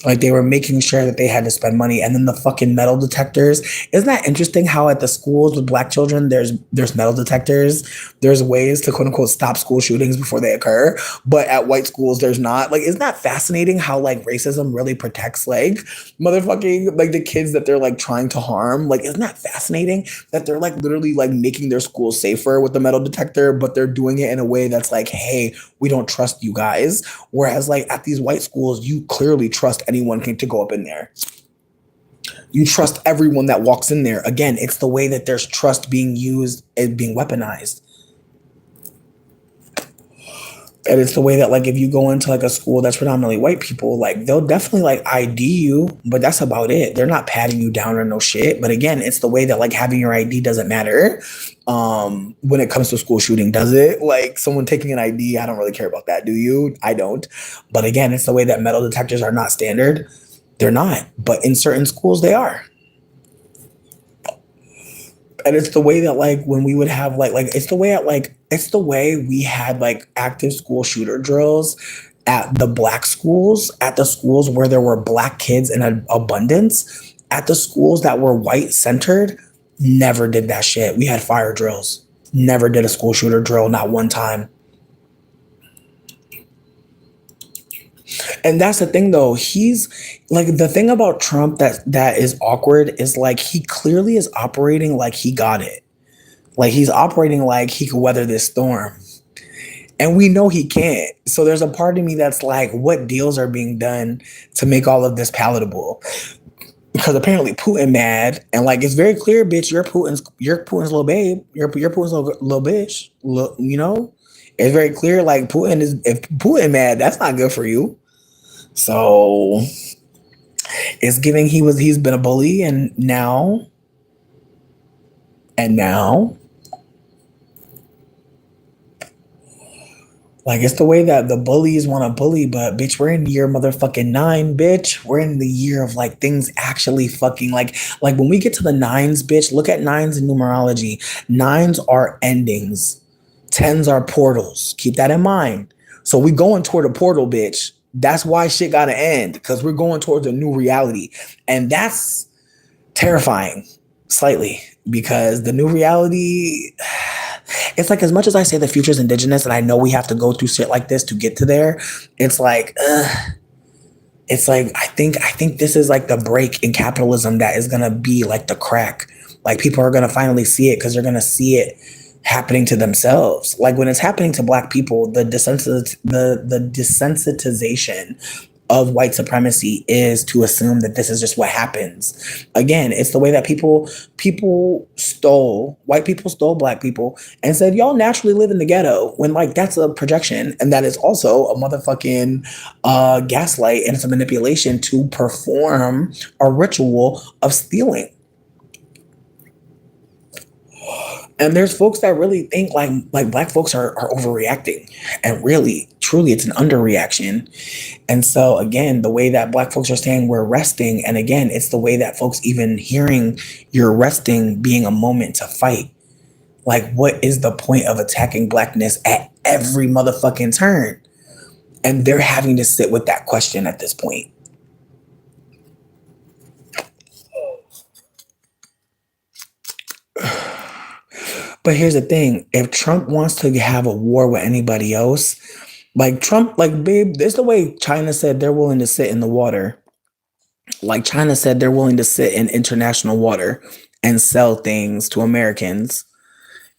Speaker 1: Like they were making sure that they had to spend money. And then the fucking metal detectors. Isn't that interesting how at the schools with black children, there's metal detectors. There's ways to quote unquote stop school shootings before they occur. But at white schools, there's not. Like, isn't that fascinating how like racism really protects like motherfucking like the kids that they're like trying to harm? Like, isn't that fascinating that they're like literally like making their school safer with the metal detector, but they're doing it in a way that's like, hey, we don't trust you guys. Whereas like at these white schools, you clearly trust anyone to go up in there. You trust everyone that walks in there. Again, it's the way that there's trust being used and being weaponized. And it's the way that like if you go into like a school that's predominantly white people, like they'll definitely like ID you, but that's about it. They're not patting you down or no shit. But again, it's the way that like having your ID doesn't matter. When it comes to school shooting, does it? Like someone taking an ID, I don't really care about that. Do you? I don't. But again, it's the way that metal detectors are not standard. They're not. But in certain schools, they are. And it's the way that like when we would have it's the way we had like active school shooter drills at the black schools, at the schools where there were black kids in abundance, at the schools that were white centered, never did that shit. We had fire drills. Never did a school shooter drill, not one time. And that's the thing though. He's like the thing about Trump that is awkward is like he clearly is operating like he got it. Like he's operating like he could weather this storm. And we know he can't. So there's a part of me that's like, what deals are being done to make all of this palatable? Because apparently Putin mad and like it's very clear, bitch, you're Putin's little babe. You're Putin's little bitch. You know? It's very clear, like if Putin mad, that's not good for you. So it's giving he's been a bully and now like it's the way that the bullies want to bully, but bitch, we're in year motherfucking 9, bitch. We're in the year of like things actually fucking like when we get to the 9s, bitch, look at 9s in numerology. 9s are endings. 10s are portals. Keep that in mind. So we going toward a portal, bitch. That's why shit gotta end, because we're going towards a new reality. And that's terrifying, slightly, because the new reality, it's like as much as I say the future is indigenous and I know we have to go through shit like this to get to there, it's like, I think this is like the break in capitalism that is gonna be like the crack. Like people are gonna finally see it because they're gonna see it happening to themselves. Like when it's happening to black people, the desensitization of white supremacy is to assume that this is just what happens. Again, it's the way that white people stole black people and said, y'all naturally live in the ghetto, when like that's a projection. And that is also a motherfucking gaslight, and it's a manipulation to perform a ritual of stealing. And there's folks that really think like black folks are overreacting. And really, truly it's an underreaction. And so again, the way that black folks are saying we're resting, and again, it's the way that folks even hearing you're resting being a moment to fight. Like, what is the point of attacking blackness at every motherfucking turn? And they're having to sit with that question at this point. But here's the thing, if Trump wants to have a war with anybody else, like Trump, like, babe, there's the way China said they're willing to sit in the water. Like, China said they're willing to sit in international water and sell things to Americans.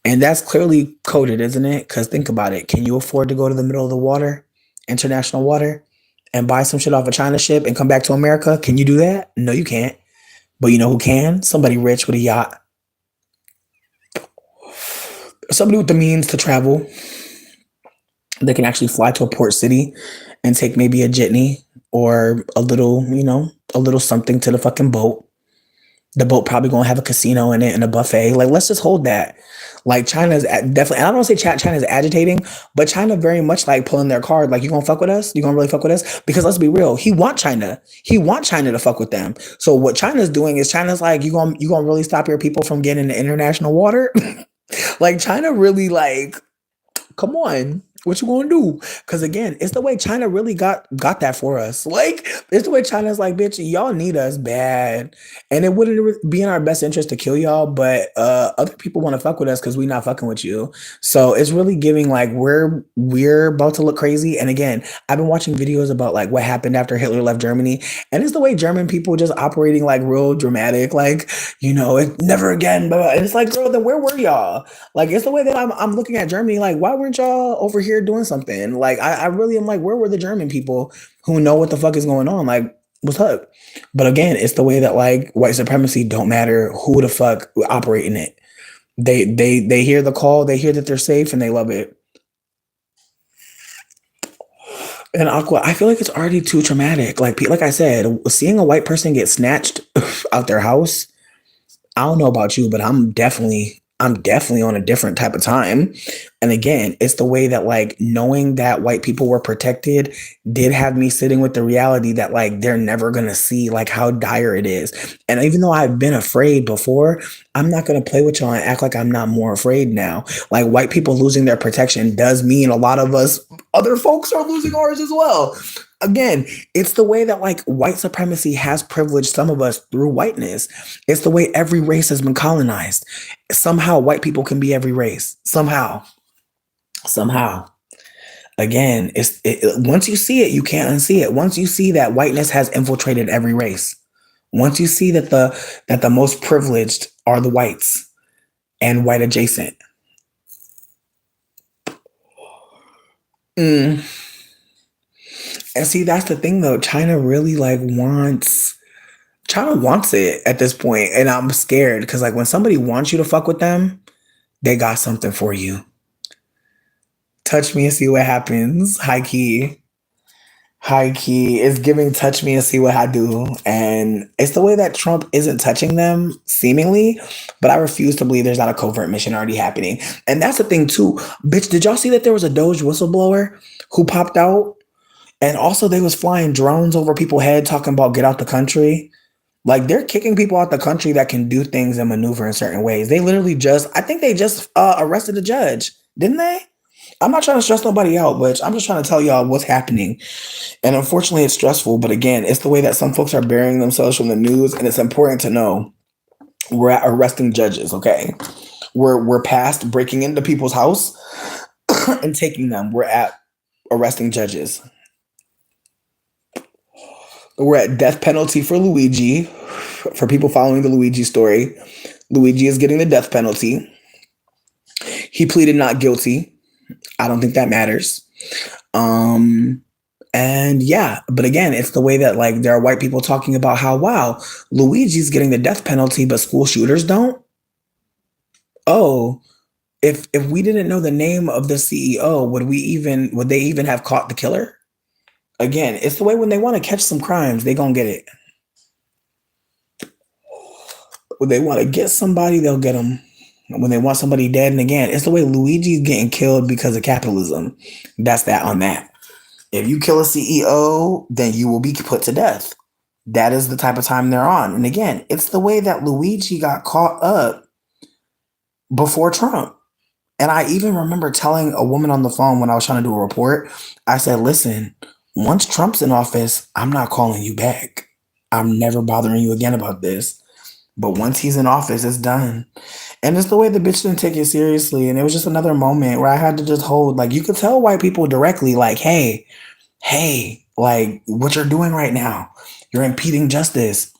Speaker 1: And that's clearly coded, isn't it? Because think about it. Can you afford to go to the middle of the water, international water, and buy some shit off a China ship and come back to America? Can you do that? No, you can't. But you know who can? Somebody rich with a yacht. Somebody with the means to travel. They can actually fly to a port city and take maybe a jitney or a little, a little something to the fucking boat. The boat probably gonna have a casino in it and a buffet. Like, let's just hold that. Like, China's definitely, and I don't want to say China's agitating, but China very much like pulling their card. Like, you gonna fuck with us? You gonna really fuck with us? Because let's be real, he want China. He want China to fuck with them. So what China's doing is China's like, you gonna really stop your people from getting into international water? Like, China really like, come on, what you gonna do? Because again, it's the way China really got that for us. Like, it's the way China's like, bitch, y'all need us bad, and it wouldn't be in our best interest to kill y'all, but other people want to fuck with us because we not fucking with you. So it's really giving like we're about to look crazy. And again, I've been watching videos about like what happened after Hitler left Germany, and it's the way German people just operating like real dramatic, like, it never again. But it's like, girl, then where were y'all? Like, it's the way that I'm looking at Germany, like, why weren't y'all over here doing something? Like, I really am like, where were the German people who know what the fuck is going on? Like, what's up? But again, it's the way that like white supremacy don't matter who the fuck operating it. They hear the call, they hear that they're safe, and they love it. And Aqua, I feel like it's already too traumatic. Like I said, seeing a white person get snatched out their house, I don't know about you, but I'm definitely on a different type of time. And again, it's the way that like knowing that white people were protected did have me sitting with the reality that like they're never gonna see like how dire it is. And even though I've been afraid before, I'm not gonna play with y'all and act like I'm not more afraid now. Like, white people losing their protection does mean a lot of us other folks are losing ours as well. Again, it's the way that like white supremacy has privileged some of us through whiteness. It's the way every race has been colonized. Somehow white people can be every race. Somehow. Again, once you see it, you can't unsee it. Once you see that whiteness has infiltrated every race. Once you see that the most privileged are the whites and white adjacent. Mm. And see, that's the thing though. China wants it at this point, and I'm scared because like when somebody wants you to fuck with them, they got something for you. Touch me and see what happens. High key. It's giving touch me and see what I do. And it's the way that Trump isn't touching them, seemingly, but I refuse to believe there's not a covert mission already happening. And that's the thing too. Bitch, did y'all see that there was a Doge whistleblower who popped out? And also they was flying drones over people's head talking about get out the country. Like, they're kicking people out the country that can do things and maneuver in certain ways. They literally I think they just arrested a judge, didn't they? I'm not trying to stress nobody out, but I'm just trying to tell y'all what's happening. And unfortunately, it's stressful. But again, it's the way that some folks are burying themselves from the news. And it's important to know we're at arresting judges, okay? We're past breaking into people's house and taking them. We're at arresting judges. We're at death penalty for Luigi. For people following the Luigi story, Luigi is getting the death penalty. He pleaded not guilty. I don't think that matters. And yeah, but again, it's the way that like there are white people talking about how, wow, Luigi's getting the death penalty, but school shooters don't. Oh, if we didn't know the name of the CEO, would they even have caught the killer? Again, it's the way when they want to catch some crimes, they gonna get it. When they want to get somebody, they'll get them. when they want somebody dead. And again, it's the way Luigi's getting killed because of capitalism. That's that on that. If you kill a CEO, then you will be put to death. That is the type of time they're on. And again, it's the way that Luigi got caught up before Trump. And I even remember telling a woman on the phone when I was trying to do a report, I said, listen, once Trump's in office, I'm not calling you back. I'm never bothering you again about this. But once he's in office, it's done. And it's the way the bitch didn't take it seriously. And it was just another moment where I had to just hold, like, you could tell white people directly, like, hey, like, what you're doing right now, you're impeding justice.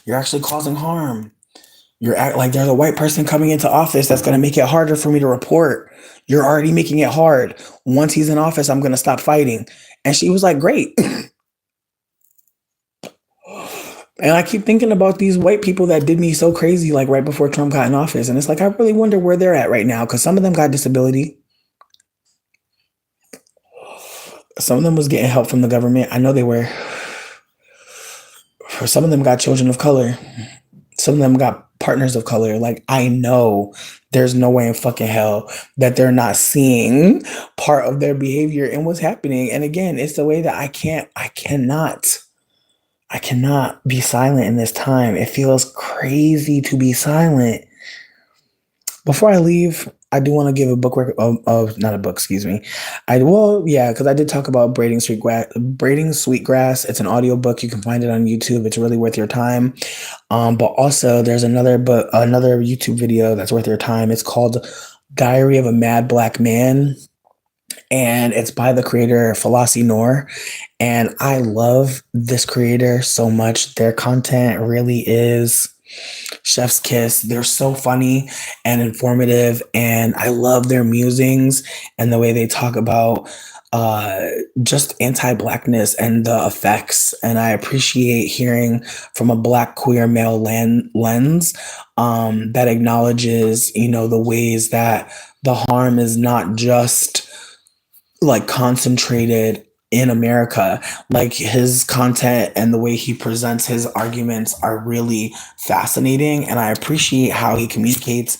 Speaker 1: You're actually causing harm. You're like, there's a white person coming into office that's going to make it harder for me to report. You're already making it hard. Once he's in office, I'm going to stop fighting. And she was like, great. And I keep thinking about these white people that did me so crazy, like right before Trump got in office. And it's like, I really wonder where they're at right now. Because some of them got disability. Some of them was getting help from the government. I know they were. For some of them got children of color. Some of them got partners of color. Like, I know there's no way in fucking hell that they're not seeing part of their behavior and what's happening. And again, it's the way that I cannot be silent in this time. It feels crazy to be silent. Before I leave, I do want to give a book not a book, excuse me. Because I did talk about braiding sweetgrass. It's an audiobook. You can find it on YouTube. It's really worth your time. But also there's another YouTube video that's worth your time. It's called Diary of a Mad Black Man. And it's by the creator Falasi Noor. And I love this creator so much. Their content really is chef's kiss. They're so funny and informative, and I love their musings and the way they talk about just anti-blackness and the effects. And I appreciate hearing from a black queer male lens that acknowledges, the ways that the harm is not just like concentrated in America. Like, his content and the way he presents his arguments are really fascinating. And I appreciate how he communicates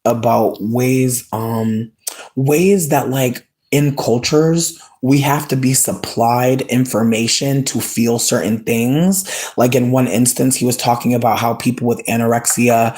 Speaker 1: about ways that, like, in cultures, we have to be supplied information to feel certain things. Like, in one instance, he was talking about how people with anorexia,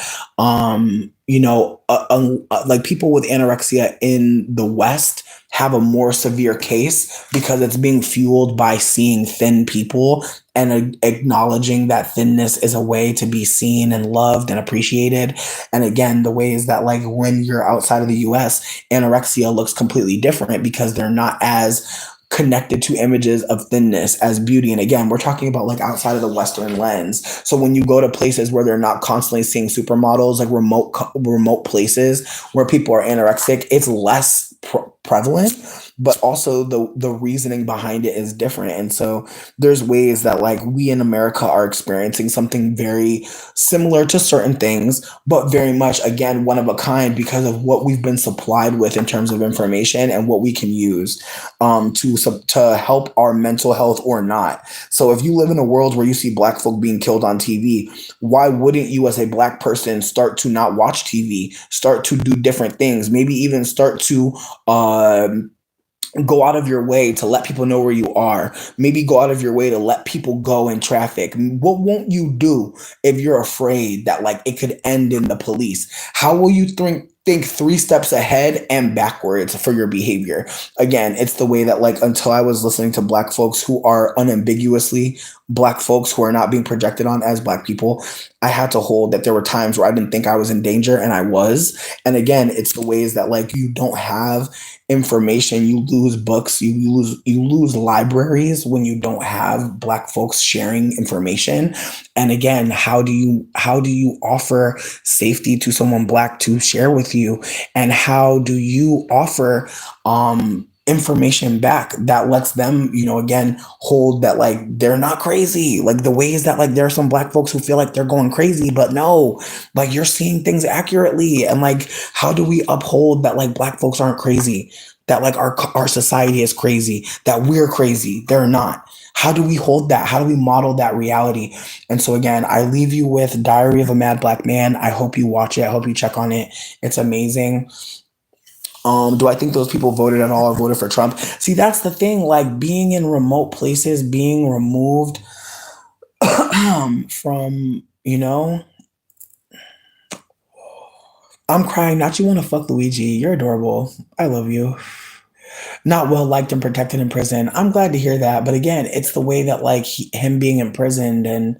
Speaker 1: like people with anorexia in the West have a more severe case because it's being fueled by seeing thin people and acknowledging that thinness is a way to be seen and loved and appreciated. And again, the ways that, like, when you're outside of the US, anorexia looks completely different because they're not as connected to images of thinness as beauty. And again, we're talking about, like, outside of the Western lens. So when you go to places where they're not constantly seeing supermodels, like remote places where people are anorexic, it's less prevalent, but also the reasoning behind it is different. And so there's ways that, like, we in America are experiencing something very similar to certain things, but very much, again, one of a kind because of what we've been supplied with in terms of information and what we can use to help our mental health or not. So if you live in a world where you see black folk being killed on TV, why wouldn't you as a black person start to not watch TV, start to do different things, maybe even start to go out of your way to let people know where you are, maybe go out of your way to let people go in traffic? What won't you do if you're afraid that, like, it could end in the police? How will you think 3 steps ahead and backwards for your behavior? Again, it's the way that, like, until I was listening to black folks who are unambiguously black folks who are not being projected on as black people, I had to hold that there were times where I didn't think I was in danger, and I was. And again, it's the ways that, like, you don't have information, you lose books, you lose libraries when you don't have black folks sharing information. And again, how do you offer safety to someone black to share with you? And how do you offer information back that lets them, again, hold that, like, they're not crazy? Like, the ways that, like, there are some black folks who feel like they're going crazy, but no, like, you're seeing things accurately. And, like, how do we uphold that, like, black folks aren't crazy? that like our society is crazy, that we're crazy. They're not. How do we hold that? How do we model that reality? And so again, I leave you with Diary of a Mad Black Man. I hope you watch it. I hope you check on it. It's amazing. Do I think those people voted at all or voted for Trump? See, that's the thing. Like being in remote places, being removed from, I'm crying. Not you want to fuck Luigi. You're adorable. I love you. Not well liked and protected in prison. I'm glad to hear that. But again, it's the way that like him being imprisoned and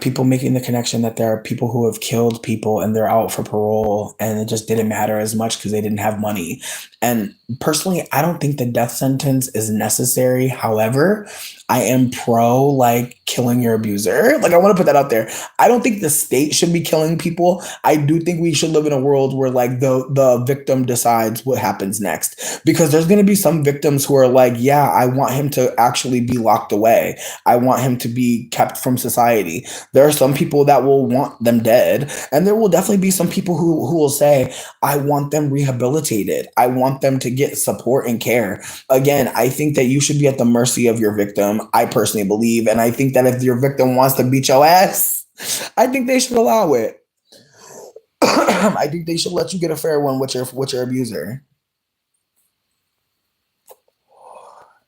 Speaker 1: people making the connection that there are people who have killed people and they're out for parole and it just didn't matter as much because they didn't have money. And personally, I don't think the death sentence is necessary. However, I am pro like killing your abuser. Like I want to put that out there. I don't think the state should be killing people. I do think we should live in a world where like the victim decides what happens next. Because there's gonna be some victims who are like, yeah, I want him to actually be locked away. I want him to be kept from society. There are some people that will want them dead. And there will definitely be some people who will say, I want them rehabilitated. I want them to get support and care. Again, I think that you should be at the mercy of your victim. I personally believe. And I think that if your victim wants to beat your ass, I think they should allow it. I think they should let you get a fair one with your abuser.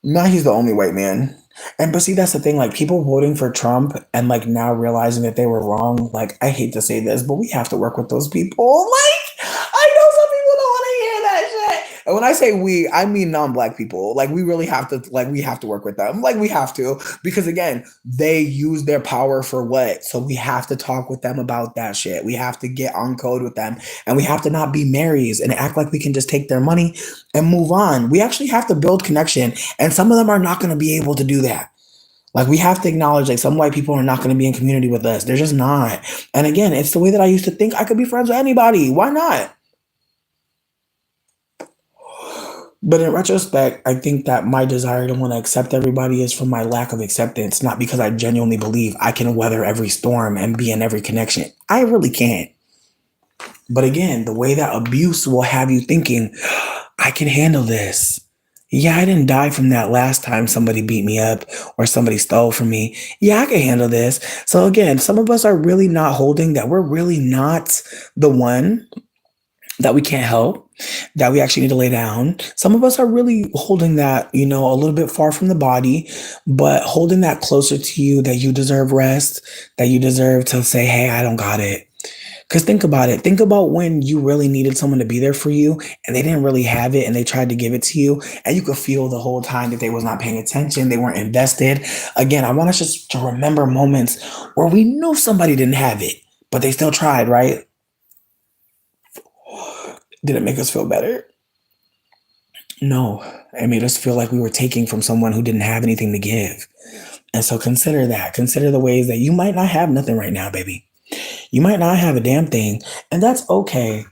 Speaker 1: Now he's the only white man. And but see, that's the thing. Like people voting for Trump and like now realizing that they were wrong. Like I hate to say this, but we have to work with those people. Like I know some people don't want to hear that shit. And when I say we, I mean non-black people. Like we really have to. Like we have to work with them. Like we have to because again, they use their power for what? So we have to talk with them about that shit. We have to get on code with them, and we have to not be Marys and act like we can just take their money and move on. We actually have to build connection. And some of them are not going to be able to do that. Like we have to acknowledge like some white people are not going to be in community with us. They're just not. And again, it's the way that I used to think I could be friends with anybody. Why not? But in retrospect, I think that my desire to want to accept everybody is from my lack of acceptance, not because I genuinely believe I can weather every storm and be in every connection. I really can't. But again, the way that abuse will have you thinking, I can handle this. Yeah, I didn't die from that last time somebody beat me up or somebody stole from me. Yeah, I can handle this. So again, some of us are really not holding that we're really not the one that we can't help, that we actually need to lay down. Some of us are really holding that, a little bit far from the body, but holding that closer to you that you deserve rest, that you deserve to say, hey, I don't got it. Because think about it. Think about when you really needed someone to be there for you and they didn't really have it and they tried to give it to you. And you could feel the whole time that they was not paying attention. They weren't invested. Again, I want us just to remember moments where we knew somebody didn't have it, but they still tried, right? Did it make us feel better? No. It made us feel like we were taking from someone who didn't have anything to give. And so consider that. Consider the ways that you might not have nothing right now, baby. You might not have a damn thing, and that's okay.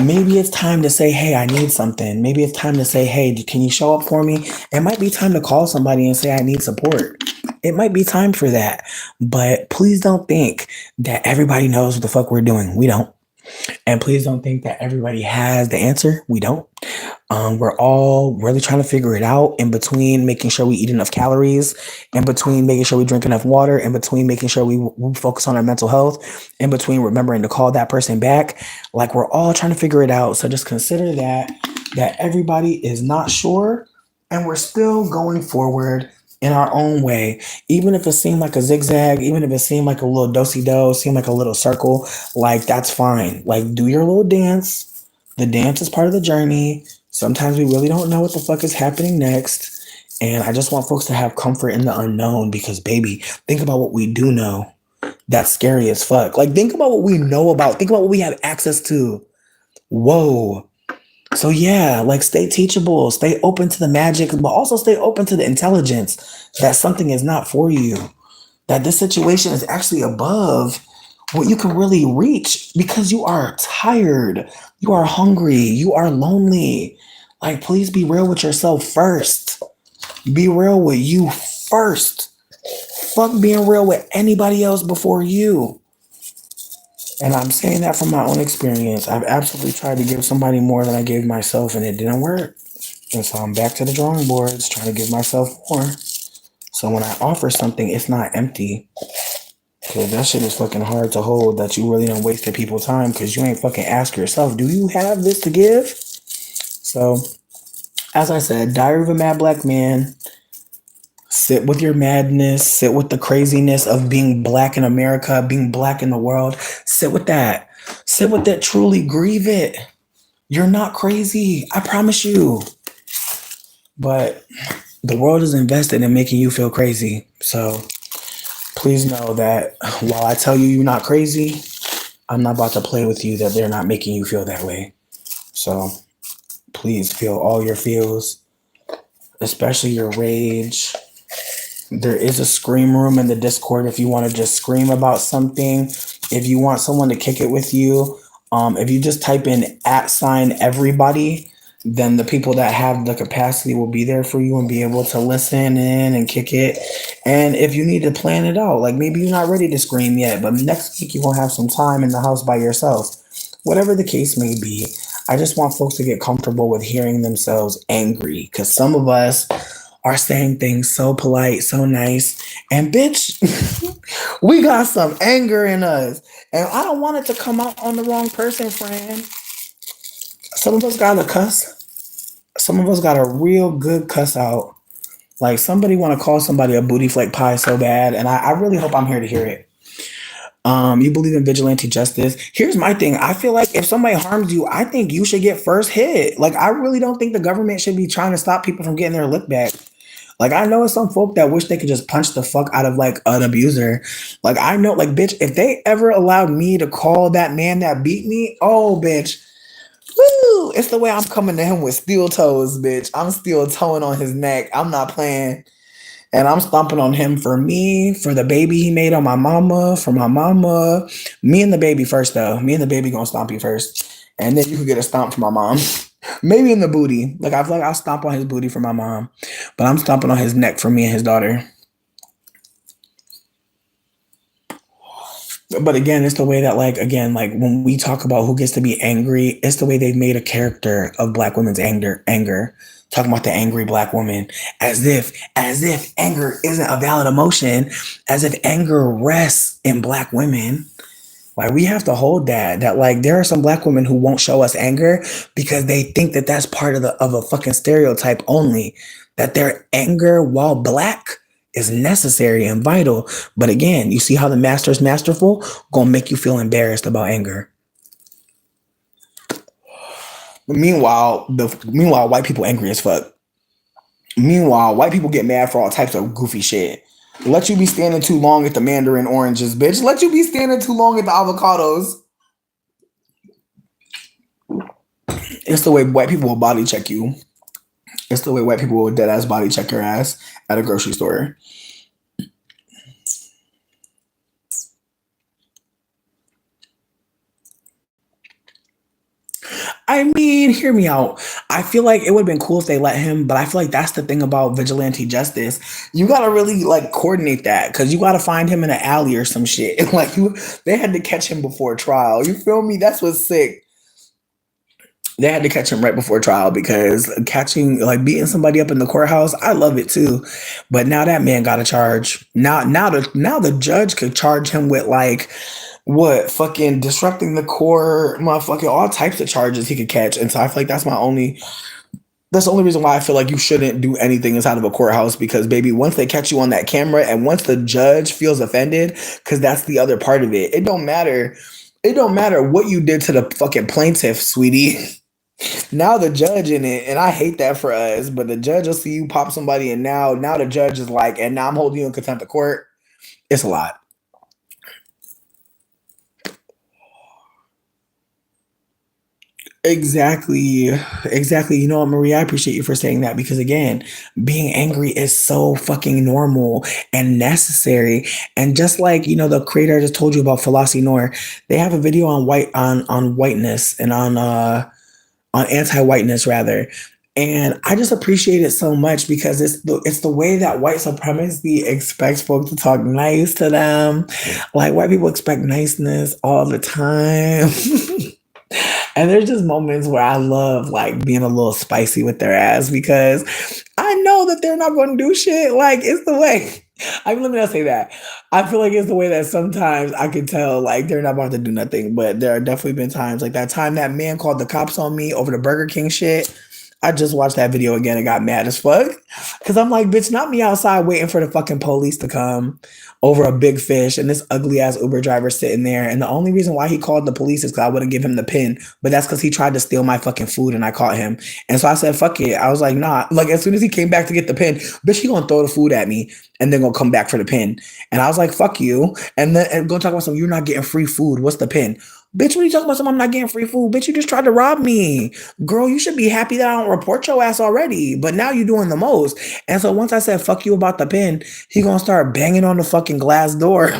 Speaker 1: Maybe it's time to say, hey, I need something. Maybe it's time to say, hey, can you show up for me? It might be time to call somebody and say, I need support. It might be time for that. But please don't think that everybody knows what the fuck we're doing. We don't. And please don't think that everybody has the answer. We don't. We're all really trying to figure it out in between making sure we eat enough calories, in between making sure we drink enough water, in between making sure we focus on our mental health, in between remembering to call that person back. Like we're all trying to figure it out. So just consider that everybody is not sure and we're still going forward in our own way. Even if it seemed like a zigzag, even if it seemed like a little do-si-do, seemed like a little circle, like that's fine. Like do your little dance. The dance is part of the journey. Sometimes we really don't know what the fuck is happening next. And I just want folks to have comfort in the unknown because, baby, think about what we do know. That's scary as fuck. Like, think about what we know about. Think about what we have access to. Whoa. So, yeah, like, stay teachable. Stay open to the magic, but also stay open to the intelligence that something is not for you. That this situation is actually above what you can really reach because you are tired, you are hungry, you are lonely. Like, please be real with yourself first. Be real with you first. Fuck being real with anybody else before you. And I'm saying that from my own experience. I've absolutely tried to give somebody more than I gave myself, and it didn't work. And so I'm back to the drawing boards, trying to give myself more. So when I offer something, it's not empty. Cause that shit is fucking hard to hold. That you really don't wasted people's time because you ain't fucking ask yourself, do you have this to give? So, as I said, Diary of a Mad Black Man. Sit with your madness. Sit with the craziness of being black in America, being black in the world. Sit with that. Sit with that. Truly grieve it. You're not crazy. I promise you. But the world is invested in making you feel crazy. So please know that while I tell you you're not crazy, I'm not about to play with you that they're not making you feel that way. So please feel all your feels, especially your rage. There is a scream room in the Discord if you want to just scream about something. If you want someone to kick it with you, if you just type in @everybody, then the people that have the capacity will be there for you and be able to listen in and kick it. And if you need to plan it out, like maybe you're not ready to scream yet, but next week you're going to have some time in the house by yourself. Whatever the case may be, I just want folks to get comfortable with hearing themselves angry because some of us are saying things so polite, so nice, and bitch, we got some anger in us. And I don't want it to come out on the wrong person, friend. Some of us got a cuss. Some of us got a real good cuss out. Like somebody want to call somebody a booty flake pie so bad, and I really hope I'm here to hear it. You believe in vigilante justice. Here's my thing. I feel like if somebody harms you, I think you should get first hit. Like I really don't think the government should be trying to stop people from getting their lick back. Like I know some folk that wish they could just punch the fuck out of like an abuser. Like I know, like bitch, if they ever allowed me to call that man that beat me, oh bitch, woo! It's the way I'm coming to him with steel toes, bitch. I'm steel toeing on his neck. I'm not playing. And I'm stomping on him for me, for the baby he made on my mama, for my mama. Me and the baby first, though. Me and the baby gonna stomp you first. And then you could get a stomp for my mom. Maybe in the booty. Like, I feel like I'll stomp on his booty for my mom. But I'm stomping on his neck for me and his daughter. But again, it's the way that, like, again, like when we talk about who gets to be angry, it's the way they've made a character of black women's anger. Talking about the angry black woman as if anger isn't a valid emotion, as if anger rests in black women. Like we have to hold that like there are some black women who won't show us anger because they think that that's part of a fucking stereotype only, that their anger while black is necessary and vital. But again, you see how the master's masterful gonna make you feel embarrassed about anger. Meanwhile, white people angry as fuck. Meanwhile, white people get mad for all types of goofy shit. Let you be standing too long at the mandarin oranges, bitch. Let you be standing too long at the avocados. It's the way white people will body check you. It's the way white people will dead ass body check your ass at a grocery store. I mean, hear me out. I feel like it would have been cool if they let him, but I feel like that's the thing about vigilante justice. You gotta really like coordinate that because you gotta find him in an alley or some shit. They had to catch him before trial. You feel me? That's what's sick. They had to catch him right before trial because like beating somebody up in the courthouse, I love it too. But now that man got a charge. Now the judge could charge him with like what fucking disrupting the court, motherfucking all types of charges he could catch. And so I feel like that's the only reason why I feel like you shouldn't do anything inside of a courthouse because baby, once they catch you on that camera and once the judge feels offended, because that's the other part of it. It don't matter what you did to the fucking plaintiff, sweetie. Now the judge in it, and I hate that for us, but the judge will see you pop somebody, and now the judge is like, and now I'm holding you in contempt of court. It's a lot. Exactly. You know what, Maria, I appreciate you for saying that because again, being angry is so fucking normal and necessary. And just like, the creator I just told you about Philosophy Noir, they have a video on whiteness and on anti-whiteness rather. And I just appreciate it so much because it's the way that white supremacy expects folks to talk nice to them. Like white people expect niceness all the time. And there's just moments where I love like being a little spicy with their ass because I know that they're not going to do shit. Like it's the way. I mean, let me not say that. I feel like it's the way that sometimes I can tell like they're not about to do nothing. But there are definitely been times like that time that man called the cops on me over the Burger King shit. I just watched that video again and got mad as fuck. Cause I'm like, bitch, not me outside waiting for the fucking police to come over a big fish and this ugly ass Uber driver sitting there. And the only reason why he called the police is because I wouldn't give him the pin. But that's because he tried to steal my fucking food and I caught him. And so I said, fuck it. I was like, nah. Like as soon as he came back to get the pin, bitch, he gonna throw the food at me and then gonna come back for the pin. And I was like, fuck you. And then gonna talk about something, you're not getting free food. What's the pin? Bitch, when you talking about something, I'm not getting free food. Bitch, you just tried to rob me. Girl, you should be happy that I don't report your ass already. But now you're doing the most. And so once I said, fuck you about the pin, he gonna start banging on the fucking glass door,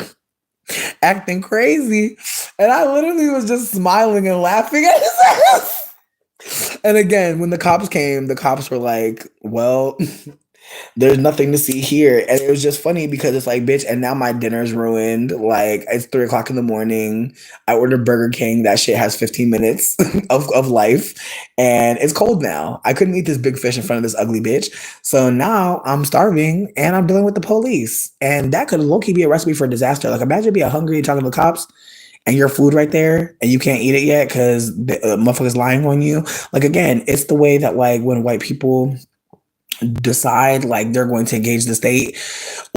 Speaker 1: acting crazy. And I literally was just smiling and laughing at his ass. And again, when the cops came, the cops were like, well, there's nothing to see here. And it was just funny because it's like, bitch, and now my dinner's ruined. Like, it's 3 o'clock in the morning. I ordered Burger King. That shit has 15 minutes of life. And it's cold now. I couldn't eat this big fish in front of this ugly bitch. So now I'm starving and I'm dealing with the police. And that could low-key be a recipe for disaster. Like, imagine being hungry and talking to the cops and your food right there and you can't eat it yet because the motherfucker's lying on you. Like, again, it's the way that, like, when white people decide like they're going to engage the state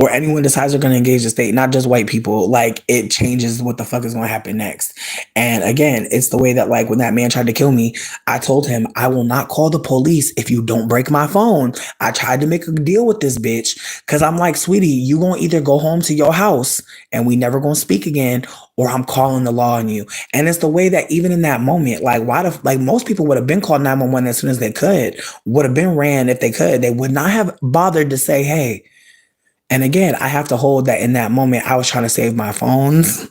Speaker 1: or anyone decides they're going to engage the state, not just white people, like it changes what the fuck is going to happen next. And again, it's the way that like when that man tried to kill me, I told him I will not call the police if you don't break my phone. I tried to make a deal with this bitch because I'm like, sweetie, you gonna either go home to your house and we never gonna speak again, or I'm calling the law on you. And it's the way that even in that moment, like why the like most people would have been called 911 as soon as they could, would have been ran if they could. They would not have bothered to say, hey. And again, I have to hold that in that moment, I was trying to save my phones.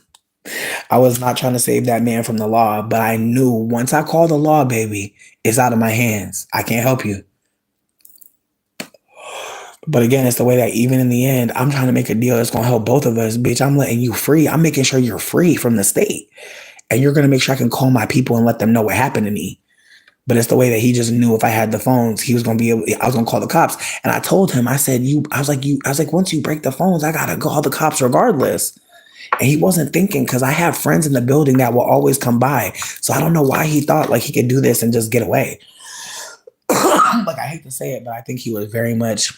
Speaker 1: I was not trying to save that man from the law, but I knew once I call the law, baby, it's out of my hands. I can't help you. But again, it's the way that even in the end, I'm trying to make a deal that's going to help both of us. Bitch, I'm letting you free. I'm making sure you're free from the state. And you're going to make sure I can call my people and let them know what happened to me. But it's the way that he just knew if I had the phones, he was going to be able, I was going to call the cops. And I told him, I said, I was like, once you break the phones, I got to call the cops regardless. And he wasn't thinking because I have friends in the building that will always come by. So I don't know why he thought like he could do this and just get away. Like, I hate to say it, but I think he was very much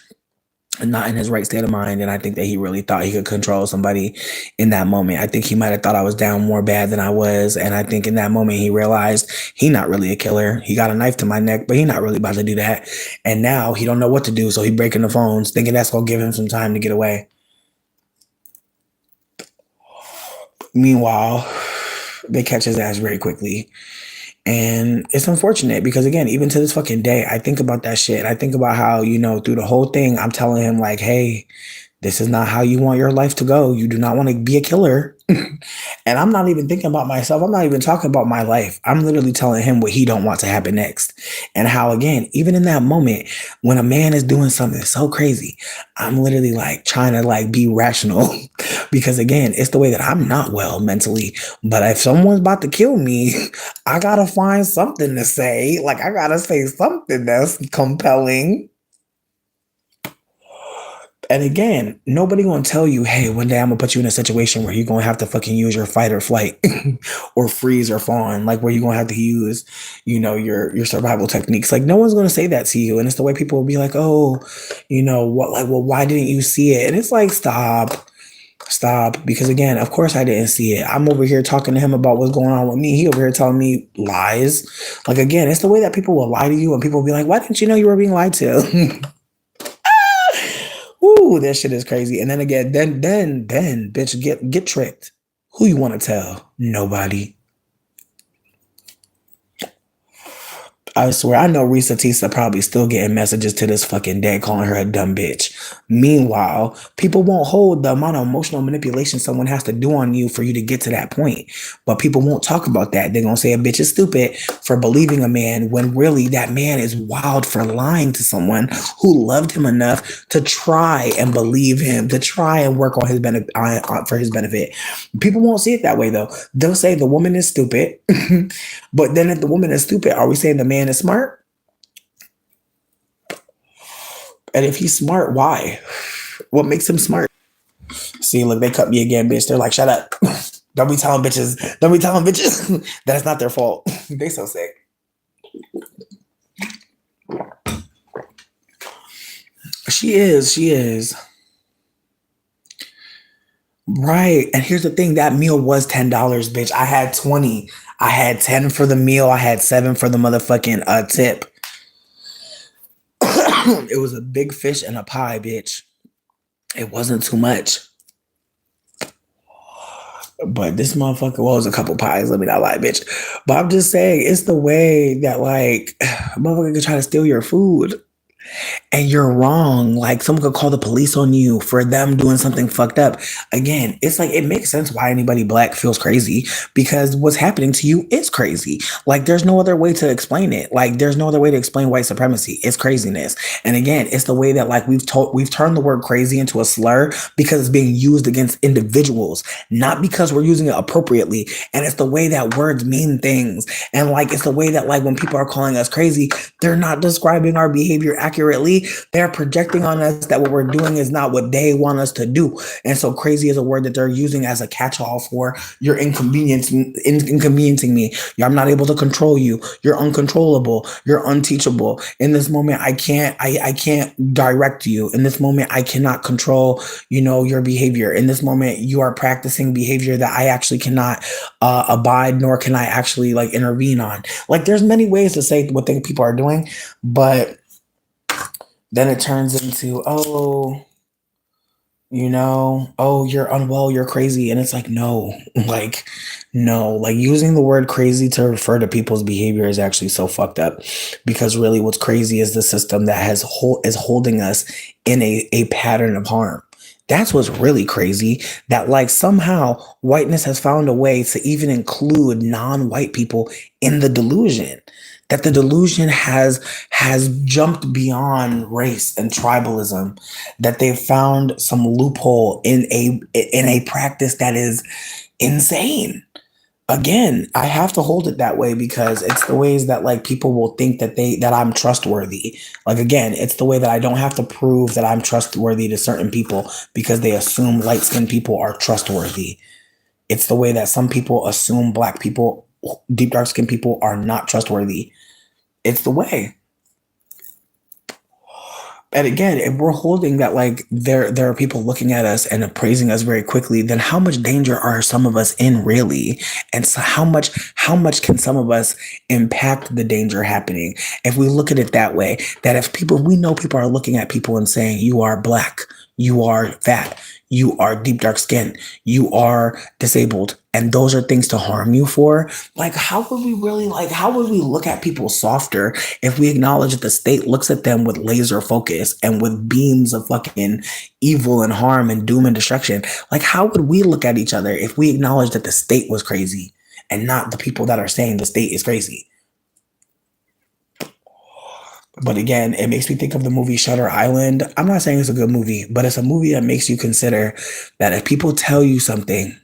Speaker 1: not in his right state of mind. And I think that he really thought he could control somebody in that moment. I think he might have thought I was down more bad than I was. And I think in that moment he realized he not really a killer. He got a knife to my neck, but he not really about to do that. And now he don't know what to do. So he breaking the phones, thinking that's going to give him some time to get away. Meanwhile, they catch his ass very quickly. And it's unfortunate because again, even to this fucking day, I think about that shit. I think about how, through the whole thing, I'm telling him like, hey, this is not how you want your life to go. You do not want to be a killer. And I'm not even thinking about myself. I'm not even talking about my life. I'm literally telling him what he don't want to happen next. And how, again, even in that moment, when a man is doing something so crazy, I'm literally like trying to like be rational because again, it's the way that I'm not well mentally. But if someone's about to kill me, I got to find something to say. Like I got to say something that's compelling. And again, nobody gonna tell you, hey, one day I'm gonna put you in a situation where you're gonna have to fucking use your fight or flight or freeze or fawn, like where you're gonna have to use, your survival techniques. Like no one's gonna say that to you. And it's the way people will be like, oh, what, like, well, why didn't you see it? And it's like, stop. Because again, of course I didn't see it. I'm over here talking to him about what's going on with me. He over here telling me lies. Like again, it's the way that people will lie to you and people will be like, why didn't you know you were being lied to? Ooh, that shit is crazy. And then again, then, bitch, get tricked. Who you want to tell? Nobody. I swear, I know Risa Tisa probably still getting messages to this fucking day calling her a dumb bitch. Meanwhile, people won't hold the amount of emotional manipulation someone has to do on you for you to get to that point. But people won't talk about that. They're going to say a bitch is stupid for believing a man when really that man is wild for lying to someone who loved him enough to try and believe him, to try and work on his benefit for his benefit. People won't see it that way though. They'll say the woman is stupid. But then if the woman is stupid, are we saying the man is smart? And if he's smart, why? What makes him smart? See, look, they cut me again, bitch. They're like, shut up. Don't be telling bitches. Don't be telling bitches that it's not their fault. They so sick. She is. She is. Right. And here's the thing, that meal was $10, bitch. I had 20. I had 10 for the meal. I had 7 for the motherfucking tip. It was a big fish and a pie, bitch. It wasn't too much. But this motherfucker, well, it was a couple pies. Let me not lie, bitch. But I'm just saying, it's the way that, like, a motherfucker could try to steal your food. And you're wrong. Like, someone could call the police on you for them doing something fucked up. Again, it's like, it makes sense why anybody black feels crazy, because what's happening to you is crazy. Like, there's no other way to explain it. Like, there's no other way to explain white supremacy. It's craziness. And again, it's the way that, like, we've turned the word crazy into a slur because it's being used against individuals, not because we're using it appropriately. And it's the way that words mean things. And like, it's the way that, like, when people are calling us crazy, they're not describing our behavior accurately. They're projecting on us that what we're doing is not what they want us to do. And so crazy is a word that they're using as a catch-all for you're inconveniencing me. I'm not able to control you. You're uncontrollable. You're unteachable. In this moment, I can't direct you. In this moment, I cannot control, your behavior. In this moment, you are practicing behavior that I actually cannot abide, nor can I actually like intervene on. Like, there's many ways to say what people are doing, but then it turns into, oh, you're unwell, you're crazy. And it's like, no, like using the word crazy to refer to people's behavior is actually so fucked up, because really what's crazy is the system that is holding us in a pattern of harm. That's what's really crazy, that like somehow whiteness has found a way to even include non-white people in the delusion. That the delusion has jumped beyond race and tribalism, that they've found some loophole in a practice that is insane. Again, I have to hold it that way because it's the ways that like people will think that I'm trustworthy. Like, again, it's the way that I don't have to prove that I'm trustworthy to certain people because they assume light-skinned people are trustworthy. It's the way that some people assume black people, deep dark-skinned people are not trustworthy. It's the way. And again, if we're holding that like there are people looking at us and appraising us very quickly, then how much danger are some of us in really? And so how much can some of us impact the danger happening? If we look at it that way, that if we know people are looking at people and saying, you are black, you are fat, you are deep dark skin, you are disabled, and those are things to harm you for, like, how would we look at people softer if we acknowledge that the state looks at them with laser focus and with beams of fucking evil and harm and doom and destruction? Like, how would we look at each other if we acknowledge that the state was crazy and not the people that are saying the state is crazy? But again, it makes me think of the movie Shutter Island. I'm not saying it's a good movie, but it's a movie that makes you consider that if people tell you something,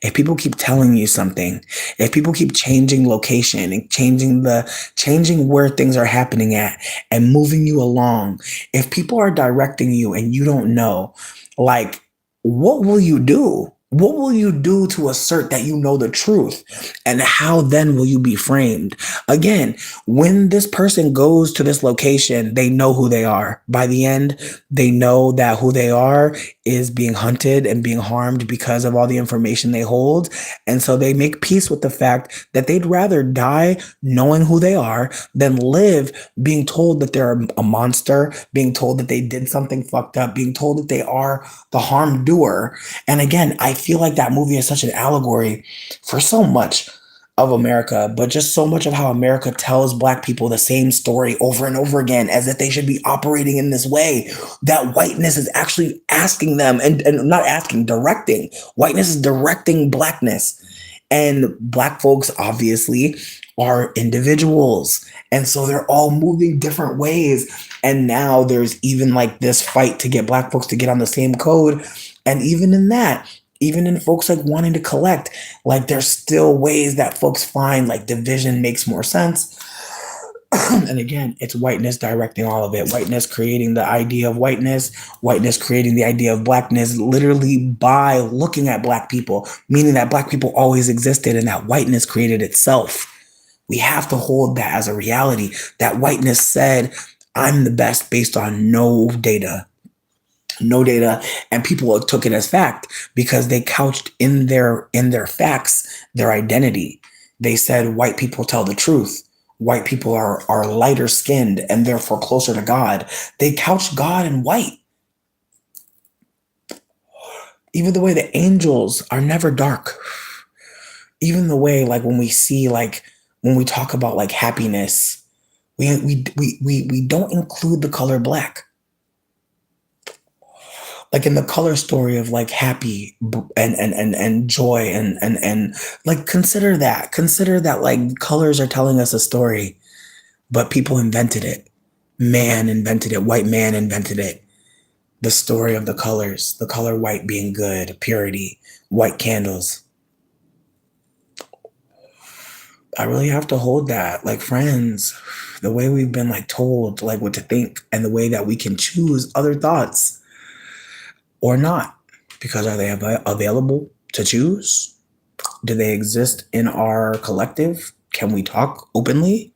Speaker 1: if people keep telling you something, if people keep changing location and changing where things are happening at and moving you along, if people are directing you and you don't know, like, what will you do? What will you do to assert that you know the truth? And how then will you be framed? Again, when this person goes to this location, they know who they are. By the end, they know that who they are is being hunted and being harmed because of all the information they hold. And so they make peace with the fact that they'd rather die knowing who they are than live being told that they're a monster, being told that they did something fucked up, being told that they are the harm doer. And again, I feel like that movie is such an allegory for so much of America, but just so much of how America tells Black people the same story over and over again, as if they should be operating in this way. That whiteness is actually asking them, and not asking, directing. Whiteness is directing Blackness. And Black folks obviously are individuals. And so they're all moving different ways. And now there's even like this fight to get Black folks to get on the same code. And even in that, even in folks like wanting to collect, like there's still ways that folks find like division makes more sense. And again, it's whiteness directing all of it. Whiteness creating the idea of whiteness creating the idea of Blackness, literally by looking at Black people, meaning that Black people always existed and that whiteness created itself. We have to hold that as a reality. That whiteness said, I'm the best based on no data. No data, and people took it as fact because they couched in their facts their identity. They said white people tell the truth. White people are lighter skinned and therefore closer to God. They couched God in white. Even the way the angels are never dark. Even the way, like, when we see, like, when we talk about like happiness, we don't include the color Black. Like in the color story of like happy and joy and like consider that like colors are telling us a story, but people invented it. Man invented it. White man invented it. The story of the colors, the color white being good, purity, white candles. I really have to hold that, like, friends, the way we've been like told like what to think and the way that we can choose other thoughts or not, because are they available to choose? Do they exist in our collective? Can we talk openly?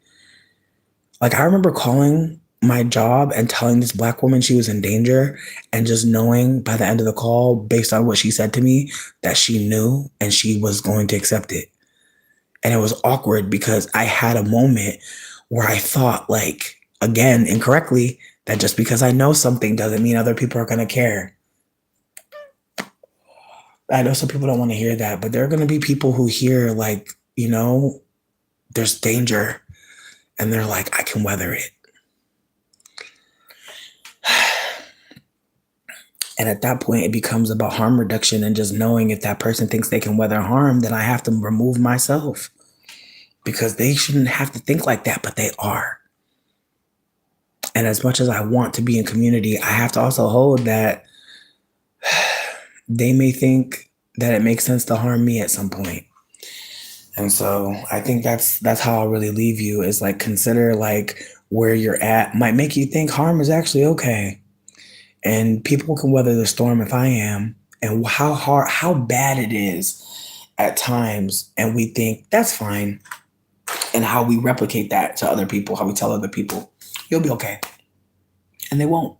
Speaker 1: Like, I remember calling my job and telling this Black woman she was in danger, and just knowing by the end of the call, based on what she said to me, that she knew and she was going to accept it. And it was awkward because I had a moment where I thought, like, again, incorrectly, that just because I know something doesn't mean other people are going to care. I know some people don't want to hear that, but there are going to be people who hear, like, there's danger, and they're like, I can weather it. And at that point, it becomes about harm reduction and just knowing if that person thinks they can weather harm, then I have to remove myself, because they shouldn't have to think like that, but they are. And as much as I want to be in community, I have to also hold that they may think that it makes sense to harm me at some point. And so I think that's how I'll really leave you, is like, consider like where you're at might make you think harm is actually okay. And people can weather the storm if I am, and how bad it is at times. And we think that's fine. And how we replicate that to other people, how we tell other people, you'll be okay. And they won't.